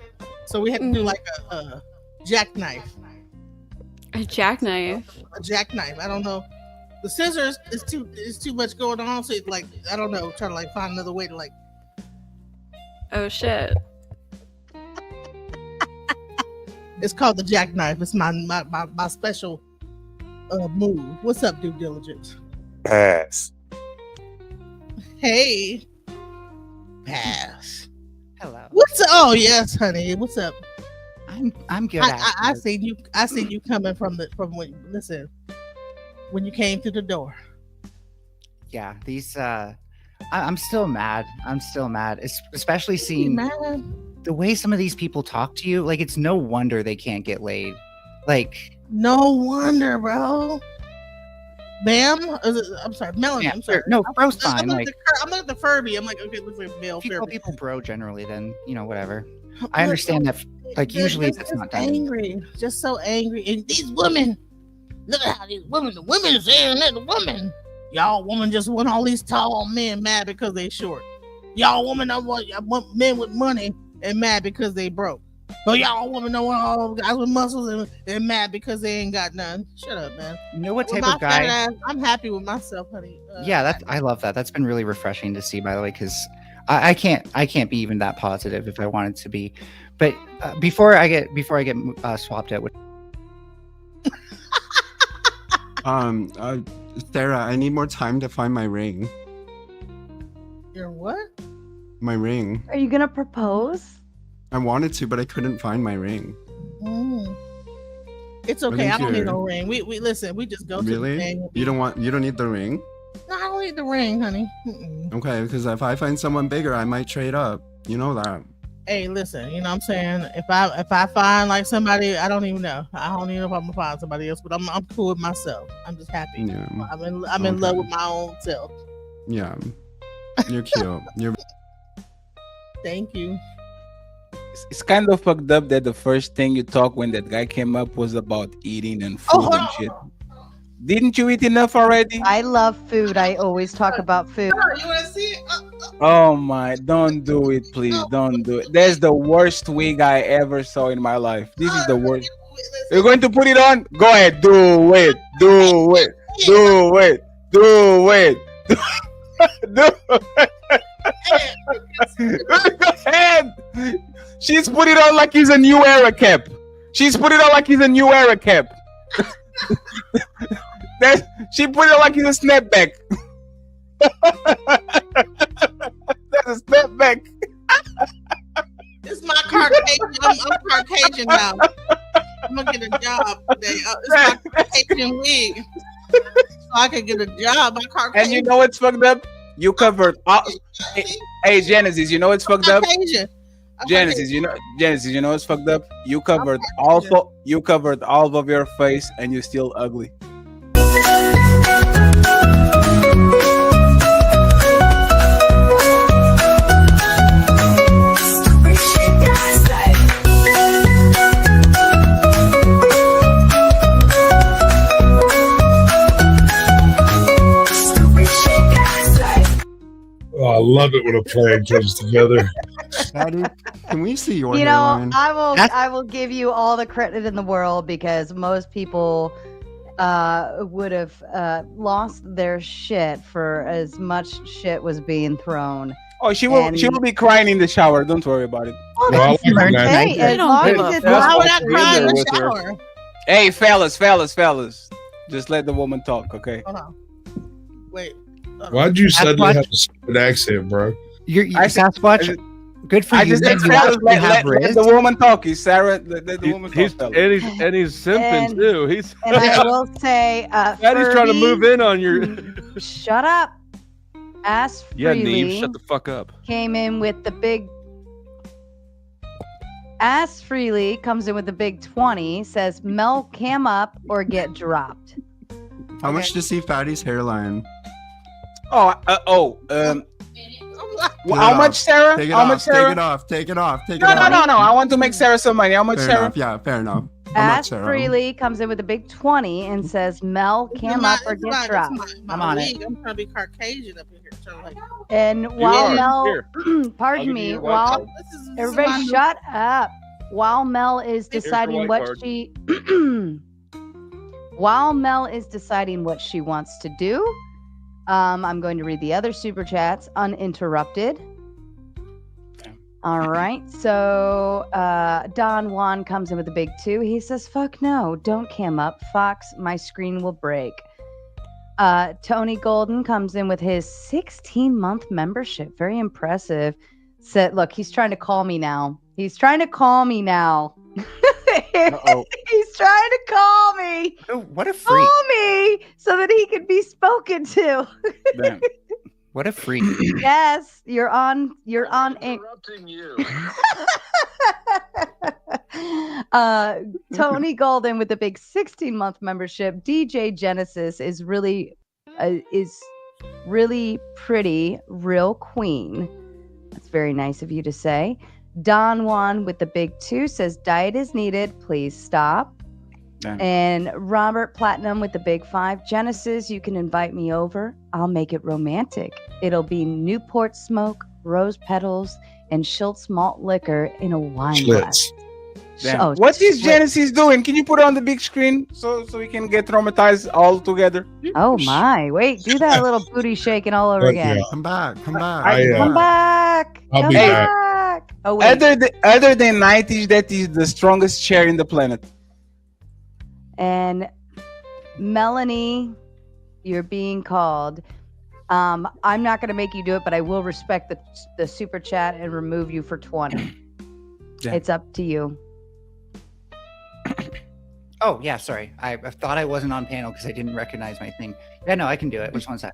So we have to do like a jackknife. A jackknife? A jackknife. I don't know. The scissors is too much going on. So it's like, I don't know, trying to like find another way to like. Oh shit. It's called the jackknife. It's my special move. What's up, due diligence? Pass. Hey. Pass. Hello. What's up? Oh yes, honey. What's up? I'm good. I seen you coming from when you came through the door. Yeah, these I'm still mad. Especially seeing the way some of these people talk to you, like, it's no wonder they can't get laid. Like, no wonder, bro. Ma'am, I'm sorry, Melanie. Yeah, I'm sorry. no, bro's fine. I'm like the Furby. I'm like, okay, look for male. If you call Furby. people bro generally, then whatever. I understand that. Like, usually that's not done. Angry, just so angry. And these women, look at how the women are saying that the women. Y'all women just want all these tall men mad because they short. Y'all women don't want men with money and mad because they broke. But y'all women don't want all guys with muscles and mad because they ain't got none. Shut up, man. You know what type With of my fat guy? ass, I'm happy with myself, honey. I love that. That's been really refreshing to see, by the way, because I can't be even that positive if I wanted to be. But before I get swapped out with. Sarah, I need more time to find my ring. Your what? My ring. Are you gonna propose? I wanted to, but I couldn't find my ring. It's okay. I don't need no ring. We listen. We just go to the thing. You don't need the ring? No, I don't need the ring, honey. Mm-mm. Okay, because if I find someone bigger, I might trade up. You know that. Hey, listen. You know what I'm saying? If I find like somebody, I don't even know. I don't even know if I'm gonna find somebody else, but I'm cool with myself. I'm just happy. Yeah. I'm in love with my own self. Yeah. You're cute. You're. Thank you. It's kind of fucked up that the first thing you talked when that guy came up was about eating and food and shit. Didn't you eat enough already? I love food. I always talk about food. You want to see it? Oh my, don't do it, please. Don't do it. That's the worst wig I ever saw in my life. This is the worst. You're going to put it on? Go ahead. Do it. Do it. Do it. Do it. Do it. Go ahead. She's put it on like he's a new era cap. She's put it on like he's a new era cap. She put it on like he's a snapback. That's a snapback. It's my Caucasian. I'm Caucasian now. I'm gonna get a job today. It's my Caucasian wig, so I can get a job. My Caucasian. And you know what's fucked up? You covered all. Hey, Genesis, you know what's fucked up? Genesis, you know what's fucked up? You covered all of your face, and you're still ugly. Oh, I love it when a plan comes together. Patty, can we see your You know, hairline? I will give you all the credit in the world because most people would have lost their shit for as much shit was being thrown. Oh, she will be crying in the shower. Don't worry about it. Well, hey, as long as it's Why would I cry in the shower? Hey, fellas, just let the woman talk, okay? Hold on. Wait. Why'd you suddenly have a stupid accent, bro? You're Sasquatch. Good for you. I just said, fellas, let the woman talk. He's Sarah. Let the woman talk. And he's simping too. He's. And I will say, Daddy's trying to move in on your. Shut up. Ass Freely. Yeah, Neve, shut the fuck up. Came in with the big. Ass Freely comes in with the big 20. Says Mel cam up or get dropped. How much to see Fatty's hairline? How much, Sarah? Take it How off. much, Sarah? Take it off. No. I want to make Sarah some money. How much, Fair Sarah? enough. Yeah, fair enough. How much, Ass Sarah? Freely comes in with a big 20 and says Mel cam up or get dropped. I'm on it. I'm trying to be Caucasian up in here. So like, And while Mel, I'll pardon give me, you your white while card. everybody shut up. While Mel is your deciding white what card. she, while Mel is deciding what she wants to do, I'm going to read the other super chats uninterrupted. All right, so Don Juan comes in with a big 2. He says, "Fuck no, don't cam up, Fox. My screen will break." Tony Golden comes in with his 16-month membership. Very impressive. Said, "Look, he's trying to call me now. He's trying to call me now." Uh-oh. He's trying to call me. Oh, what a freak. Call me so that he can be spoken to. Damn. What a freak. Yes, you're on. You're on. Interrupting you. Tony Golden with the big 16-month membership. DJ Genesis is really pretty, real queen. That's very nice of you to say. Don Juan with the big 2 says diet is needed. Please stop. Damn. And Robert Platinum with the big 5. Genesis, you can invite me over. I'll make it romantic. It'll be Newport smoke, rose petals, and Schultz malt liquor in a wine glass. Damn. What is Genesis doing? Can you put it on the big screen so we can get traumatized all together? Oh my! Wait, do that little booty shaking all over again. Yeah. Come back. Come back. Come back. I'll Come be back. Oh wait. Other than 90s, that is the strongest chair in the planet. And Melanie, you're being called. I'm not going to make you do it, but I will respect the super chat and remove you for 20. Yeah. It's up to you. Oh, yeah, sorry. I thought I wasn't on panel because I didn't recognize my thing. Yeah, no, I can do it. Just one sec.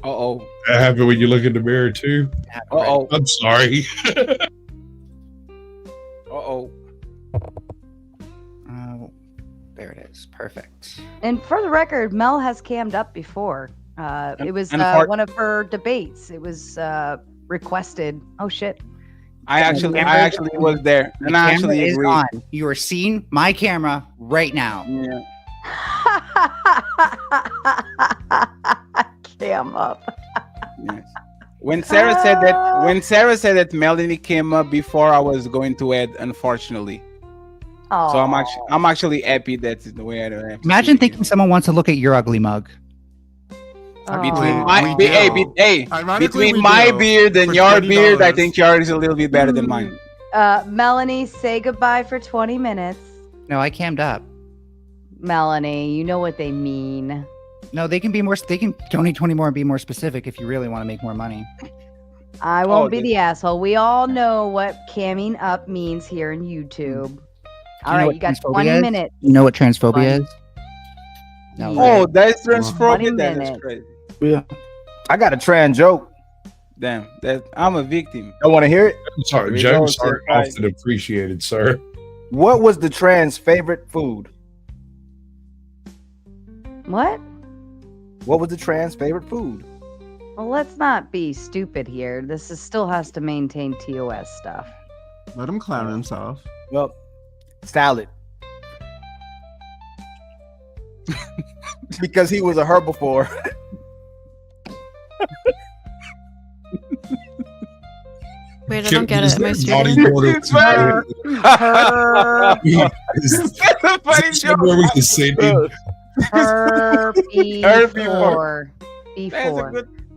Uh-oh. That happened when you look in the mirror too. Uh-oh. I'm sorry. Uh-oh. There it is. Perfect. And for the record, Mel has cammed up before. It was one of her debates. It was requested. Oh shit! I actually was there, and I actually agreed. On. You are seeing my camera right now. Yeah. Cam up. Yes. When Sarah said that Melanie came up before, I was going to add, unfortunately. Aww. So I'm actually happy that's the way I have. Imagine thinking someone wants to look at your ugly mug. Between my beard and your beard, I think yours is a little bit better than mine. Melanie, say goodbye for 20 minutes. No, I cammed up. Melanie, you know what they mean. No, they can be more. They can donate 20 more and be more specific if you really want to make more money. I won't be the asshole. We all know what camming up means here in YouTube. All right, you got 20 minutes. You know what transphobia is? No. Oh, that's transphobia. That's crazy. Yeah. I got a trans joke. Damn, I'm a victim. I want to hear it. I'm sorry, jokes are often appreciated, sir. What was the trans favorite food? What? What was the trans favorite food? Well, let's not be stupid here. This still has to maintain TOS stuff. Let him clown himself. Well, salad. Because he was a herbivore. Wait, I don't get it. Am I stupid? Before.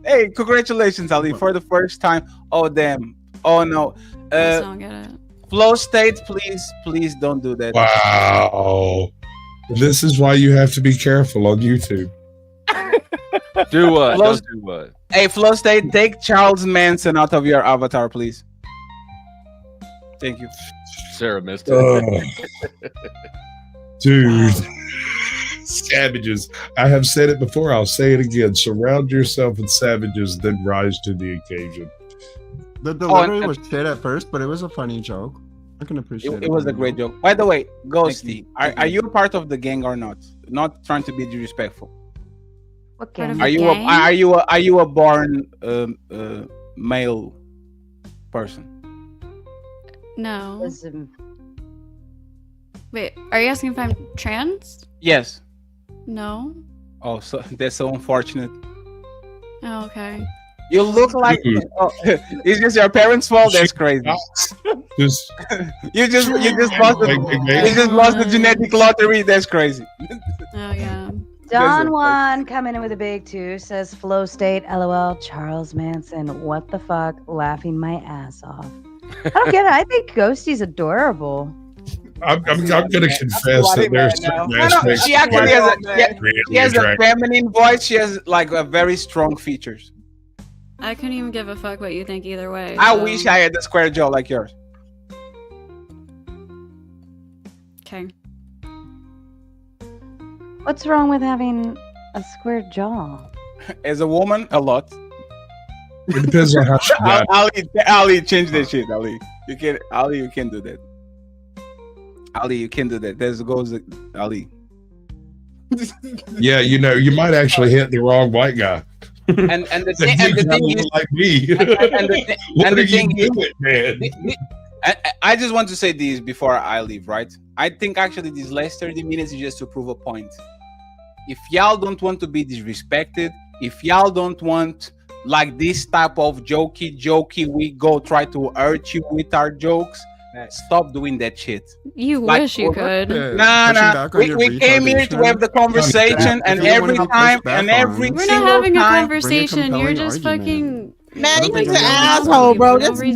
Hey, congratulations, Ali, for the first time. Oh, damn. Oh, no. I don't get it. Flow State, please don't do that. Wow. This is why you have to be careful on YouTube. Do what? Don't do what? Hey, Flow State, take Charles Manson out of your avatar, please. Thank you. Sarah missed it. Dude. Savages. I have said it before. I'll say it again. Surround yourself with savages, then rise to the occasion. The delivery was shit at first, but it was a funny joke. I can appreciate it. It was a great joke. By the way, Ghosty, are you a part of the gang or not? Not trying to be disrespectful. What gang? Are you a born male person? No. Listen. Wait, are you asking if I'm trans? Yes. No. Oh, so that's so unfortunate. Oh, okay. You look like it's just your parents' fault. That's crazy. you just lost the genetic lottery. That's crazy. Oh yeah. Don Juan coming in with a big 2 says Flow State, LOL, Charles Manson, what the fuck, laughing my ass off. I don't get it. I think Ghosty's adorable. I'm going to confess that there's certain aspects. She actually has a feminine voice. She has like a very strong features. I couldn't even give a fuck what you think either way. I wish I had a square jaw like yours. Okay. What's wrong with having a square jaw? As a woman, a lot. It depends on how she got it. Ali, change that shit, Ali. You can do that. Ali, you can do that. There goes Ali. Yeah, you might actually hit the wrong white guy. And the thing is, like me. and the thing is, man. I just want to say this before I leave, right? I think actually these last 30 minutes is just to prove a point. If y'all don't want to be disrespected, if y'all don't want like this type of jokey, we go try to hurt you with our jokes, stop doing that shit. You wish you could. Nah. We came here to have the conversation, and every time, we're not having a conversation. You're just fucking. Man, you're an asshole, bro. I'm just saying.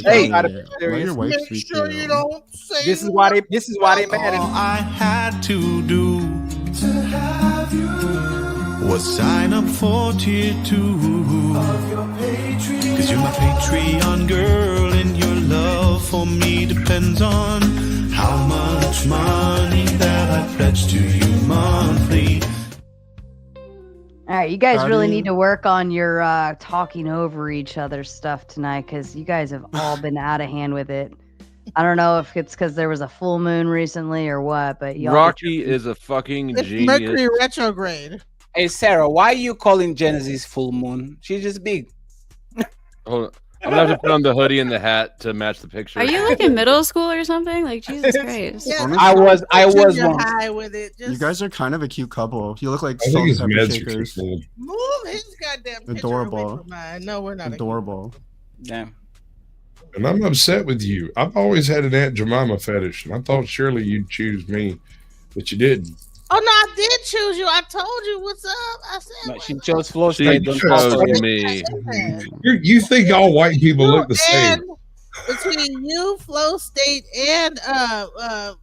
Hey, make sure you don't say. This is why they mad at All I had to do to have you was sign up for tier 2 of your Patreon. 'Cause you're my Patreon girl, and your love for me depends on how much money that I pledge to you monthly. All right, you guys really need to work on your talking over each other stuff tonight, because you guys have all been out of hand with it. I don't know if it's because there was a full moon recently or what, but y'all. Rocky is a fucking genius. Mercury retrograde. Hey, Sarah, why are you calling Genesis full moon? She's just big. Hold on. I'm gonna have to put on the hoodie and the hat to match the picture. Are you like in middle school or something? Like Jesus Christ. Yeah, I was high with it. You guys are kind of a cute couple. You look like I think his salt and meds pepper are shakers. cool. Move his goddamn picture Adorable. away from mine. No, we're not. Adorable. Damn. And I'm upset with you. I've always had an Aunt Jemima fetish, and I thought surely you'd choose me, but you didn't. Oh no, I did choose you. I told you what's up. I said No, she chose Flow She State. chose me. You think all white people look the same? And between you, Flow State, and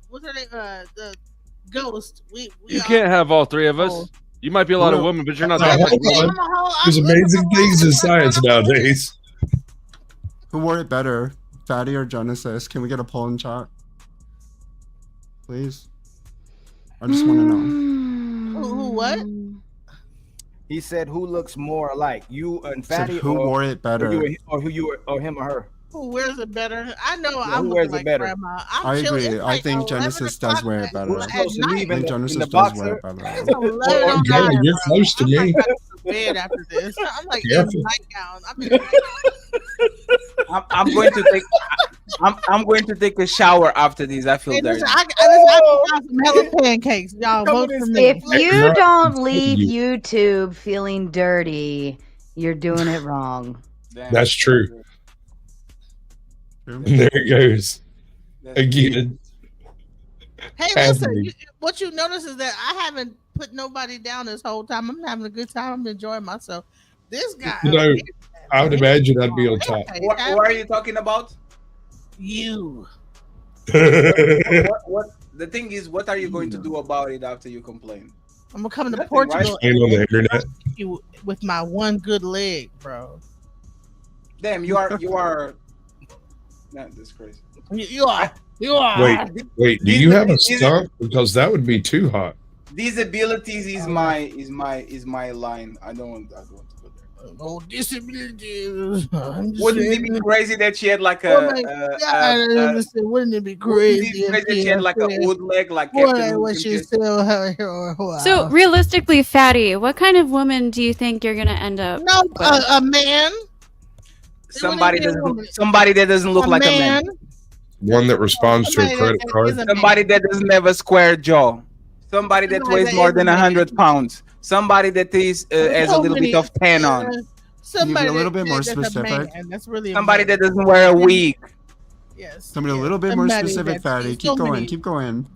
what's her name? The Ghost. You can't have all three of us. You might be a lot of women, but you're not that Hold on. There's amazing things in science nowadays. Who wore it better, Fatty or Genesis? Can we get a poll in chat? Please. I just want to know. Who what? He said, "Who looks more alike, you and Said Fatty, who wore it better? or him or her?" Who wears it better? I know Yeah, I'm who wears looking it like better? grandma. I agree. I think Genesis does wear it better. I think Genesis does wear it better. You're close to me. Bed after this. I'm like in Careful. a nightgown. I'm going to take. I'm going to take a shower after this. I feel dirty. I got some hella pancakes. Y'all vote for me. If you don't leave YouTube feeling dirty, you're doing it wrong. That's true. And there it goes. Again. Hey, listen, what you notice is that I haven't put nobody down this whole time. I'm having a good time. I'm enjoying myself. This guy. I would imagine I'd be on top. What are you talking about? You. What the thing is, what are you going to do about it after you complain? I'm gonna come to Nothing, Portugal right? On the internet. you with my one good leg, bro. Damn, you are. Nah, that's crazy. You are. Wait. Do you have a stunt? Because that would be too hot. These abilities is my line. I don't want to go there. Oh, disabilities. Wouldn't it be crazy that she had like wouldn't it be crazy that she had like a wood leg, like So realistically, Fatty, what kind of woman do you think you're gonna end up? No, with? a man. Somebody that doesn't look like a man. One that responds to a credit card. Somebody that doesn't have a square jaw. Somebody that weighs more than 100 pounds. Somebody that is has a little bit of tan on. Somebody a little bit more specific. That's really somebody that doesn't wear a wig. Yes. Somebody a little bit more specific, Fatty. Keep going.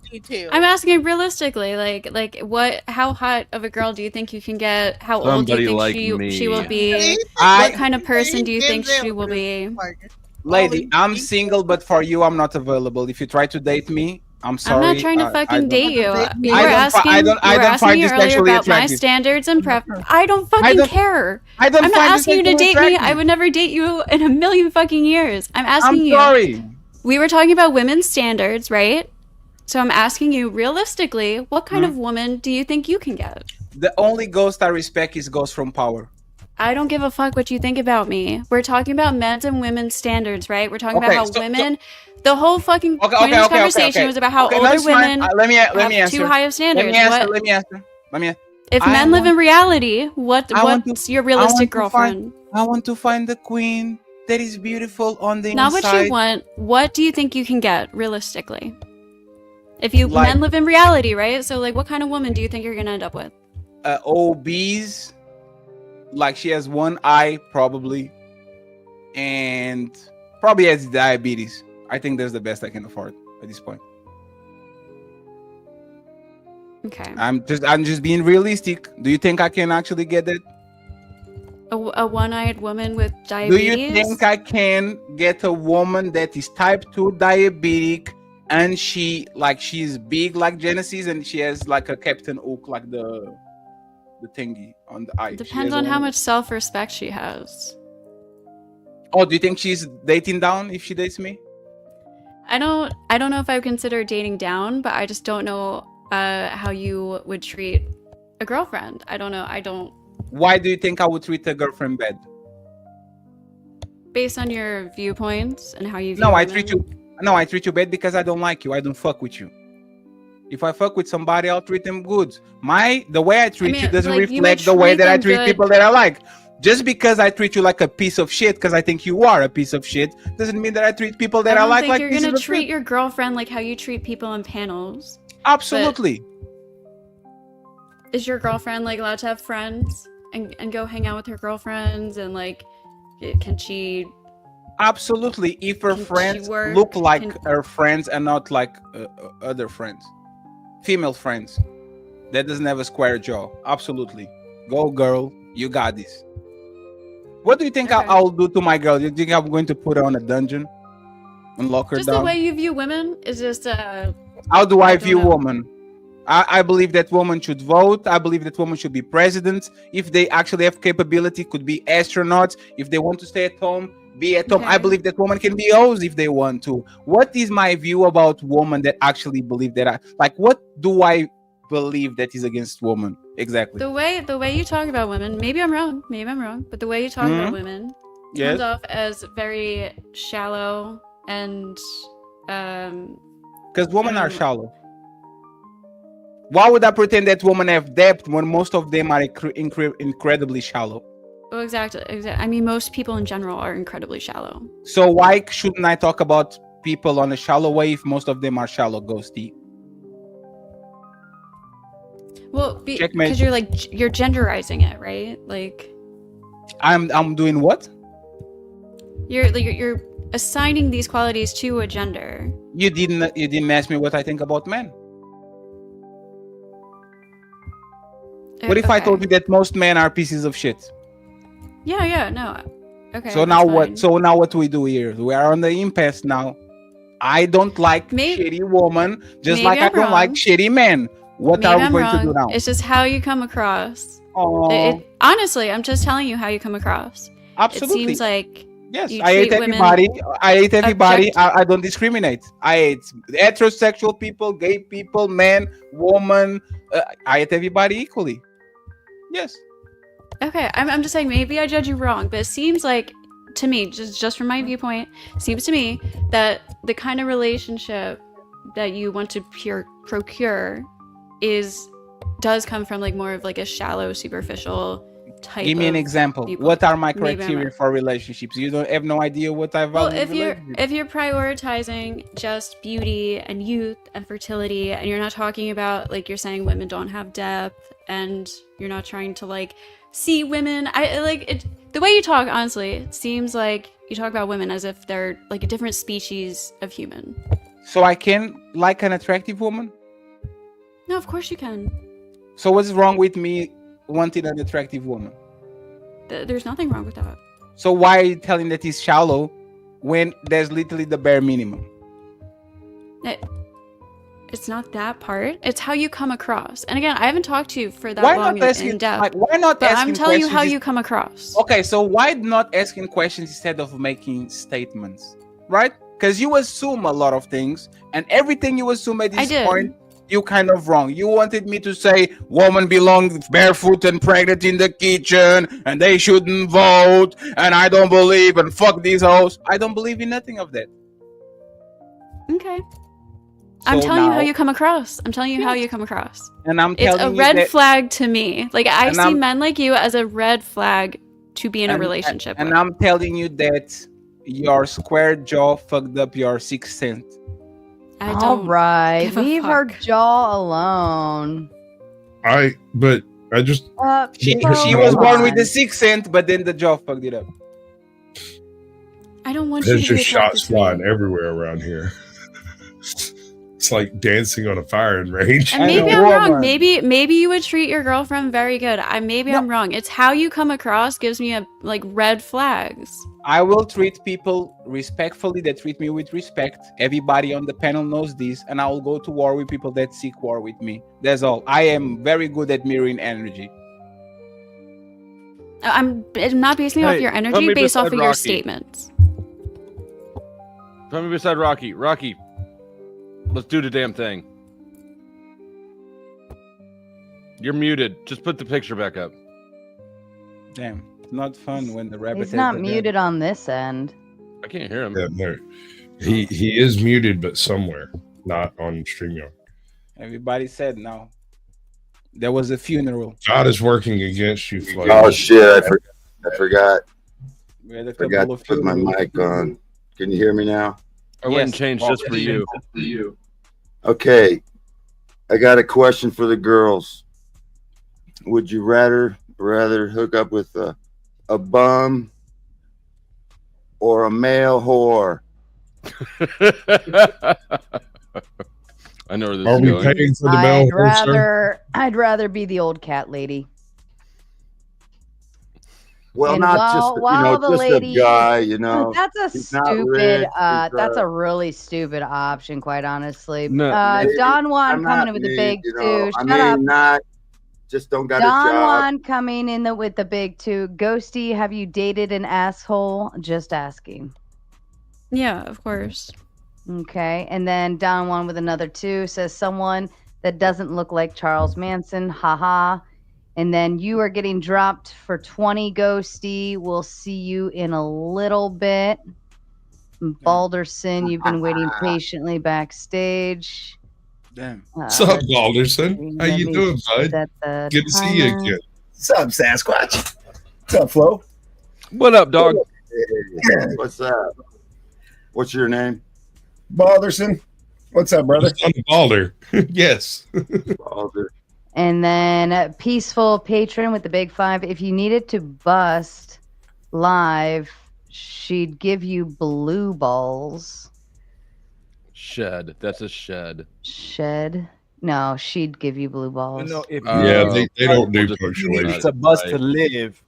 I'm asking realistically, like what? How hot of a girl do you think you can get? How old do you think like she will be? What kind of person do you think she will be? Lady, I'm single, but for you, I'm not available. If you try to date me, I'm sorry. I'm not trying to fucking date you. You were I don't asking me this earlier sexually about my attractive. standards and prep. I don't fucking care. I'm not asking you to date me. I would never date you in a million fucking years. I'm asking you. I'm sorry. We were talking about women's standards, right? So I'm asking you realistically, what kind of woman do you think you can get? The only ghost I respect is Ghost from Power. I don't give a fuck what you think about me. We're talking about men's and women's standards, right? We're talking about how women. The whole fucking point of this conversation was about how older women have too high of standards. Let me answer. If men live in reality, what's your realistic girlfriend? I want to find the queen that is beautiful on the inside. Not what you want. What do you think you can get realistically? If you men live in reality, right? So like, what kind of woman do you think you're gonna end up with? Obese, like she has one eye probably, and probably has diabetes. I think that's the best I can afford at this point. Okay. I'm just being realistic. Do you think I can actually get it? A one-eyed woman with diabetes? Do you think I can get a woman that is type 2 diabetic and she's big like Genesis and she has like a Captain Hook, like the thingy on the eye? Depends on how much self-respect she has. Oh, do you think she's dating down if she dates me? I don't know if I would consider dating down, but I just don't know how you would treat a girlfriend. I don't know. Why do you think I would treat a girlfriend bad? Based on your viewpoints and how you view I treat you bad because I don't like you. I don't fuck with you. If I fuck with somebody, I'll treat them good. The way I treat you doesn't reflect the way that I treat people that I like. Just because I treat you like a piece of shit because I think you are a piece of shit doesn't mean that I treat people that I like you're gonna treat your girlfriend like how you treat people in panels. Absolutely. But is your girlfriend like allowed to have friends and go hang out with her girlfriends and like can she? Absolutely. If her friends look like her friends and not like other friends, female friends, that doesn't have a square jaw. Absolutely. Go girl, you got this. What do you think I'll do to my girl? You think I'm going to put her on a dungeon and lock her down? Just the way you view women is just how do I view women? I believe that women should vote. I believe that women should be presidents. If they actually have capability, could be astronauts. If they want to stay at home, be at home. I believe that women can be hoes if they want to. What is my view about women that actually believe that what do I believe that is against women? Exactly. The way you talk about women, maybe I'm wrong, but the way you talk about women comes off as very shallow and because women are shallow. Why would I pretend that women have depth when most of them are incredibly shallow? Oh, exactly. I mean, most people in general are incredibly shallow. So why shouldn't I talk about people on a shallow way if most of them are shallow, Ghosty? Well, because you're genderizing it, right? Like, I'm doing what? You're assigning these qualities to a gender. You didn't ask me what I think about men. What if I told you that most men are pieces of shit? Yeah, no. Okay. So now what? So now what do we do here? We are on the impasse now. I don't like shitty women, just like I don't like shitty men. What are we going to do now? It's just how you come across. Honestly, I'm just telling you how you come across. Absolutely. It seems like yes, I hate everybody. I hate everybody. I don't discriminate. I hate heterosexual people, gay people, men, woman. I hate everybody equally. Yes. Okay, I'm just saying maybe I judge you wrong, but it seems like to me, just from my viewpoint, seems to me that the kind of relationship that you want to procure does come from like more of like a shallow, superficial type. Give me an example. People. What are my criteria for relationships? You don't have no idea what I value. Well, if you're prioritizing just beauty and youth and fertility, and you're not talking about like you're saying women don't have depth, and you're not trying to like see women, I like it. The way you talk, honestly, it seems like you talk about women as if they're like a different species of human. So I can like an attractive woman? No, of course you can. So what's wrong with me wanting an attractive woman? There's nothing wrong with that. So why are you telling that he's shallow when there's literally the bare minimum? It's not that part. It's how you come across. And again, I haven't talked to you for that long in depth. Why not? But I'm telling you how you come across. Okay, so why not asking questions instead of making statements, right? because you assume a lot of things, and everything you assume at this point, you kind of wrong. You wanted me to say women belong barefoot and pregnant in the kitchen, and they shouldn't vote, and I don't believe, and fuck these hoes. I don't believe in nothing of that. Okay. I'm telling you how you come across. I'm telling you how you come across. And I'm it's telling a you red that, flag to me. Like I and see I'm- men like you as a red flag to be in a relationship And with. I'm telling you that your square jaw fucked up your sixth sense. I All don't right, give a leave her jaw alone. But I just She was born with the sixth sense, but then the jaw fucked it up. I don't want you There's to be just attracted shots to me. flying everywhere around here. It's like dancing on a firing range. And maybe I'm wrong. Maybe you would treat your girlfriend very good. I'm wrong. It's how you come across gives me a red flags. I will treat people respectfully that treat me with respect. Everybody on the panel knows this, and I will go to war with people that seek war with me. That's all. I am very good at mirroring energy. I'm not basing it off Hey, your put energy, me based off of beside your Rocky. statements. Put me beside Rocky. Rocky, let's do the damn thing. You're muted. Just put the picture back up. Damn, it's not fun when the rabbit. He's has not the muted on this end. I can't hear him. Yeah, no. He is muted, but somewhere, not on StreamYard. Everybody said no. There was a funeral. God is working against you, Flo. Oh shit! I forgot. We had a Forgot couple to of put my funerals. mic on. Can you hear me now? I went and changed just for you. Okay, I got a question for the girls. Would you rather hook up with a bum or a male whore? I know where this Are is we going. paying for the male horse, sir? I'd rather be the old cat lady. Well, And not while- just while the just lady- a guy, you know. That's a He's not stupid. rich, That's a really stupid option, quite honestly. No, Don Juan I'm coming not in with the me, big you two. know, I Shut mean, up. not just don't got a Don job. Juan coming in with the big two. Ghosty, have you dated an asshole? Just asking. Yeah, of course. Okay. And then Don Juan with another two says someone that doesn't look like Charles Manson. Haha. And then you are getting dropped for 20, Ghosty. We'll see you in a little bit. Balderson, you've been waiting patiently backstage. Damn. What's up, Balderson? How you doing, bud? Good to see you again. What's up, Sasquatch? What's up, Flo? What up, dog? What's up? What's your name? Balderson. What's up, brother? I'm Balder. Yes. Balder. And then Peaceful Patron with the big 5. If you needed to bust live, she'd give you blue balls. Shed. That's a shed. Shed? No, she'd give you blue balls. No, if Yeah, they don't do It's punctuation. a bus to live.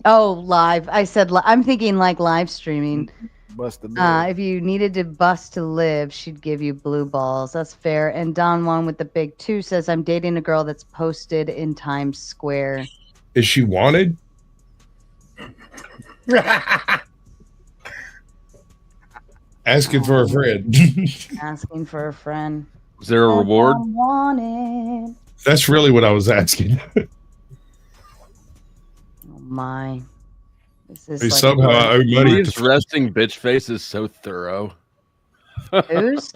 Oh, live. I said I'm thinking like live streaming. Bust to live. If you needed to bust to live, she'd give you blue balls. That's fair. And Don Juan with the big 2 says, I'm dating a girl that's posted in Times Square. Is she wanted? Asking for a friend. Asking for a friend. Is there a reward? Wanted. That's really what I was asking. Oh my. This is Hey, like somehow I owe money Neve's resting bitch face is so thorough. Who's?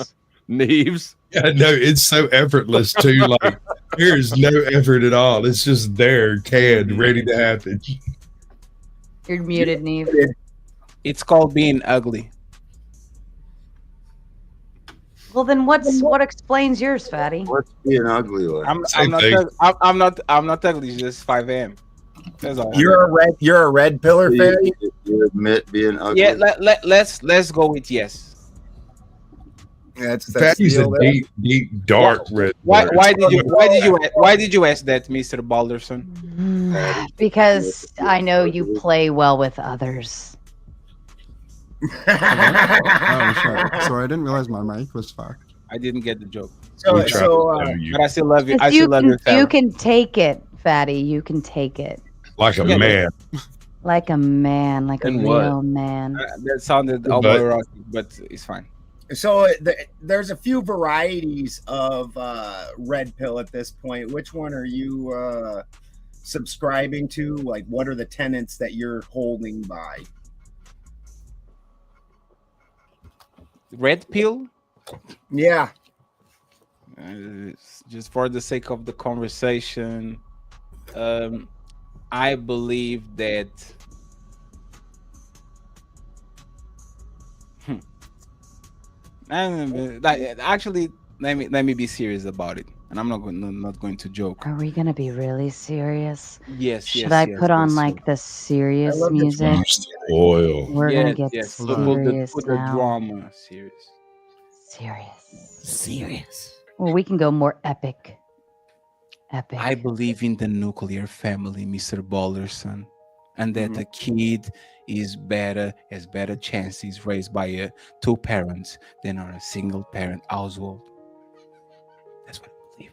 Neves. Yeah, no, it's so effortless too. Like there's no effort at all. It's just there, canned, ready to happen. You're muted, Neve. It's called being ugly. Well, then what explains yours, Fatty? What's being ugly like? I'm not ugly. It's just 5 a.m. That's all. You're a red pillar You- fairy. You admit being ugly. Yeah, let's go with yes. Yeah, that's Fatty's the a deal there. deep, dark red. Why color. did you ask that, Mr. Balderson? Because I know you play well with others. Oh, sorry. Sorry, I didn't realize my mic was fucked. I didn't get the joke. So, But I still love you. I You still love can, your family. you can take it, Fatty. You can take it. Like a Yeah, man. Like a man, like And a what? real man. That sounded But- homoerotic, but it's fine. So there's a few varieties of red pill at this point. Which one are you subscribing to? Like, what are the tenets that you're holding by? Red pill? Yeah. Just for the sake of the conversation, I believe that actually, let me be serious about it, and I'm not going to joke. Are we gonna be really serious? Yes. Should I put on like the serious music? Oil. We're gonna get serious put the now. drama serious. Serious. Well, we can go more epic. Epic. I believe in the nuclear family, Mr. Balderson, and that a kid has better chances raised by two parents than on a single parent household. That's what I believe.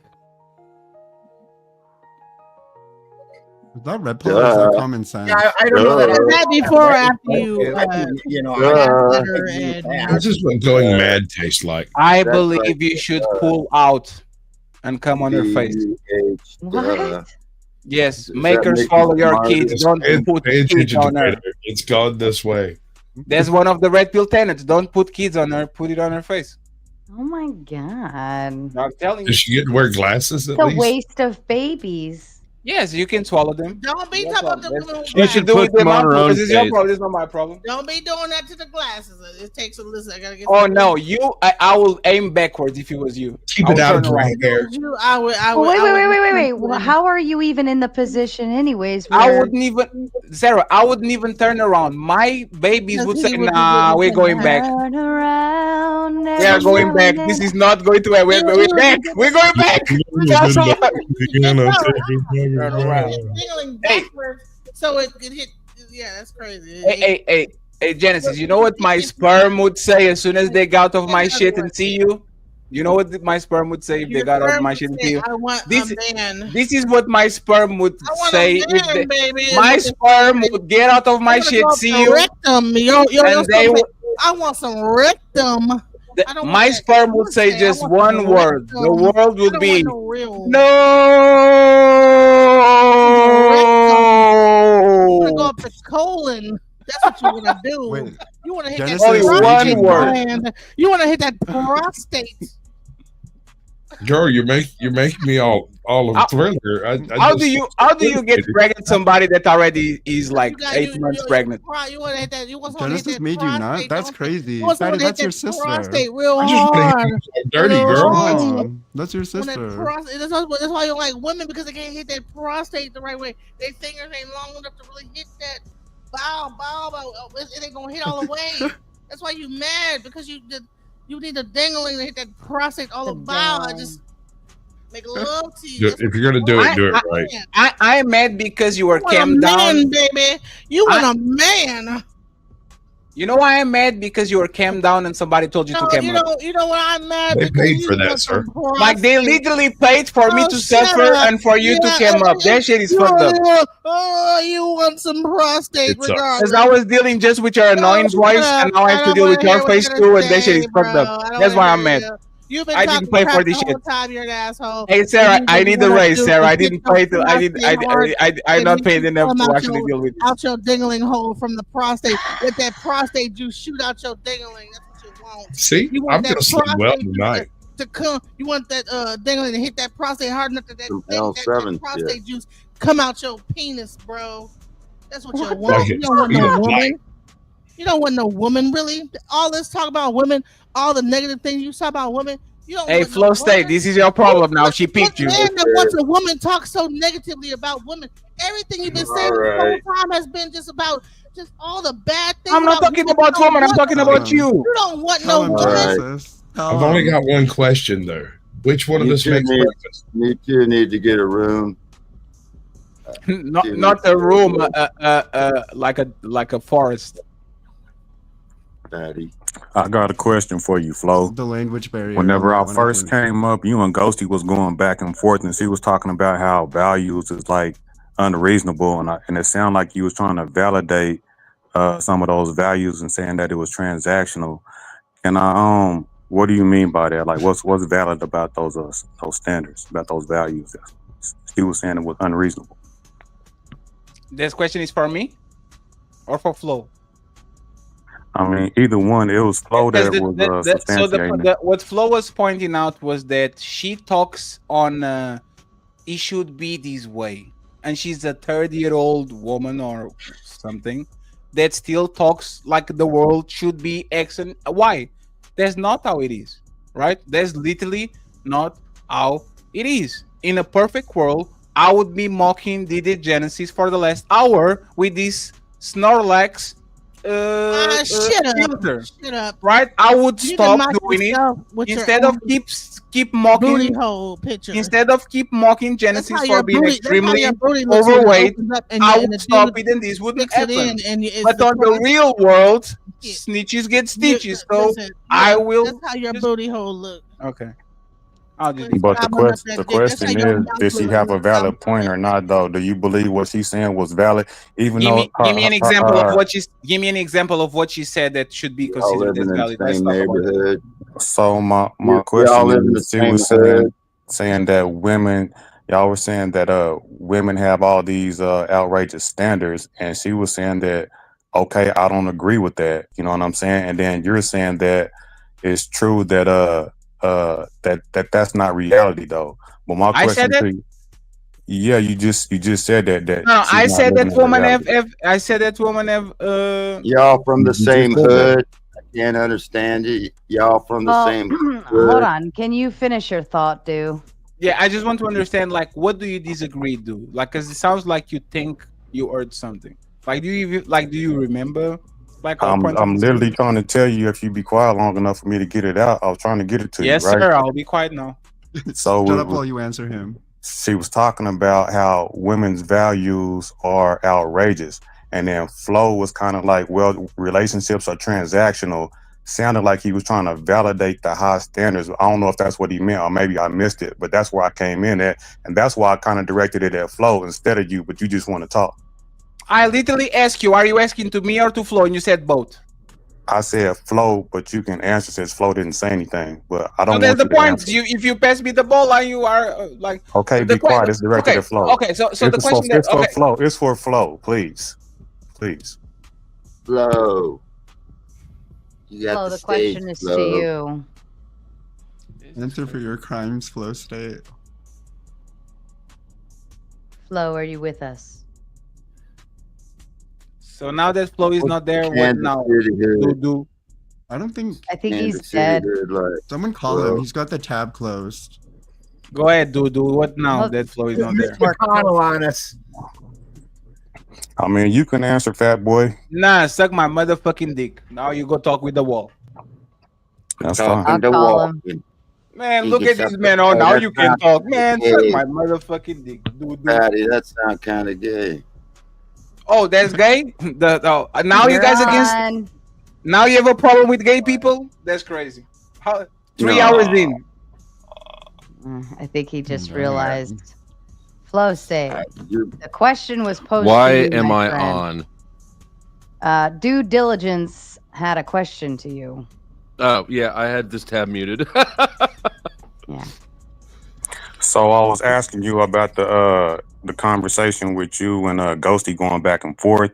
Is that red pill or is that common sense? Yeah, I don't know that. Is that before or after you? This is what going mad tastes like. I believe you should pull out and come on your face. What? Yes, makers follow your kids. Don't put Pay kids attention on to her. Vader. It's gone this way. That's one of the red pill tenets. Don't put kids on her. Put it on her face. Oh my god. I'm telling you. Does she get to wear glasses at The least? waste of babies. Yes, you can swallow them. Don't be talking about the little You should do put it with them on my her own This is your face. problem. This is not my problem. Don't be doing that to the glasses. It takes a listen. I gotta get. Oh no, I will aim backwards if it was you. Keep I it will out turn of my around. hair. You, I would. Wait. Well, how are you even in the position, anyways? I where- wouldn't even, Sarah. I wouldn't even turn around. My babies would say, "Nah, we're going back. Turn around. We are going back. This is not going to work. We're back. We're going back." That's all. Turn around. Dangling backwards, so it could hit. Yeah, that's crazy. Hey, Genesis. You know what my sperm would say as soon as they got off my shit and see you? You know what my sperm would say if they got off my shit and see you? I want a man. This is what my sperm would say. a man, baby. My sperm would get out of my shit, see you, Rectum. and they would. I want some rectum. My sperm would say just one word. The world would be no. You want to go up the colon. That's what you want to do. Wait, you want to hit Genesis, that Only prostate one word. gland. You want to hit that prostate. Girl, you're making me all of Thriller. How do you get pregnant somebody that already is like 8 months pregnant? You want to hit that? You want someone to hit Genesis that made you nut? prostate, That's don't you? crazy. You want someone Patty, to hit that's your that sister. prostate real I just wanna hard. hit you dirty, Real girl. hard. That's your When that sister. that's why you don't like women, because they can't hit that prostate the right way. Their fingers ain't long enough to really hit that bow. It ain't gonna hit all the way. That's why you mad, because you need a dangling to hit that prostate all the bow. I just make love to you. If you're gonna do it, do it right. I am mad because you were You want a cam down. man, baby. You want a man. You know why I'm mad? Because you were cam down and somebody told you to cam up. You know what I'm mad? They because paid you for that, want sir. some Like they prostate. literally paid for me to shut suffer up. and for you to Yeah, cam up. That shit is fucked up. Oh, you want some prostate It's up. regardless. Because I was dealing just with your annoying shut voice, up. and now I have I to don't deal with wanna your hear what face you're too, gonna and that shit say, is fucked bro. I up. don't That's why wanna I'm hear mad. you. You've been I talking didn't pay for crap this the whole shit. time, you're an asshole. Hey Sarah, And you I just need the wanna raise, do Sarah. is I get didn't your pay to. prostate I hard, not and paid you enough come to out actually your- deal with it. out your dingling hole from the prostate. Let that prostate juice shoot out your dingling. That's what you want. See, You want I'm that gonna sleep well prostate tonight. to come. You want that dingling to hit that prostate hard enough that Some that L7 prostate shit. juice come out your penis, bro. That's what you Like want. You it's don't want speed no of woman. light. You don't want no woman, really. All this talk about women, all the negative things you talk about women. You don't Hey, want Flow no State, woman. this is your problem now. She picked you. Man that wants a woman talk so negatively about women. Everything you've been saying this Alright. whole time has been just about just all the bad things. I'm not talking about You don't women. I'm want talking no- about you. You don't want Tell no him, woman. Genesis. I've only got one question though. Which one of You us two makes need- breakfast? You two need to get a room. Not a room, like a forest. Patty. I got a question for you, Flo. The language barrier. Whenever I on that one, first think. came up, you and Ghosty was going back and forth, and she was talking about how values is like unreasonable, and it sounded like you was trying to validate some of those values and saying that it was transactional. And what do you mean by that? Like, what's valid about those standards, about those values? She was saying it was unreasonable. This question is for me or for Flo? I mean, either one. It was Flo that was substantiating. What Flo was pointing out was that she talks on it should be this way, and she's a 30-year-old woman or something that still talks like the world should be X and Y. That's not how it is, right? That's literally not how it is. In a perfect world, I would be mocking DD Genesis for the last hour with this Snorlax filter. Shut up. Right? I would stop doing it instead of keep mocking booty hole picture. Instead of keep mocking Genesis for being extremely overweight. I would stop it and this wouldn't happen. But on the real world, snitches get stitches. So I will. That's how your booty hole look. Okay. But the question is, did she have a valid point or not? Though, do you believe what she's saying was valid? Even give though, me an example of what she said that should be considered as valid. Same neighborhood. So my question is, she was saying that women, y'all were saying that women have all these outrageous standards, and she was saying that, okay, I don't agree with that. You know what I'm saying? And then you're saying that it's true that that's not reality though. But my question to you, yeah, you just said that. No, I said that woman have y'all from the same hood. I can't understand it. Y'all from the same hood. Hold on. Can you finish your thought, Du? Yeah, I just want to understand, like, what do you disagree, Du? Like, cause it sounds like you think you heard something. Like, do you remember? Like, I'm literally trying to tell you, if you be quiet long enough for me to get it out, I was trying to get it to you. Yes, right? sir. I'll be quiet now. So shut up while you answer him. She was talking about how women's values are outrageous, and then Flo was kind of like, well, relationships are transactional. Sounded like he was trying to validate the high standards. I don't know if that's what he meant, or maybe I missed it, but that's where I came in at, and that's why I kind of directed it at Flo instead of you. But you just want to talk. I literally asked you, are you asking to me or to Flo? And you said both. I said Flo, but you can answer since Flo didn't say anything. But I don't. So that's the point. If you pass me the ball, and you are like. Okay, be quiet. It's directed at Flo. Okay, so the question is for Flo. It's for Flo, please. Flo. You got Flo, the question is to you. Answer for your crimes, Flo State. Flo, are you with us? So now that Flo is not there, what now? Do? I don't think. I think he's dead. Someone call him. He's got the tab closed. Go ahead, do. What now that Flo is not there? McConnell on us. I mean, you can answer, fat boy. Nah, suck my motherfucking dick. Now you go talk with the wall. That's fine. I'll call him. Man, look at this man. Oh, now you can talk. Man, suck my motherfucking dick. Patty, that sounds kind of gay. Oh, that's gay? Now you guys against. Now you have a problem with gay people? That's crazy. 3 hours in. I think he just realized. Flo State. The question was posed. Why to you, am I friend. on? Due Diligence had a question to you. Oh yeah, I had this tab muted. Yeah. So I was asking you about the conversation with you and Ghosty going back and forth.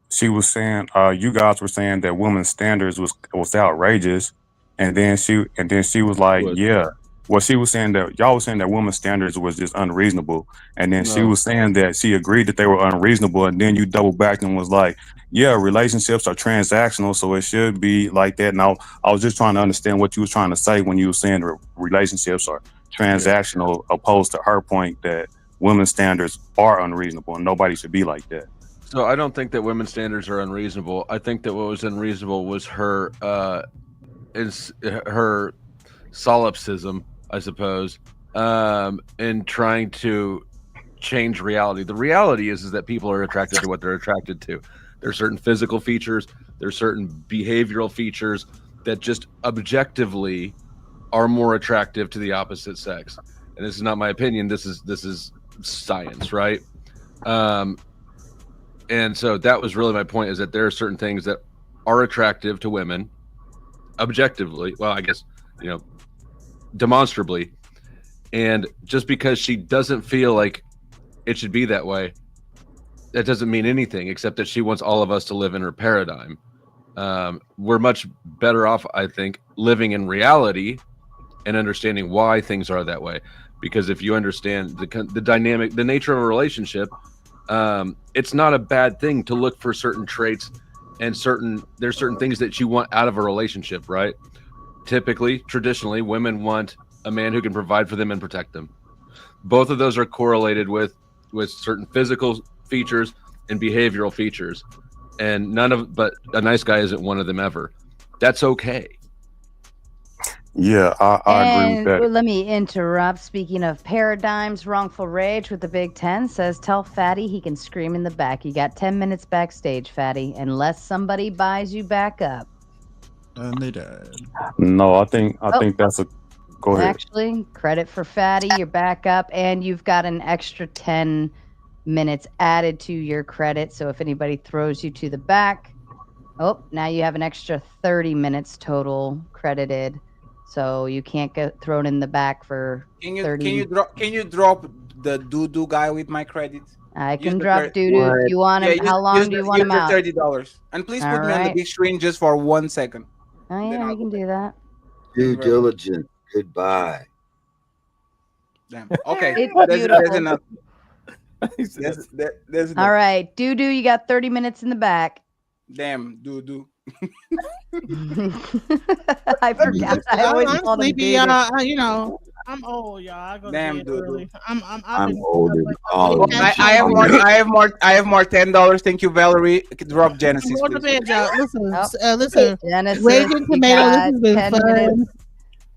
She was saying, you guys were saying that women's standards was outrageous, and then she was like, yeah. Well, she was saying that y'all was saying that women's standards was just unreasonable, and then she was saying that she agreed that they were unreasonable, and then you double back and was like, yeah, relationships are transactional, so it should be like that. Now, I was just trying to understand what you was trying to say when you were saying relationships are transactional, opposed to her point that women's standards are unreasonable and nobody should be like that. So I don't think that women's standards are unreasonable. I think that what was unreasonable was her solipsism, I suppose, in trying to change reality. The reality is that people are attracted to what they're attracted to. There are certain physical features, there are certain behavioral features that just objectively are more attractive to the opposite sex. And this is not my opinion. This is science, right? And so that was really my point, is that there are certain things that are attractive to women objectively. Well, I guess, demonstrably. And just because she doesn't feel like it should be that way, that doesn't mean anything except that she wants all of us to live in her paradigm. We're much better off, I think, living in reality and understanding why things are that way. Because if you understand the dynamic, the nature of a relationship, it's not a bad thing to look for certain traits and there's certain things that you want out of a relationship, right? Typically, traditionally, women want a man who can provide for them and protect them. Both of those are correlated with certain physical features and behavioral features, and but a nice guy isn't one of them ever. That's okay. Yeah, I agree with that. Let me interrupt. Speaking of paradigms, Wrongful Rage with the Big 10 says, tell Fatty he can scream in the back. You got 10 minutes backstage, Fatty, unless somebody buys you back up. And they did. No, I think that's a. Go ahead. Actually, credit for Fatty. You're back up, and you've got an extra 10 minutes added to your credit. So if anybody throws you to the back, now you have an extra 30 minutes total credited. So you can't get thrown in the back for 30. Can you drop the doo-doo guy with my credit? I can drop doo-doo. You want him? How long do you want him out? $30. And please put me on the big screen just for 1 second. Oh yeah, I can do that. Due diligence. Goodbye. Damn. Okay. There's enough. There's enough. All right, doo-doo, you got 30 minutes in the back. Damn, doo-doo. I forgot. I always call them doo-doo. I'm old, y'all. I go to bed early. I'm old and all. I have more $10. Thank you, Valerie. Drop Genesis. Go to bed, y'all. Listen. Genesis, Raging Tomato. This has been fun.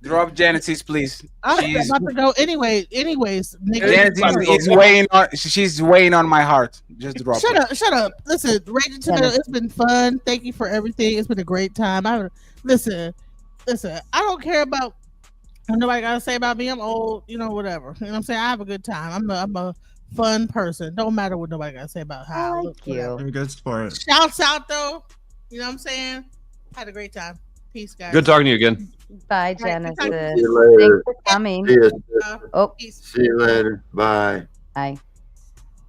Drop Genesis, please. I'm about to go anyways. Genesis is weighing on. She's weighing on my heart. Just drop. Shut up. Listen, Raging Tomato. It's been fun. Thank you for everything. It's been a great time. Listen. I don't care about what nobody got to say about me. I'm old. Whatever. You know what I'm saying? I have a good time. I'm a fun person. Don't matter what nobody got to say about how I look. You're a good sport. Shouts out though. You know what I'm saying? Had a great time. Peace, guys. Good talking to you again. Bye, Genesis. See you later. Thanks for coming. See you later. Bye. Bye.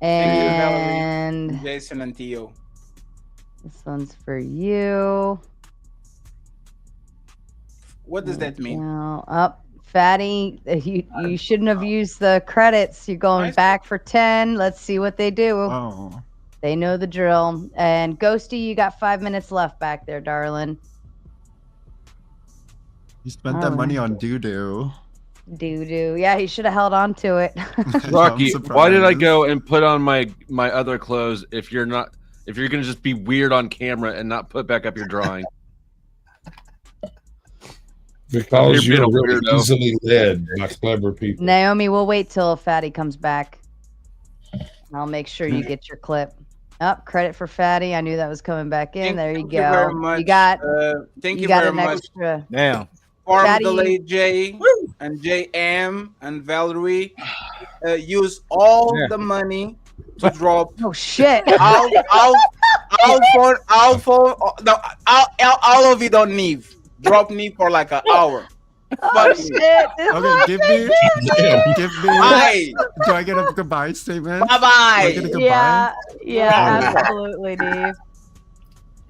And Jason and Theo. This one's for you. What does that mean? Fatty, you shouldn't have used the credits. You're going back for 10. Let's see what they do. Oh. They know the drill. And Ghosty, you got 5 minutes left back there, darling. You spent that money on doo-doo. Doo-doo. Yeah, he should have held on to it. Rocky, why did I go and put on my other clothes if you're gonna just be weird on camera and not put back up your drawing? Because you're really easily led by clever people. Naomi, we'll wait till Fatty comes back. I'll make sure you get your clip. Credit for Fatty. I knew that was coming back in. There you go. Very much. You got. Thank you very much. Extra. Damn. Farm Delay J and JM and Valerie use all the money to drop. Oh shit! All of you don't need. Drop me for like an hour. Oh shit! Okay, give me. Bye. Do I get a goodbye statement? Bye bye. Yeah, absolutely, Dave.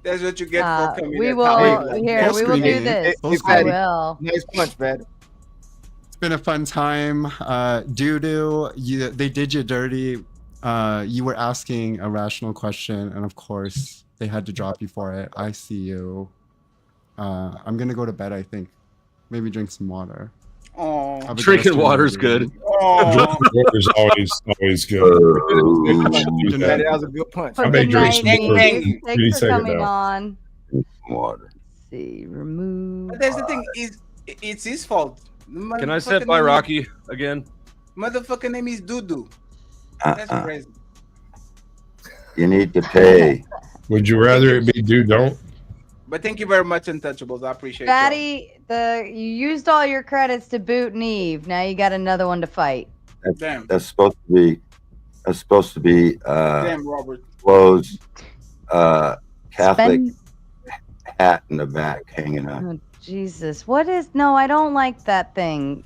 That's what you get for coming. We will do this. I will. Nice punch, man. It's been a fun time. Doo-doo, they did you dirty. You were asking a rational question, and of course, they had to drop you for it. I see you. I'm gonna go to bed, I think. Maybe drink some water. Oh, drinking water's good. Water's always good. That was a good punch. I may drink some water. Thanks for coming on. Water. Let's see, remove. But there's the thing, it's his fault. Can I sit by Rocky again? Motherfucking name is Doo-doo. That's crazy. You need to pay. Would you rather it be don't? But thank you very much, Untouchables. I appreciate it. Fatty, you used all your credits to boot Neve. Now you got another one to fight. That's supposed to be It's supposed to be Damn, Robert. clothes, Catholic hat in the back hanging up. Oh, Jesus. What is... No, I don't like that thing.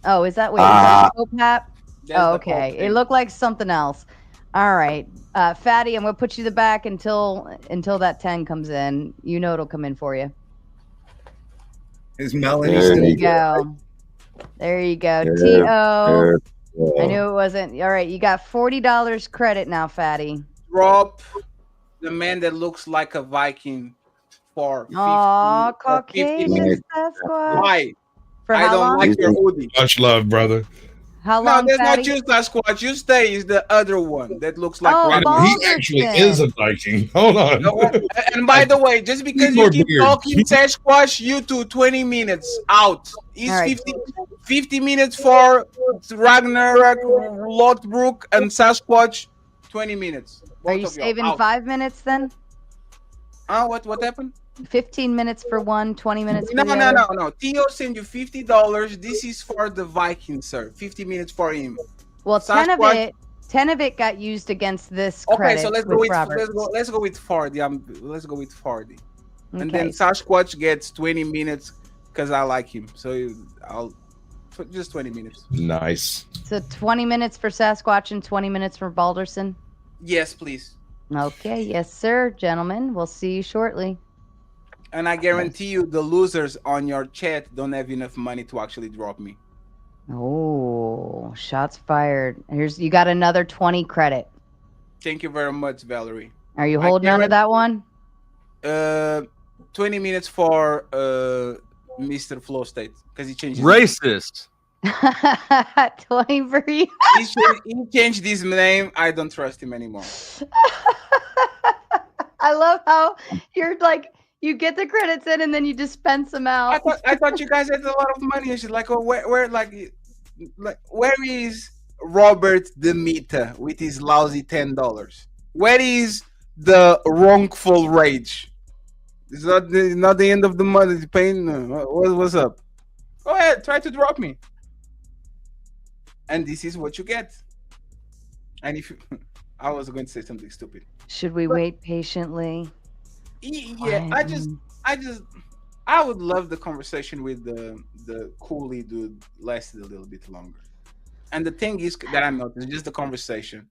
Oh, is that... Wait, is that the Pope hat? Oh, okay. It looked like something else. All right. Fatty, I'm going to put you the back until that 10 comes in. You know it'll come in for you. Is Melanie There still you go. There you go. There, T.O. there. I knew it wasn't. All right. You got $40 credit now, Fatty. Drop the man that looks like a Viking for 50. Aw, for 50 Caucasian minutes. Sasquatch. Why? For I how don't long? like your hoodie. Much love, brother. How No, long, that's Fatty? not you, Sasquatch. You stay is the other one that looks like Oh, Ragnar. He actually is a Viking. Hold on. No, and by the way, just because more you keep beard. talking Sasquatch, you two 20 minutes out. It's All right. 50 minutes for Ragnarok, Lothbrok, and Sasquatch. 20 minutes. Are Both you of y'all saving out. 5 minutes then? What happened? 15 minutes for one, 20 minutes for No, the no, other? no. Theo sent you $50. This is for the Viking, sir. 50 minutes for him. Well, 10 of Sasquatch- it got used against this Okay, credit so let's go with Robert. let's go with 40. Let's go with 40. And Okay. then Sasquatch gets 20 minutes because I like him. So I'll just 20 minutes. Nice. So 20 minutes for Sasquatch and 20 minutes for Balderson? Yes, please. Okay, yes, sir, gentlemen. We'll see you shortly. And I guarantee you the losers on your chat don't have enough money to actually drop me. Oh, shots fired. You got another 20 credit. Thank you very much, Valerie. Are you holding on to that one? 20 minutes for Mr. Flow State because he changed his Racist. 20 for you. he changed his name. I don't trust him anymore. I love how you're like, you get the credits in and then you dispense them out. I thought you guys had a lot of money and shit. Like, oh, where is Robert Demita with his lousy $10? Where is the wrongful rage? It's not the end of the month. It's paying. What's up? Go ahead, try to drop me. And this is what you get. And if I was going to say something stupid. Should we wait patiently? Yeah, I would love the conversation with the Cooley dude lasted a little bit longer. And the thing is that I noticed just the conversation,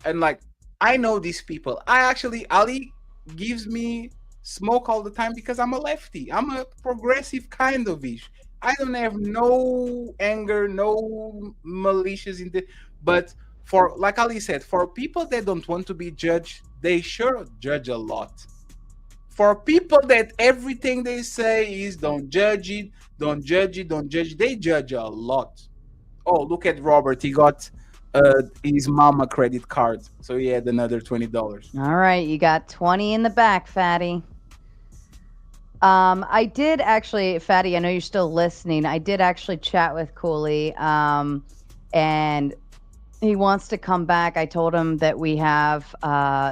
and like I know these people. Ali gives me smoke all the time because I'm a lefty. I'm a progressive kind of ish. I don't have no anger, no malicious in the, but for like Ali said, for people that don't want to be judged, they sure judge a lot. For people that everything they say is don't judge it, don't judge it, don't judge it, they judge a lot. Oh, look at Robert. He got his mama credit card. So he had another $20. All right, you got 20 in the back, Fatty. I did actually, Fatty, I know you're still listening. I did actually chat with Cooley, and he wants to come back. I told him that we have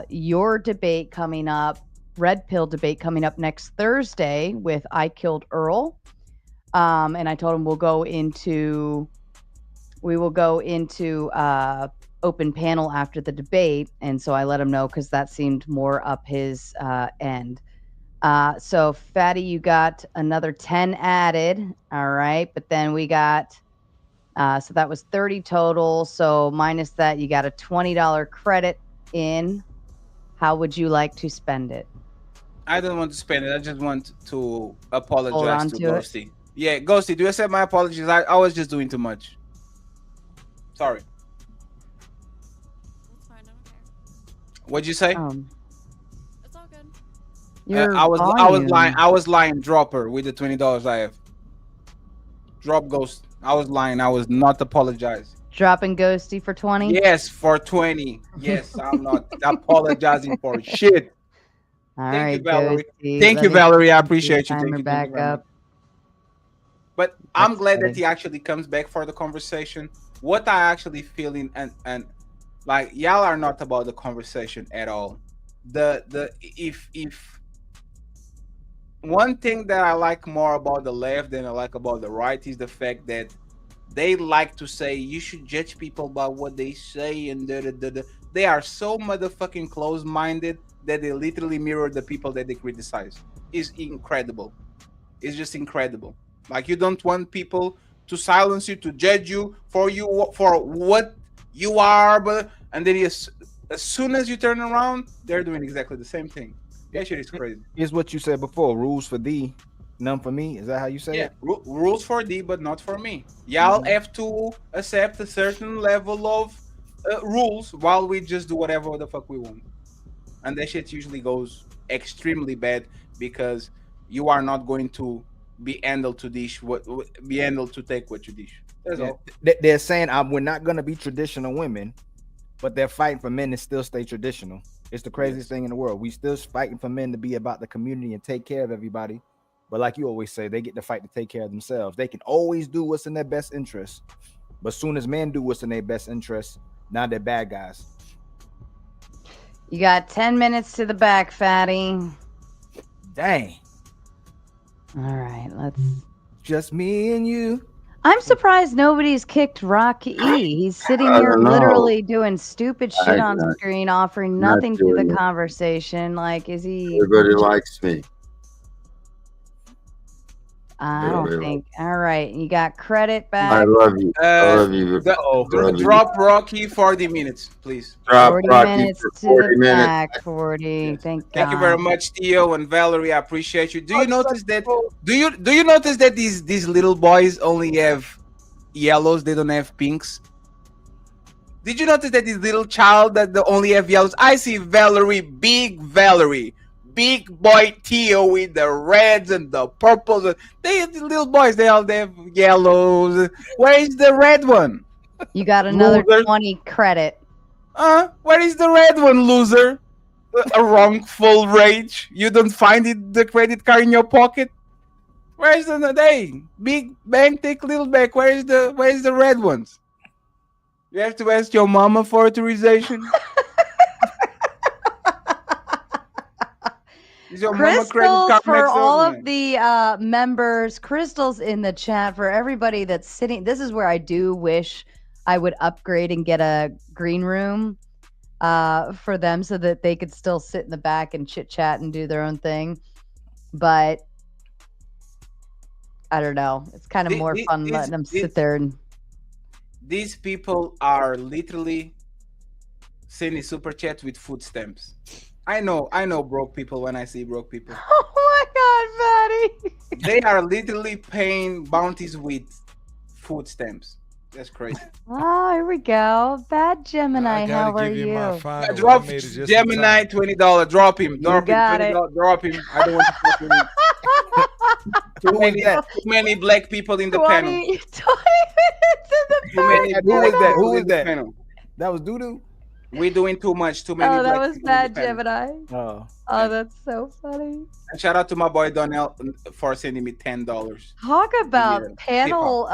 your debate coming up, Red Pill debate coming up next Thursday with I Killed Earl. And I told him we will go into open panel after the debate. And so I let him know because that seemed more up his end. So Fatty, you got another 10 added. All right. But then we got, so that was 30 total. So minus that, you got a $20 credit in. How would you like to spend it? I don't want to spend it. I just want to apologize to to it. Ghosty. Yeah, Ghosty, do you accept my apologies? I was just doing too much. Sorry. What'd you say? I was lying. Drop her with the $20 I have. Drop Ghost. I was lying. I was not apologizing. Dropping Ghosty for 20? Yes, for 20. Yes, I'm not apologizing for shit. All Thank right, you, Valerie. Ghosty. Thank Let you, me Valerie. I put the appreciate you. timer Thank you. back up. But I'm That's glad funny. that he actually comes back for the conversation. What I actually feeling and like y'all are not about the conversation at all. If one thing that I like more about the left than I like about the right is the fact that they like to say you should judge people by what they say and they are so motherfucking close-minded that they literally mirror the people that they criticize. It's incredible. It's just incredible. Like, you don't want people to silence you, to judge you for what you are, and then as soon as you turn around, they're doing exactly the same thing. That shit is crazy. Is what you said before: rules for thee, none for me. Is that how you say it? Rules for thee, but not for me. Y'all have to accept a certain level of rules while we just do whatever the fuck we want. And that shit usually goes extremely bad because you are not going to be able to dish be able to take what you dish. That's all. They're saying we're not going to be traditional women, but they're fighting for men to still stay traditional. It's the craziest thing in the world. We still fighting for men to be about the community and take care of everybody. But like you always say, they get to fight to take care of themselves. They can always do what's in their best interest. But soon as men do what's in their best interest, now they're bad guys. You got 10 minutes to the back, fatty. Dang. All right, let's. Just me and you. I'm surprised nobody's kicked Rocky E. He's sitting here literally doing stupid shit on screen, offering nothing to the conversation. Like, is he? Everybody likes me. I don't think. All right, you got credit back. I love you. I love you. Drop Rocky 40 minutes, please. Drop 40 Rocky minutes for to 40 the minutes. back. 40. Thank God. Thank you very much, Theo and Valerie. I appreciate you. Do you notice that? Do you notice that these little boys only have yellows? They don't have pinks. Did you notice that this little child that they only have yellows? I see Valerie, big boy Theo with the reds and the purples. They the little boys. They all have yellows. Where is the red one? You got another Loser. 20 credit. Where is the red one, loser? A wrongful rage. You don't find it the credit card in your pocket? Where's the day? Big bank, take little bank. Where's the red ones? You have to ask your mama for authorization. Is your mama credit Crystals card for next all up? of the members. Crystals in the chat for everybody that's sitting. This is where I do wish I would upgrade and get a green room for them so that they could still sit in the back and chit chat and do their own thing. But I don't know. It's kind of more fun letting them sit there and. These people are literally sending super chats with food stamps. I know broke people when I see broke people. Oh my God, Fatty! They are literally paying bounties with food stamps. That's crazy. Oh, here we go. Bad Gemini, how are you? Drop Gemini $20. Drop him. Drop him. $20. Drop him. I don't want to fuck with him. Too many black people in the panel. 20 minutes in the panel. Who was that? That was Doodoo? We're doing too much. Too many. Oh, that black was people in bad the panel. Gemini. Oh, that's so funny. And shout out to my boy Donnell for sending me $10. Talk about panel.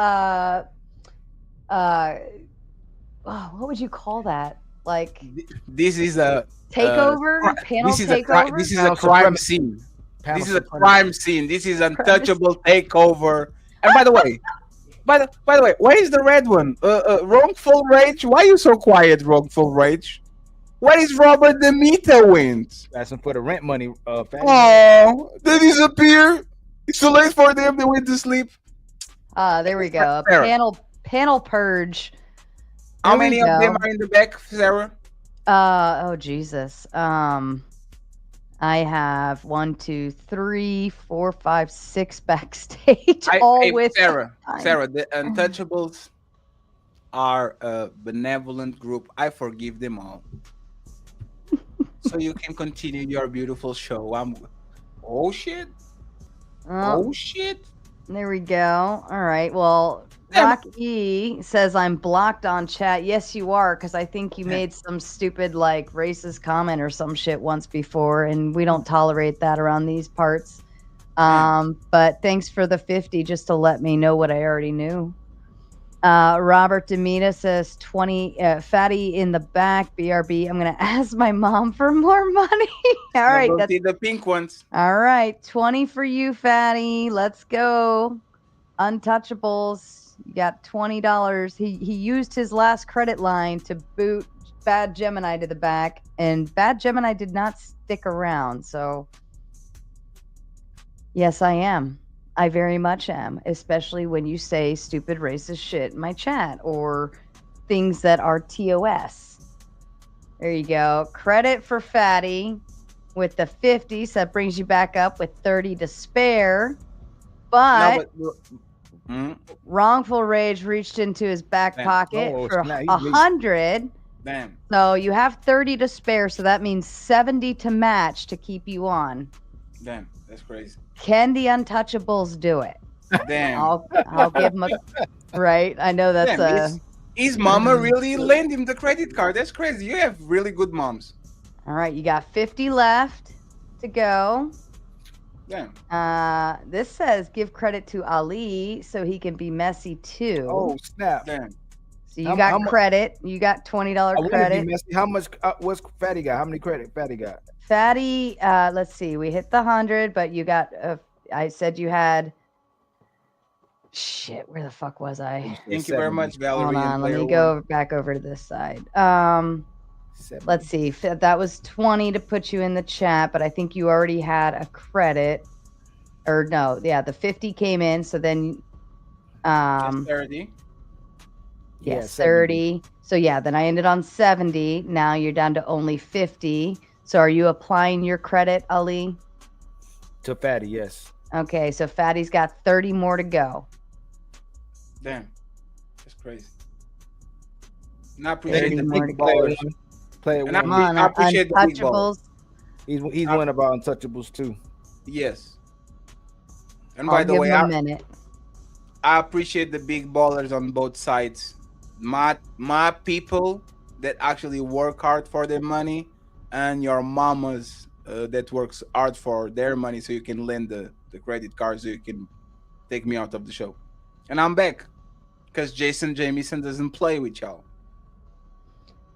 What would you call that? Like this is a takeover. Panel takeover. This is a crime scene. This is a crime scene. This is untouchable takeover. And by the way, where is the red one? Wrongful rage. Why are you so quiet, wrongful rage? Where is Robert the Meter wins? Asking for the rent money. Oh, they disappear. It's too late for them. They went to sleep. There we go. Panel purge. How many of them are in the back, Sarah? Oh Jesus. I have 1, 2, 3, 4, 5, 6 backstage. With Sarah. The Untouchables are a benevolent group. I forgive them all. So you can continue your beautiful show. Oh shit. Oh shit. There we go. All right. Well, Rocky says I'm blocked on chat. Yes, you are, because I think you made some stupid like racist comment or some shit once before, and we don't tolerate that around these parts. But thanks for the 50 just to let me know what I already knew. Robert Demita says 20 fatty in the back. BRB. I'm gonna ask my mom for more money. All right, that's the pink ones. All right, 20 for you, fatty. Let's go. Untouchables. You got $20. He used his last credit line to boot Bad Gemini to the back, and Bad Gemini did not stick around. So, yes, I am. I very much am, especially when you say stupid racist shit in my chat or things that are TOS. There you go. Credit for Fatty with the 50, so that brings you back up with 30 to spare. But Wrongful Rage reached into his back pocket for 100. Damn. So you have 30 to spare, so that means 70 to match to keep you on. Damn, that's crazy. Can the Untouchables do it? Damn. I'll give him a right. I know that's Damn, his mama really lent him the credit card. That's crazy. You have really good moms. All right, you got 50 left to go. Damn. This says give credit to Ali so he can be messy too. Oh snap! Damn. So you got credit. You got $20 credit. How much? What's Fatty got? How many credit Fatty got? Fatty, let's see. We hit the 100, but you got. I said you had. Shit, where the fuck was I? Thank you very much, Valerie. Hold on, let me go back over to this side. Let's see. That was 20 to put you in the chat, but I think you already had a credit. Or no, yeah, the 50 came in, so then 30. Yes, 30. So yeah, then I ended on 70. Now you're down to only 50. So are you applying your credit, Ali? To Fatty, yes. Okay, so Fatty's got 30 more to go. Damn. That's crazy. And I appreciate the big ballers. And I appreciate the big ballers. He's one of our Untouchables too. Yes. And by the way, I appreciate the big ballers on both sides. My people that actually work hard for their money, and your mamas that works hard for their money, so you can lend the credit card, so you can take me out of the show. And I'm back because Jason Jamieson doesn't play with y'all.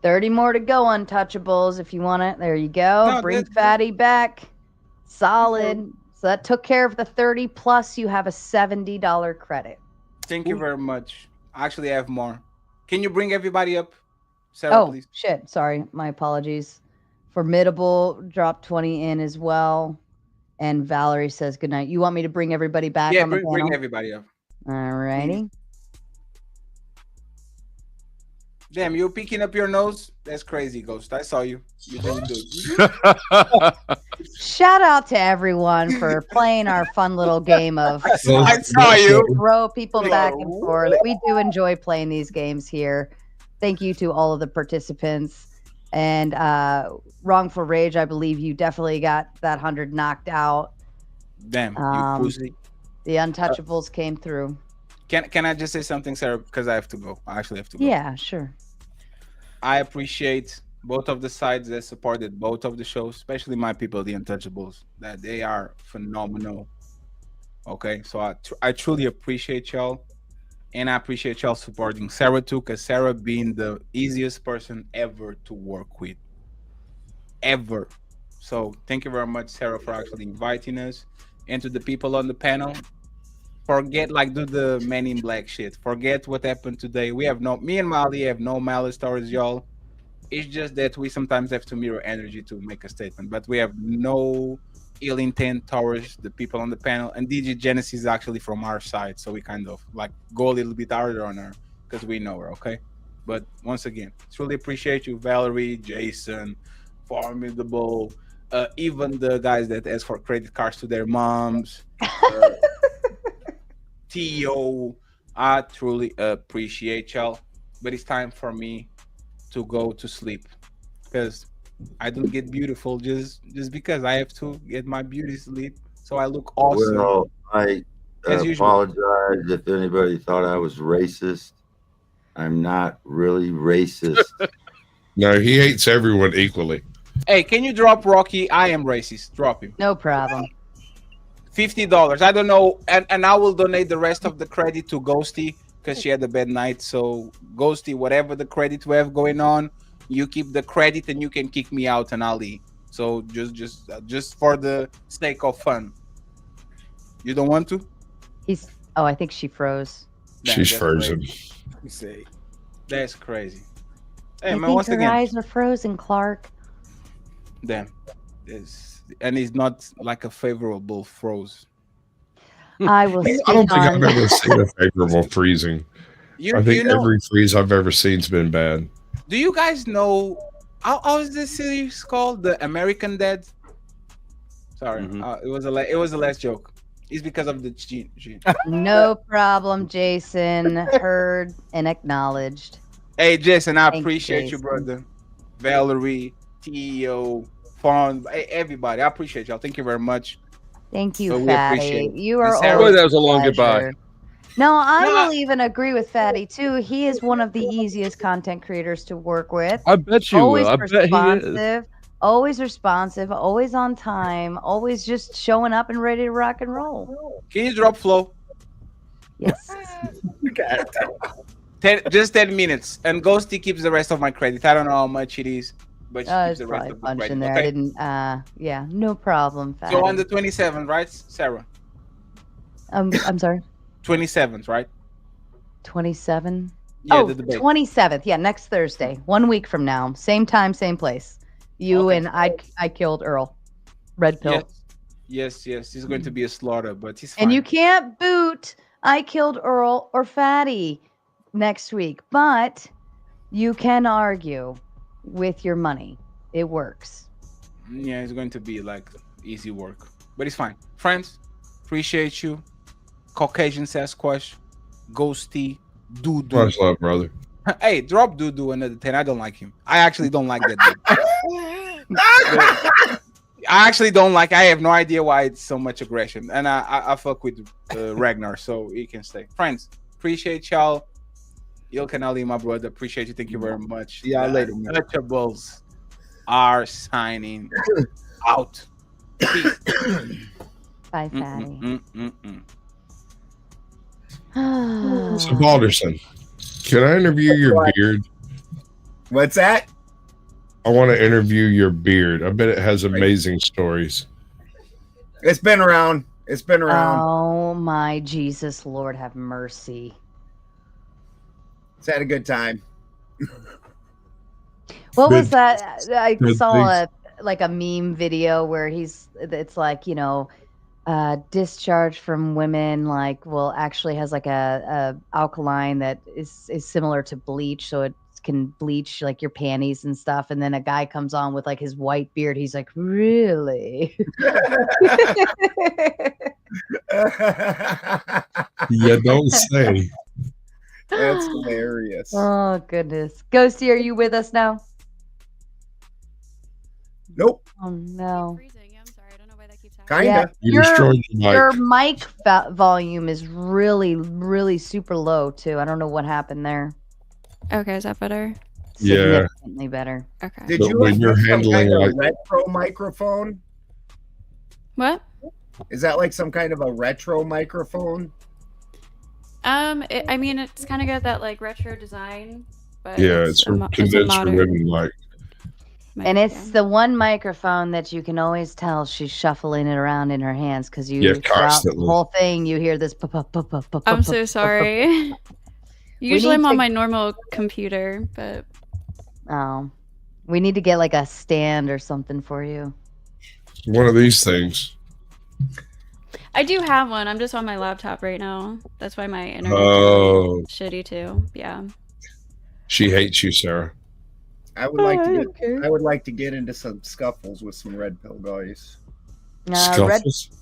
30 more to go, Untouchables. If you want it, there you go. No, bring Fatty back. Solid. So that took care of the 30, plus you have a $70 credit. Thank you very much. I actually have more. Can you bring everybody up, Sarah, please? Shit. Sorry. My apologies. Formidable dropped 20 in as well. And Valerie says good night. You want me to bring everybody back on the panel? Bring everybody up. All righty. Damn, you're picking up your nose? That's crazy, Ghost. I saw you. You did good. Shout out to everyone for playing our fun little game of I saw you. Throw people back and forth. We do enjoy playing these games here. Thank you to all of the participants. And Wrongful Rage, I believe you definitely got that 100 knocked out. Damn, you pussy. The Untouchables came through. Can I just say something, Sarah? Because I have to go. I actually have to go. Yeah, sure. I appreciate both of the sides that supported both of the shows, especially my people, the Untouchables, that they are phenomenal. Okay, so I truly appreciate y'all, and I appreciate y'all supporting Sarah too, because Sarah being the easiest person ever to work with, ever. So thank you very much, Sarah, for actually inviting us, and to the people on the panel. Forget, do the Men in Black shit. Forget what happened today. Me and Mali have no malice towards y'all. It's just that we sometimes have to mirror energy to make a statement, but we have no ill intent towards the people on the panel. And DJ Genesis is actually from our side, so we kind of go a little bit harder on her because we know her, okay? But once again, truly appreciate you, Valerie, Jason, Formidable, even the guys that ask for credit cards to their moms. T.O. I truly appreciate y'all, but it's time for me to go to sleep because I don't get beautiful just because I have to get my beauty sleep so I look awesome. Well, I apologize if anybody thought I was racist. I'm not really racist. No, he hates everyone equally. Hey, can you drop Rocky? I am racist. Drop him. No problem. $50. I don't know, and I will donate the rest of the credit to Ghosty because she had a bad night. So Ghosty, whatever the credit we have going on, you keep the credit and you can kick me out and I'll leave. So just for the sake of fun. You don't want to? I think she froze. She's frozen. You see, that's crazy. Hey I man, think once her again, eyes are frozen, Clark. damn, and it's not like a favorable froze. I will I speak don't think on. I've ever seen a favorable freezing. I think know, every freeze I've ever seen's been bad. do you guys know how is this series called? The American Dad. Sorry, it was the last joke. It's because of the gene. No problem, Jason. Heard and acknowledged. Hey, Jason, I Thanks, appreciate you, Jason. brother. Valerie, Teo, Fawn, everybody. I appreciate y'all. Thank you very much. Thank you, But we Fatty. appreciate it. You are And Sarah- always Boy, that was a long goodbye. pleasure. No, I will even agree with Fatty too. He is one of the easiest content creators to work with. I bet you Always will. I bet he is. responsive, always responsive, always on time, always just showing up and ready to rock and roll. Can you drop flow? Yes. Just 10 minutes. And Ghosty keeps the rest of my credit. I don't know how much it is, but she keeps There's the rest probably a of the bunch credit. in there. Okay? I didn't. Yeah, no problem, Fatty. So on the 27th, right, Sarah? I'm sorry. 27th, right? 27. Yeah, Oh, the debate. 27th. Yeah, next Thursday. 1 week from now. Same time, same place. You and I killed Earl. Red pill. Yes. It's going to be a slaughter, but he's fine. And you can't boot I killed Earl or Fatty next week, but you can argue with your money. It works. Yeah, it's going to be like easy work, but it's fine. Friends, appreciate you. Caucasian Sasquatch, Ghosty, Doo-Doo. Much love, brother. Hey, drop Doo-Doo another 10. I don't like him. I actually don't like that dude. I actually don't like. I have no idea why it's so much aggression, and I fuck with Ragnar, so he can stay. Friends, appreciate y'all. Ilkan Ali, my brother, appreciate you. Thank you very much. Yeah, later, man. Untouchables are signing out. Peace. Bye, Fatty. So Balderson, can I interview your beard? What's that? I want to interview your beard. I bet it has amazing stories. It's been around. It's been around. Oh my Jesus, Lord have mercy. It's had a good time. What was that? I Good saw a meme video where it's like, discharge from women actually has like a alkaline that is similar to bleach, so it can bleach like your panties and stuff. And then a guy comes on with like his white beard. He's like, really? You don't say. That's hilarious. Oh goodness. Ghosty, are you with us now? Nope. Oh no. Kinda. Yeah, You destroyed your your mic volume is really, really super low too. I don't know what happened there. Okay, is that better? Yeah. Significantly better. Okay. Did But you when have you're some handling kind of like retro microphone? What? Is that like some kind of a retro microphone? I mean, it's kind of got that like retro design, but yeah, it's a it's a condensed modern. ribbon like. And it's the one microphone that you can always tell she's shuffling it around in her hands because Yeah, throughout the constantly. whole thing you hear this. I'm so sorry. Usually I'm need on to- my normal computer, but Oh, we need to get like a stand or something for you. One of these things. I do have one. I'm just on my laptop right now. That's why my internet Oh. is shitty too. Yeah. She hates you, Sarah. I would like to get. I would like to get into some scuffles with some red pill guys.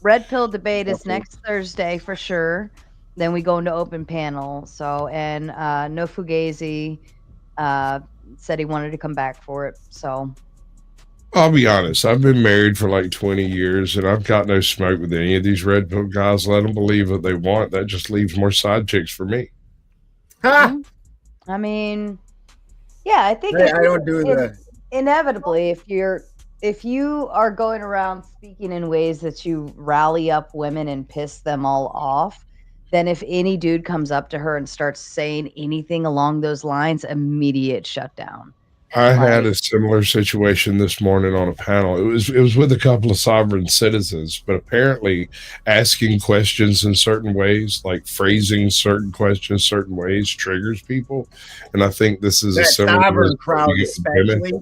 Red pill debate is next Thursday for sure. Then we go into open panel. So and No Fugazi said he wanted to come back for it. So I'll be honest. I've been married for like 20 years, and I've got no smoke with any of these red pill guys. Let them believe what they want. That just leaves more side chicks for me. Ha! I mean, yeah, I think Hey, I don't do the. inevitably if you are going around speaking in ways that you rally up women and piss them all off, then if any dude comes up to her and starts saying anything along those lines, immediate shutdown. I had a similar situation this morning on a panel. It was with a couple of sovereign citizens, but apparently asking questions in certain ways, like phrasing certain questions certain ways, triggers people. And I think this is that a similar sovereign crowd, especially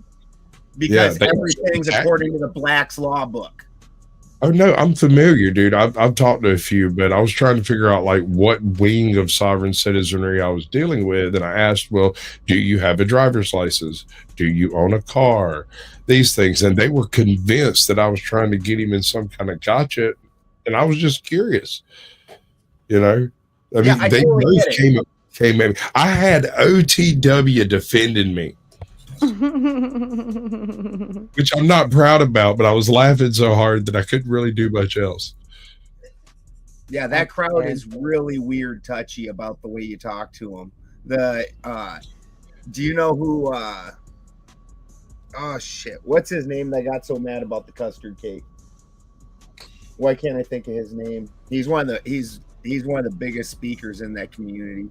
because everything's according to the Black's Law book. Oh no, I'm familiar, dude. I've talked to a few, but I was trying to figure out like what wing of sovereign citizenry I was dealing with, and I asked, "Well, do you have a driver's license? Do you own a car?" These things, and they were convinced that I was trying to get him in some kind of gotcha, and I was just curious. You know, I mean, they totally both came at me. I had OTW defending me. Which I'm not proud about, but I was laughing so hard that I couldn't really do much else. Yeah, that crowd is really weird, touchy about the way you talk to them. Do you know who? Oh shit, what's his name that got so mad about the custard cake? Why can't I think of his name? He's one of the biggest speakers in that community.